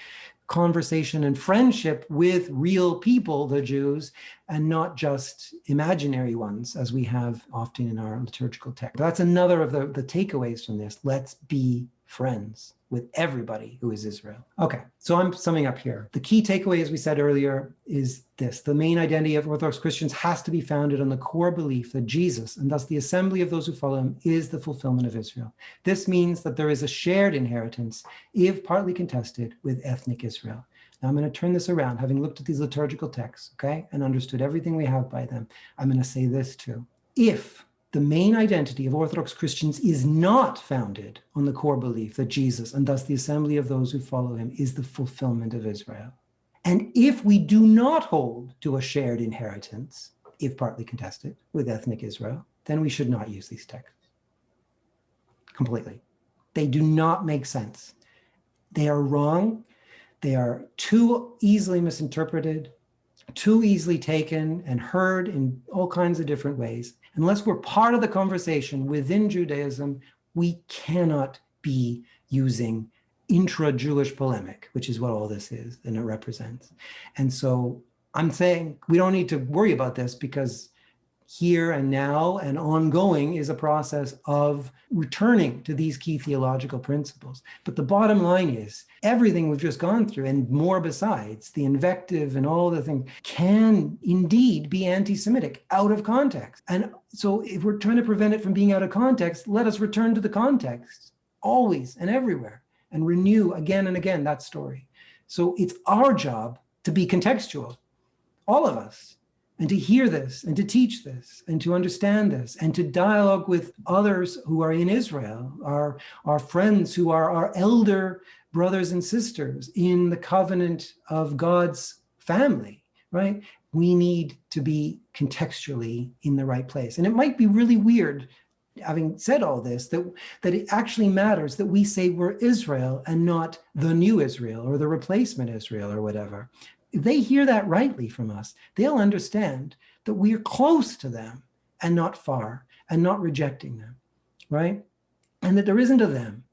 conversation and friendship with real people, the Jews, and not just imaginary ones, as we have often in our liturgical text. That's another of the takeaways from this. Let's be friends with everybody who is Israel. Okay, so I'm summing up here. The key takeaway, as we said earlier, is this. The main identity of Orthodox Christians has to be founded on the core belief that Jesus, and thus the assembly of those who follow him, is the fulfillment of Israel. This means that there is a shared inheritance, if partly contested, with ethnic Israel. Now I'm going to turn this around, having looked at these liturgical texts, okay, and understood everything we have by them. I'm going to say this too. If the main identity of Orthodox Christians is not founded on the core belief that Jesus, and thus the assembly of those who follow him, is the fulfillment of Israel. And if we do not hold to a shared inheritance, if partly contested, with ethnic Israel, then we should not use these texts. Completely. They do not make sense. They are wrong. They are too easily misinterpreted, too easily taken and heard in all kinds of different ways. Unless we're part of the conversation within Judaism, we cannot be using intra-Jewish polemic, which is what all this is and it represents. And so I'm saying we don't need to worry about this, because here and now and ongoing is a process of returning to these key theological principles. But the bottom line is everything we've just gone through, and more besides, the invective and all the things, can indeed be anti-Semitic out of context. And so if we're trying to prevent it from being out of context, let us return to the context always and everywhere and renew again and again that story. So it's our job to be contextual, all of us, and to hear this, and to teach this, and to understand this, and to dialogue with others who are in Israel, our friends who are our elder brothers and sisters in the covenant of God's family, right? We need to be contextually in the right place. And it might be really weird, having said all this, that it actually matters that we say we're Israel and not the new Israel or the replacement Israel or whatever. If they hear that rightly from us, they'll understand that we are close to them and not far, and not rejecting them, right? And that there isn't a them,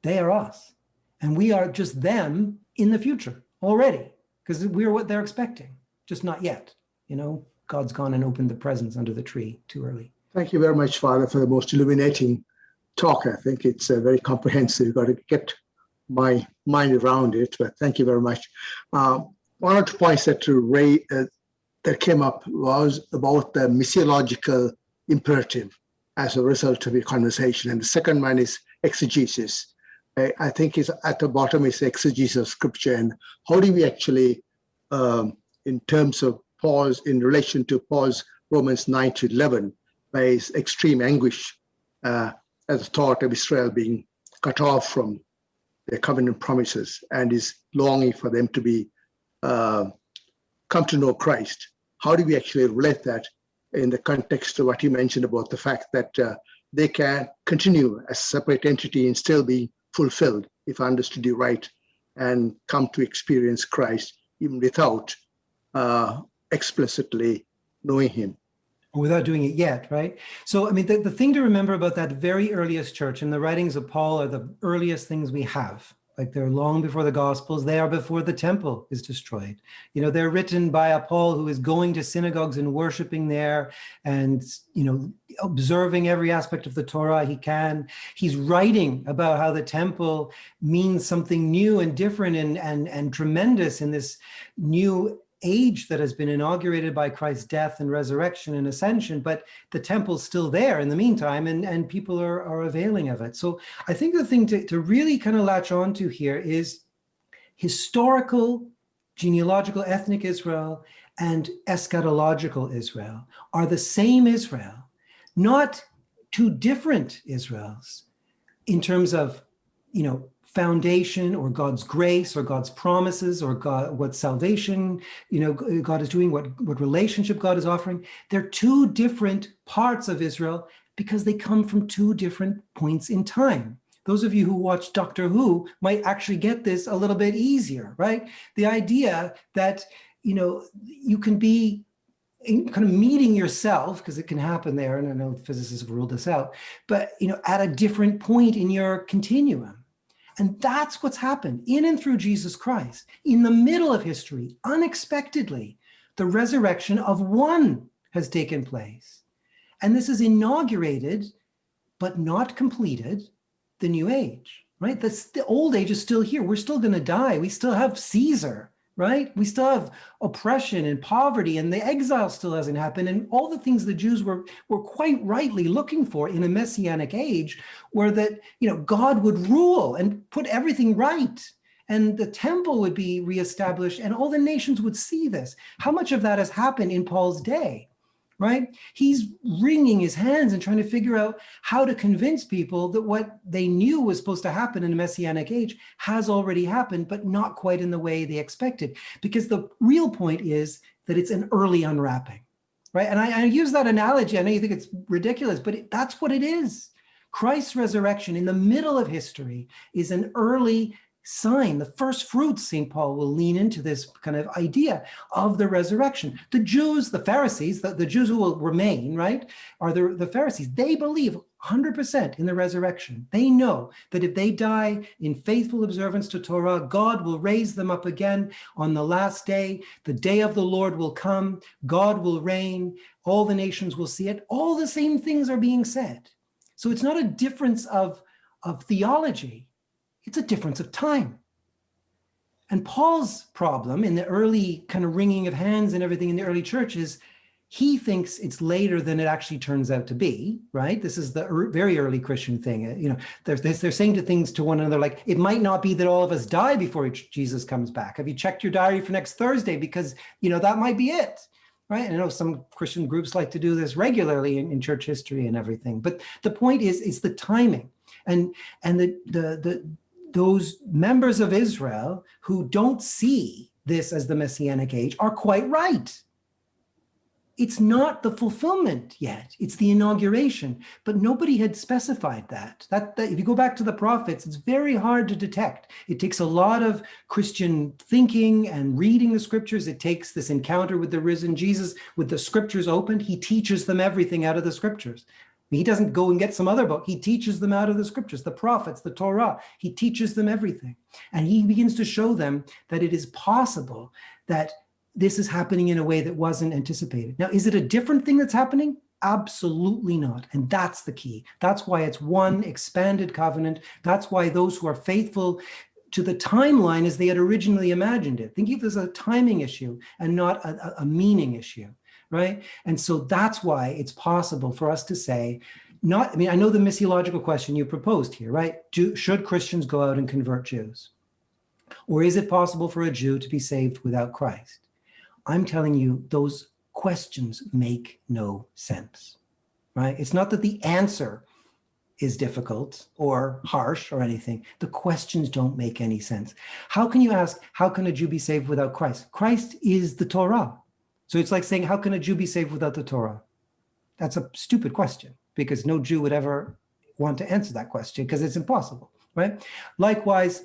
they are us. And we are just them in the future already, because we're what they're expecting, just not yet. You know, God's gone and opened the presents under the tree too early. Thank you very much, Father, for the most illuminating talk. I think it's very comprehensive. You've got to get my mind around it, but thank you very much. One or two points that that came up was about the missiological imperative as a result of your conversation. And the second one is exegesis. I think is at the bottom is exegesis of scripture. And how do we actually, in terms of Paul's, in relation to Paul's Romans 9-11, by his extreme anguish at the thought of Israel being cut off from their covenant promises, and his longing for them to be come to know Christ. How do we actually relate that in the context of what you mentioned about the fact that they can continue as a separate entity and still be fulfilled, if I understood you right, and come to experience Christ even without explicitly knowing him? Without doing it yet, right? So, I mean, the thing to remember about that very earliest church, and the writings of Paul are the earliest things we have. Like, they're long before the Gospels. They are before the temple is destroyed. You know, they're written by a Paul who is going to synagogues and worshiping there and, you know, observing every aspect of the Torah he can. He's writing about how the temple means something new and different and tremendous in this new age that has been inaugurated by Christ's death and resurrection and ascension, but the temple's still there in the meantime, and people are availing of it. So I think the thing to really kind of latch onto here is historical, genealogical, ethnic Israel and eschatological Israel are the same Israel, not two different Israels in terms of, foundation or God's grace or God's promises or what salvation, God is doing, what relationship God is offering. They're two different parts of Israel because they come from two different points in time. Those of you who watch Doctor Who might actually get this a little bit easier, right? The idea that, you can be kind of meeting yourself, because it can happen there, and I know physicists have ruled this out, but, at a different point in your continuum. And that's what's happened in and through Jesus Christ. In the middle of history, unexpectedly, the resurrection of one has taken place. And this has inaugurated, but not completed, the new age, right? The old age is still here. We're still going to die. We still have Caesar, right? We still have oppression and poverty, and the exile still hasn't happened. And all the things the Jews were quite rightly looking for in a messianic age were that, God would rule and put everything right, and the temple would be reestablished, and all the nations would see this. How much of that has happened in Paul's day? Right? He's wringing his hands and trying to figure out how to convince people that what they knew was supposed to happen in the Messianic age has already happened, but not quite in the way they expected. Because the real point is that it's an early unwrapping, right? And I use that analogy. I know you think it's ridiculous, but that's what it is. Christ's resurrection in the middle of history is an early sign, the first fruits. St. Paul will lean into this kind of idea of the resurrection. The Jews, the Pharisees, the Jews who will remain, right, are the Pharisees. They believe 100% in the resurrection. They know that if they die in faithful observance to Torah, God will raise them up again on the last day. The day of the Lord will come. God will reign. All the nations will see it. All the same things are being said. So it's not a difference of theology. It's a difference of time. And Paul's problem in the early kind of wringing of hands and everything in the early church is he thinks it's later than it actually turns out to be, right? This is the very early Christian thing. They're saying to things to one another like, it might not be that all of us die before Jesus comes back. Have you checked your diary for next Thursday? Because, that might be it, right? And I know some Christian groups like to do this regularly in church history and everything. But the point is, it's the timing. And those members of Israel who don't see this as the Messianic age are quite right. It's not the fulfillment yet. It's the inauguration. But nobody had specified that. That if you go back to the prophets, it's very hard to detect. It takes a lot of Christian thinking and reading the scriptures. It takes this encounter with the risen Jesus, with the scriptures opened. He teaches them everything out of the scriptures. He doesn't go and get some other book. He teaches them out of the scriptures, the prophets, the Torah. He teaches them everything. And he begins to show them that it is possible that this is happening in a way that wasn't anticipated. Now, is it a different thing that's happening? Absolutely not. And that's the key. That's why it's one expanded covenant. That's why those who are faithful to the timeline as they had originally imagined it. Think of it as a timing issue and not a meaning issue. Right? And so that's why it's possible for us to say, I know the missiological question you proposed here, right? Should Christians go out and convert Jews? Or is it possible for a Jew to be saved without Christ? I'm telling you, those questions make no sense, right? It's not that the answer is difficult or harsh or anything. The questions don't make any sense. How can you ask, how can a Jew be saved without Christ? Christ is the Torah. So it's like saying, how can a Jew be saved without the Torah? That's a stupid question because no Jew would ever want to answer that question because it's impossible, right? Likewise,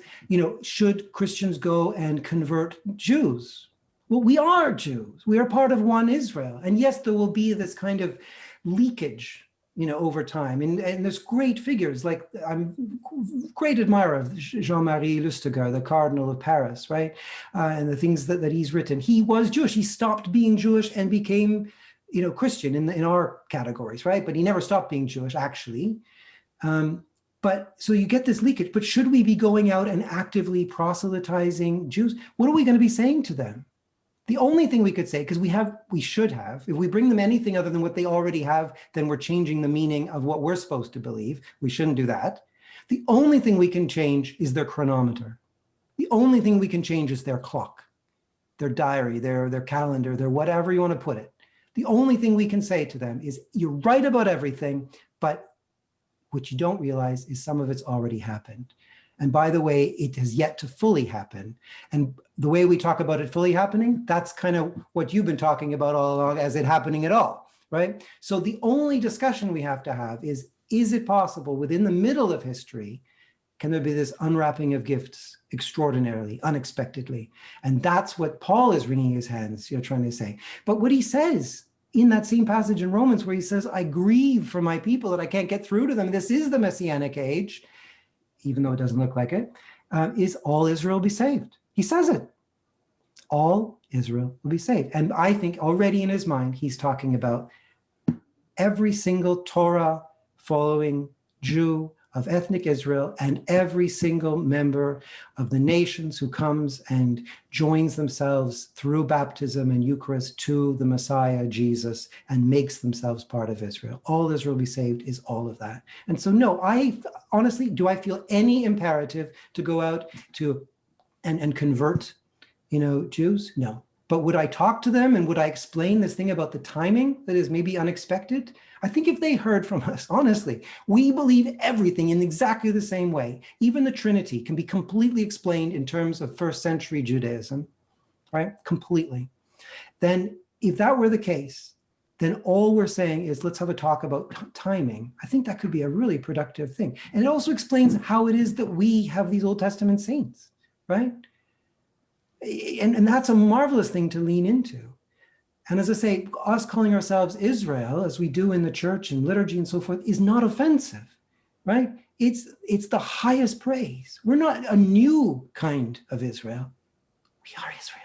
should Christians go and convert Jews? Well, we are Jews. We are part of one Israel. And yes, there will be this kind of leakage, over time. And there's great figures, like I'm a great admirer of Jean-Marie Lustiger, the Cardinal of Paris, right? And the things that he's written. He was Jewish. He stopped being Jewish and became, Christian in our categories, right? But he never stopped being Jewish, actually. But so you get this leakage. But should we be going out and actively proselytizing Jews? What are we going to be saying to them? The only thing we could say, because we should have, if we bring them anything other than what they already have, then we're changing the meaning of what we're supposed to believe. We shouldn't do that. The only thing we can change is their chronometer. The only thing we can change is their clock, their diary, their calendar, their whatever you want to put it. The only thing we can say to them is, you're right about everything, but what you don't realize is some of it's already happened. And by the way, it has yet to fully happen. And the way we talk about it fully happening, that's kind of what you've been talking about all along as it happening at all, right? So the only discussion we have to have is it possible within the middle of history, can there be this unwrapping of gifts extraordinarily, unexpectedly? And that's what Paul is wringing his hands, trying to say. But what he says in that same passage in Romans where he says, I grieve for my people that I can't get through to them. This is the Messianic age, even though it doesn't look like it, is all Israel be saved. He says it. All Israel will be saved. And I think already in his mind, he's talking about every single Torah following Jew of ethnic Israel and every single member of the nations who comes and joins themselves through baptism and Eucharist to the Messiah, Jesus, and makes themselves part of Israel. All Israel be saved is all of that. And so, no, I honestly, do I feel any imperative to go out to and convert, Jews? No. But would I talk to them and would I explain this thing about the timing that is maybe unexpected? I think if they heard from us, honestly, we believe everything in exactly the same way. Even the Trinity can be completely explained in terms of first century Judaism, right? Completely. Then if that were the case, then all we're saying is let's have a talk about timing. I think that could be a really productive thing. And it also explains how it is that we have these Old Testament saints, right? And that's a marvelous thing to lean into. And as I say, us calling ourselves Israel, as we do in the church and liturgy and so forth, is not offensive, right? It's the highest praise. We're not a new kind of Israel. We are Israel.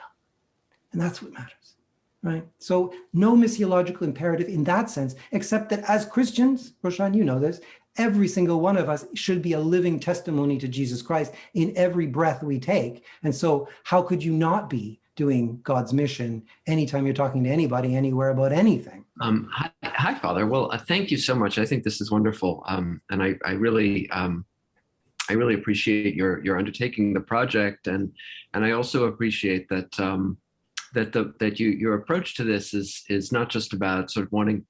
And that's what matters, right? So no missiological imperative in that sense, except that as Christians, Roshan, you know this, every single one of us should be a living testimony to Jesus Christ in every breath we take. And so how could you not be doing God's mission anytime you're talking to anybody, anywhere about anything? Hi, Father. Well, thank you so much. I think this is wonderful. And I really appreciate your undertaking the project. And I also appreciate that your approach to this is not just about sort of wanting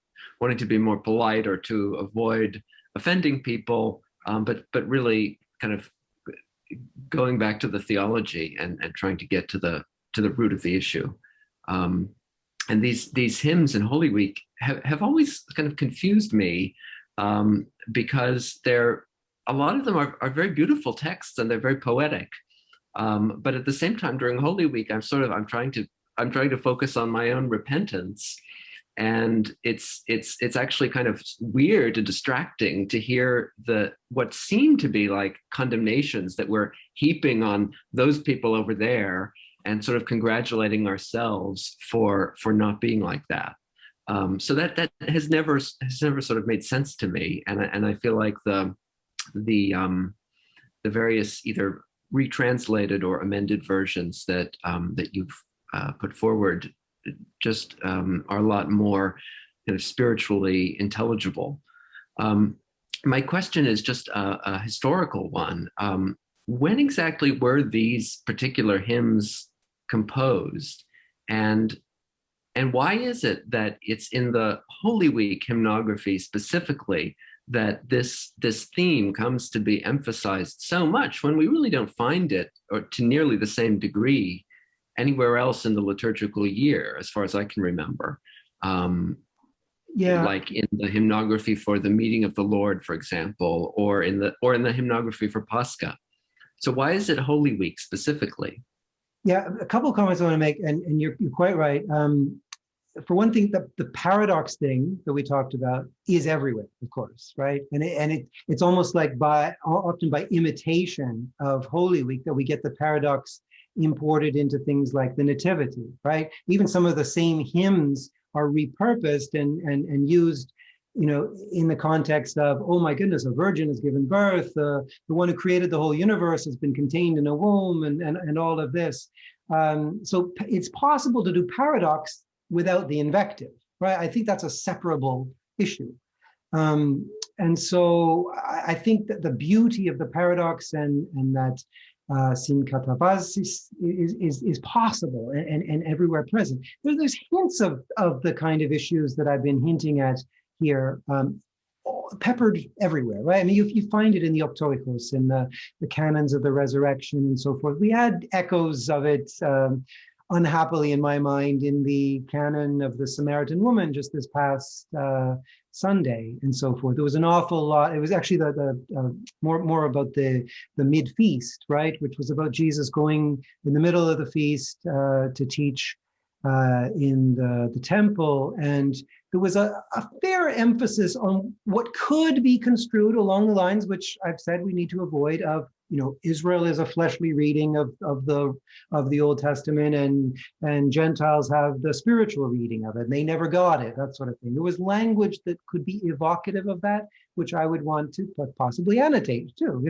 to be more polite or to avoid offending people, but really kind of going back to the theology and trying to get to the root of the issue. And these hymns in Holy Week have always kind of confused me, because a lot of them are very beautiful texts and they're very poetic. But at the same time, during Holy Week, I'm trying to focus on my own repentance. And it's actually kind of weird and distracting to hear what seem to be like condemnations that we're heaping on those people over there, and sort of congratulating ourselves for not being like that. So that has never sort of made sense to me, and I feel like the various either retranslated or amended versions that you've put forward just are a lot more kind of spiritually intelligible. My question is just a historical one. When exactly were these particular hymns composed, and why is it that it's in the Holy Week hymnography specifically that this theme comes to be emphasized so much when we really don't find it, or to nearly the same degree, anywhere else in the liturgical year, as far as I can remember? Like in the hymnography for the meeting of the Lord, for example, or in the hymnography for Pascha. So why is it Holy Week specifically? Yeah, a couple of comments I want to make, and you're quite right. For one thing, the paradox thing that we talked about is everywhere, of course, right? And it's almost like often by imitation of Holy Week that we get the paradox imported into things like the Nativity, right? Even some of the same hymns are repurposed and used, in the context of, oh my goodness, a virgin has given birth, the one who created the whole universe has been contained in a womb, and all of this. So it's possible to do paradox without the invective, right? I think that's a separable issue. And so I think that the beauty of the paradox and that sin katabaz is possible and everywhere present. There's hints of the kind of issues that I've been hinting at here, peppered everywhere, right? I mean, you find it in the Optoikos, in the canons of the resurrection and so forth. We had echoes of it, unhappily in my mind, in the canon of the Samaritan woman just this past Sunday and so forth. There was an awful lot. It was actually the more about the mid-feast, right, which was about Jesus going in the middle of the feast to teach in the temple, and there was a fair emphasis on what could be construed along the lines which I've said we need to avoid of, Israel is a fleshly reading of the Old Testament, and Gentiles have the spiritual reading of it, and they never got it, that sort of thing. There was language that could be evocative of that, which I would want to possibly annotate too.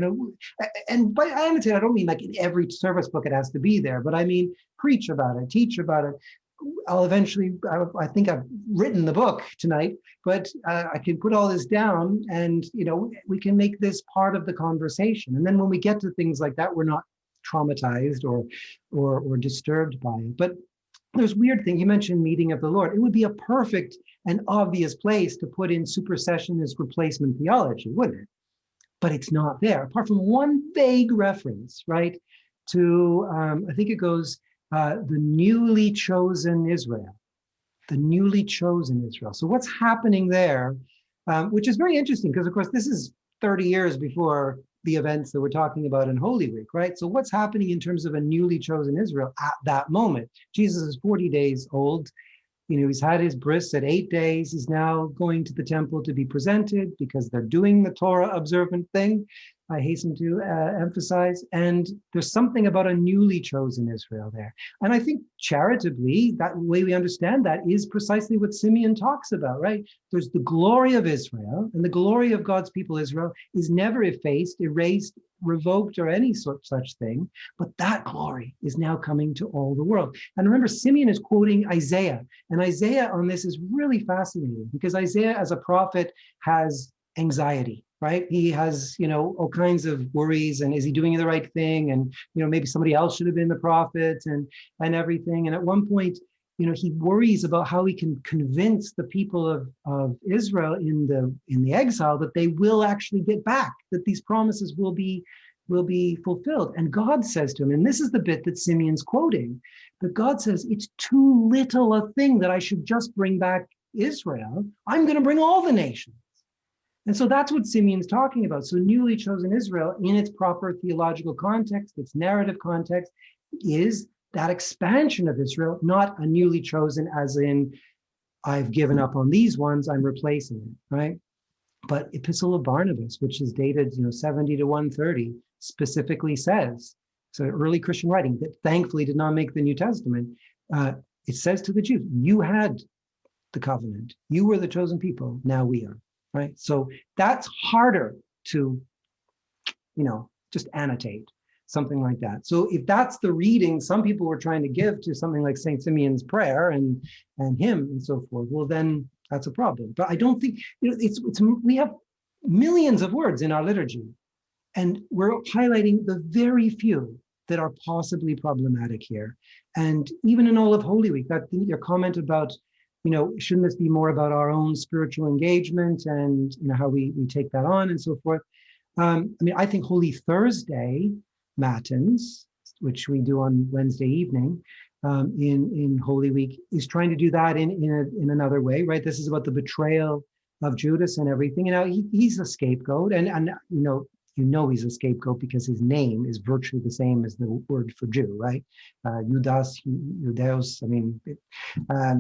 And by annotate, I don't mean like in every service book it has to be there, but I mean preach about it, teach about it. I'll eventually, I think I've written the book tonight, but I can put all this down and, we can make this part of the conversation. And then when we get to things like that, we're not traumatized or disturbed by it. But there's weird thing. You mentioned meeting of the Lord. It would be a perfect and obvious place to put in supersessionist replacement theology, wouldn't it? But it's not there, apart from one vague reference, right, to, I think it goes, the newly chosen Israel, the newly chosen Israel. So what's happening there, which is very interesting because, of course, this is 30 years before the events that we're talking about in Holy Week, right? So what's happening in terms of a newly chosen Israel at that moment? Jesus is 40 days old. He's had his bris at 8 days. He's now going to the temple to be presented because they're doing the Torah observant thing, I hasten to emphasize. And there's something about a newly chosen Israel there. And I think charitably, that way we understand that is precisely what Simeon talks about, right? There's the glory of Israel, and the glory of God's people Israel is never effaced, erased, revoked, or any such thing. But that glory is now coming to all the world. And remember, Simeon is quoting Isaiah. And Isaiah on this is really fascinating because Isaiah as a prophet has anxiety, right? He has, all kinds of worries, and is he doing the right thing? And, maybe somebody else should have been the prophet and everything. And at one point, he worries about how he can convince the people of Israel in the exile that they will actually get back, that these promises will be fulfilled. And God says to him, and this is the bit that Simeon's quoting, that God says, it's too little a thing that I should just bring back Israel. I'm going to bring all the nations. And so that's what Simeon's talking about. So newly chosen Israel, in its proper theological context, its narrative context, is that expansion of Israel, not a newly chosen as in, I've given up on these ones, I'm replacing them, right? But Epistle of Barnabas, which is dated 70 to 130, specifically says, so early Christian writing that thankfully did not make the New Testament, it says to the Jews, you had the covenant, you were the chosen people, now we are. Right. So that's harder to, just annotate something like that. So if that's the reading some people were trying to give to something like St. Simeon's prayer and hymn and so forth, well, then that's a problem. But I don't think, we have millions of words in our liturgy, and we're highlighting the very few that are possibly problematic here. And even in all of Holy Week, that your comment about, shouldn't this be more about our own spiritual engagement and, how we take that on and so forth? I think Holy Thursday Matins, which we do on Wednesday evening in Holy Week, is trying to do that in another way, right? This is about the betrayal of Judas and everything. And he's a scapegoat, and he's a scapegoat because his name is virtually the same as the word for Jew, right? Judas, Judeus,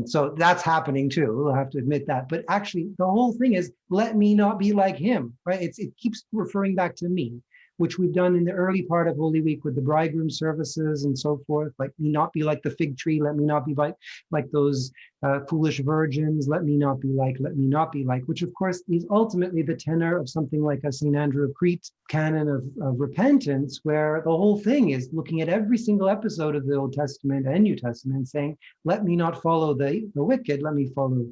so that's happening too. We'll have to admit that. But actually, the whole thing is, let me not be like him, right? It keeps referring back to me. which we've done in the early part of Holy Week with the bridegroom services and so forth. Let me not be like the fig tree. Let me not be like those foolish virgins. Let me not be like, which of course is ultimately the tenor of something like a St. Andrew of Crete canon of repentance, where the whole thing is looking at every single episode of the Old Testament and New Testament saying, let me not follow the wicked, let me follow,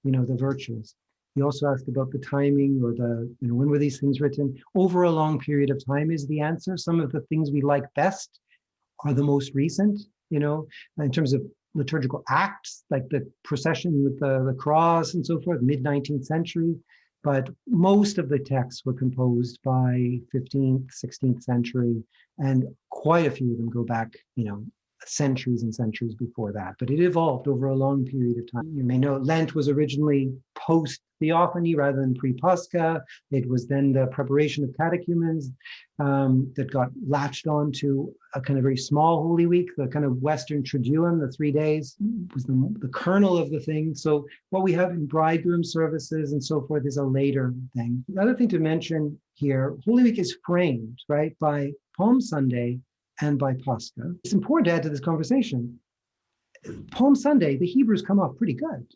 the virtuous. He also asked about the timing or when were these things written? Over a long period of time is the answer. Some of the things we like best are the most recent, in terms of liturgical acts, like the procession with the cross and so forth, mid-19th century. But most of the texts were composed by 15th, 16th century, and quite a few of them go back, centuries and centuries before that. But it evolved over a long period of time. You may know Lent was originally post-Theophany rather than pre-Pascha. It was then the preparation of catechumens that got latched on to a kind of very small Holy Week. The kind of Western Triduum, the 3 days, was the kernel of the thing. So what we have in bridegroom services and so forth is a later thing. The other thing to mention here, Holy Week is framed, right, by Palm Sunday and by Pascha. It's important to add to this conversation. Palm Sunday, the Hebrews come off pretty good,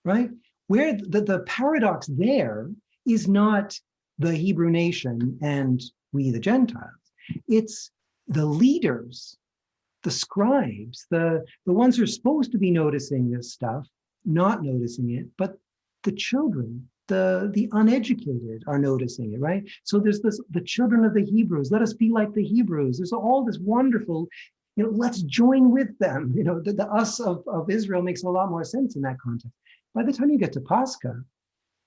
right? Where the paradox there is not the Hebrew nation and we the Gentiles. It's the leaders, the scribes, the ones who are supposed to be noticing this stuff, not noticing it, but the children, the uneducated are noticing it, right? So there's the children of the Hebrews, let us be like the Hebrews. There's all this wonderful, let's join with them. The us of Israel makes a lot more sense in that context. By the time you get to Pascha,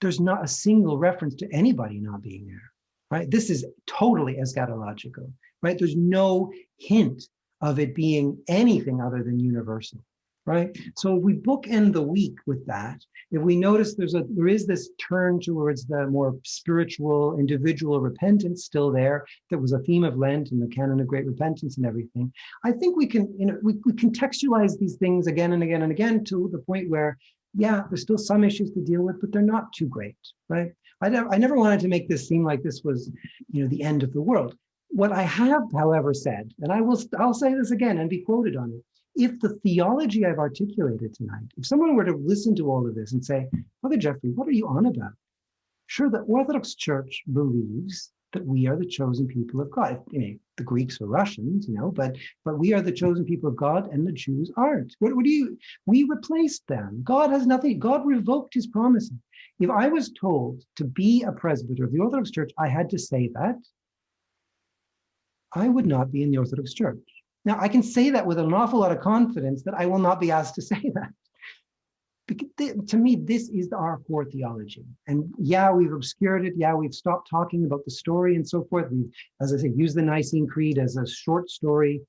there's not a single reference to anybody not being there, right? This is totally eschatological, right? There's no hint of it being anything other than universal, right? So if we bookend the week with that, if we notice there is this turn towards the more spiritual, individual repentance still there, that was a theme of Lent and the canon of great repentance and everything, I think we can, we contextualize these things again and again and again to the point where, yeah, there's still some issues to deal with, but they're not too great, right? I never wanted to make this seem like this was, the end of the world. What I have, however, said, and I'll say this again and be quoted on it, if the theology I've articulated tonight, if someone were to listen to all of this and say, Father Geoffrey, what are you on about? Sure, the Orthodox Church believes that we are the chosen people of God. The Greeks are Russians, but we are the chosen people of God and the Jews aren't. We replaced them. God has nothing, God revoked his promises. If I was told to be a presbyter of the Orthodox Church, I had to say that, I would not be in the Orthodox Church. Now, I can say that with an awful lot of confidence that I will not be asked to say that. Because to me, this is our core theology. And yeah, we've obscured it. Yeah, we've stopped talking about the story and so forth. We've, as I say, used the Nicene Creed as a short story.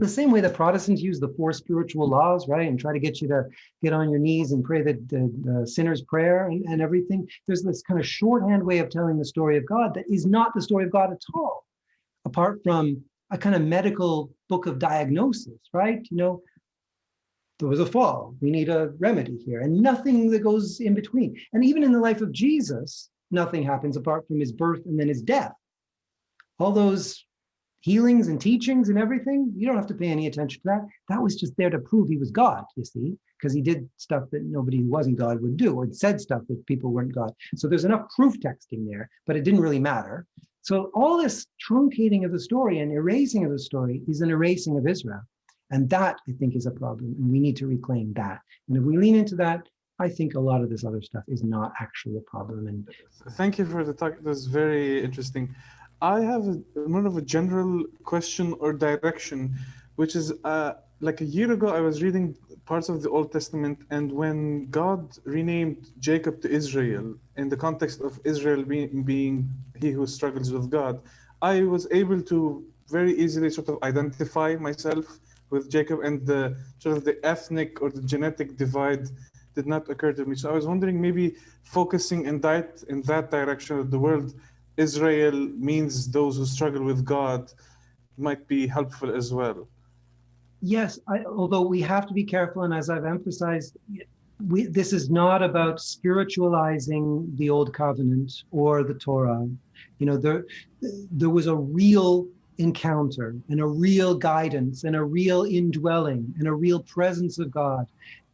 The same way that Protestants use the 4 spiritual laws, right? And try to get you to get on your knees and pray the sinner's prayer and everything. There's this kind of shorthand way of telling the story of God that is not the story of God at all, apart from a kind of medical book of diagnosis, right? There was a fall, we need a remedy here, and nothing that goes in between. And even in the life of Jesus, nothing happens apart from his birth and then his death. All those healings and teachings and everything, you don't have to pay any attention to that. That was just there to prove he was God, you see, because he did stuff that nobody who wasn't God would do, or said stuff that people weren't God. So there's enough proof texting there, but it didn't really matter. So all this truncating of the story and erasing of the story is an erasing of Israel. And that, I think, is a problem. And we need to reclaim that. And if we lean into that, I think a lot of this other stuff is not actually a problem. And thank you for the talk. That's very interesting. I have more of a general question or direction, which is like a year ago, I was reading parts of the Old Testament, and when God renamed Jacob to Israel, in the context of Israel being he who struggles with God, I was able to very easily sort of identify myself with Jacob, and the sort of the ethnic or the genetic divide did not occur to me. So I was wondering, maybe focusing in that direction of the world, Israel means those who struggle with God, might be helpful as well. yes, although we have to be careful, and as I've emphasized, This is not about spiritualizing the Old Covenant or the Torah. There was a real encounter and a real guidance and a real indwelling and a real presence of God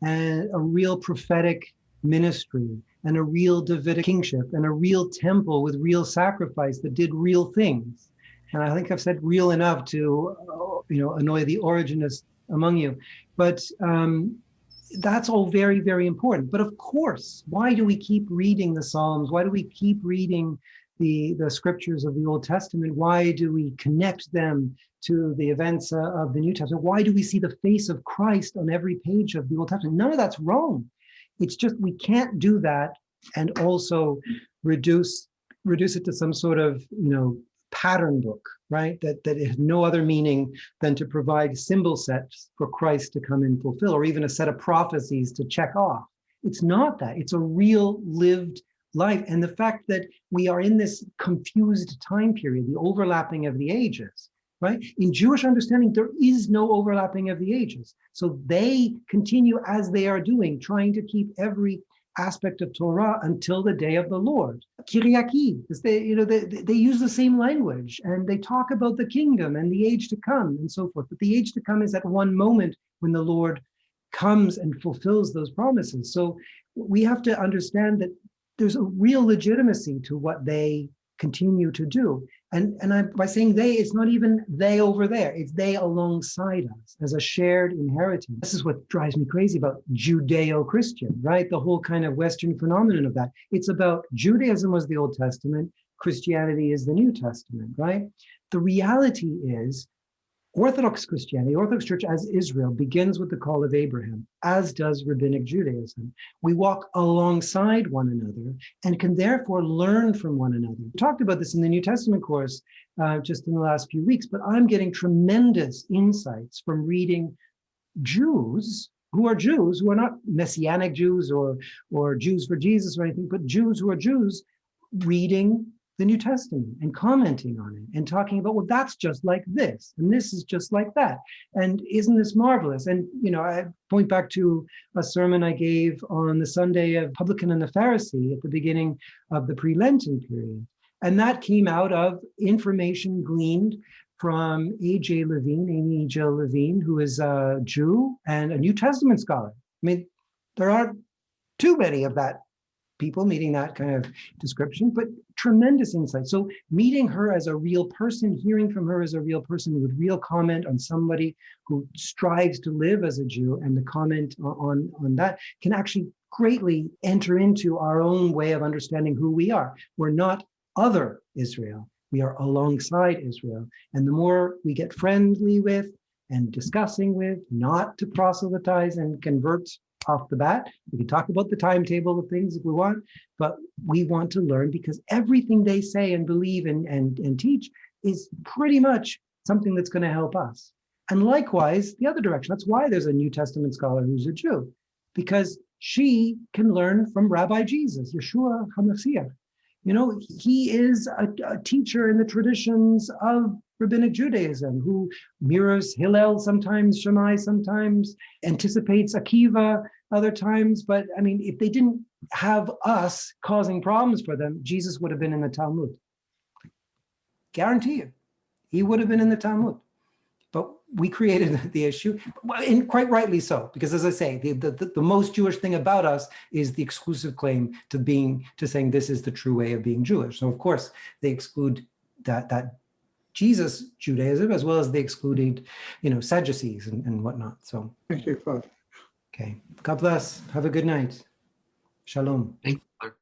and a real prophetic ministry and a real Davidic kingship and a real temple with real sacrifice that did real things. And I think I've said real enough to, annoy the originists among you. But that's all very, very important. But of course, why do we keep reading the Psalms? Why do we keep reading the scriptures of the Old Testament? Why do we connect them to the events of the New Testament? Why do we see the face of Christ on every page of the Old Testament? None of that's wrong. It's just we can't do that and also reduce it to some sort of pattern book, right? That it has no other meaning than to provide symbol sets for Christ to come and fulfill, or even a set of prophecies to check off. It's not that. It's a real lived life. And the fact that we are in this confused time period, the overlapping of the ages, right? In Jewish understanding, there is no overlapping of the ages. So they continue as they are doing, trying to keep every aspect of Torah until the day of the Lord. Kyriaki, they use the same language and they talk about the kingdom and the age to come and so forth. But the age to come is at one moment when the Lord comes and fulfills those promises. So we have to understand that there's a real legitimacy to what they continue to do. By saying they, it's not even they over there. It's they alongside us as a shared inheritance. This is what drives me crazy about Judeo-Christian, right? The whole kind of Western phenomenon of that. It's about Judaism was the Old Testament, Christianity is the New Testament, right? The reality is Orthodox Christianity, Orthodox Church as Israel begins with the call of Abraham, as does Rabbinic Judaism. We walk alongside one another and can therefore learn from one another. We talked about this in the New Testament course just in the last few weeks, but I'm getting tremendous insights from reading Jews who are not Messianic Jews or Jews for Jesus or anything, but Jews who are Jews reading the New Testament and commenting on it and talking about, well, that's just like this, and this is just like that. And isn't this marvelous? And, I point back to a sermon I gave on the Sunday of Publican and the Pharisee at the beginning of the pre-Lenten period. And that came out of information gleaned from Amy J. Levine, who is a Jew and a New Testament scholar. I mean, there aren't too many of that people meeting that kind of description, but tremendous insight. So meeting her as a real person, hearing from her as a real person with real comment on somebody who strives to live as a Jew, and the comment on that can actually greatly enter into our own way of understanding who we are. We're not other Israel. We are alongside Israel. And the more we get friendly with and discussing with, not to proselytize and convert off the bat. We can talk about the timetable of things if we want, but we want to learn because everything they say and believe and teach is pretty much something that's going to help us. And likewise, the other direction. That's why there's a New Testament scholar who's a Jew, because she can learn from Rabbi Jesus, Yeshua HaMashiach. He is a teacher in the traditions of Rabbinic Judaism, who mirrors Hillel sometimes, Shammai sometimes, anticipates Akiva other times. But I mean, if they didn't have us causing problems for them, Jesus would have been in the Talmud. Guarantee you, he would have been in the Talmud. But we created the issue, and quite rightly so, because as I say, the most Jewish thing about us is the exclusive claim to saying this is the true way of being Jewish. So of course they exclude that Jesus Judaism, as well as they excluded, Sadducees and whatnot. So thank you, Father. Okay, God bless. Have a good night. Shalom. Thank you.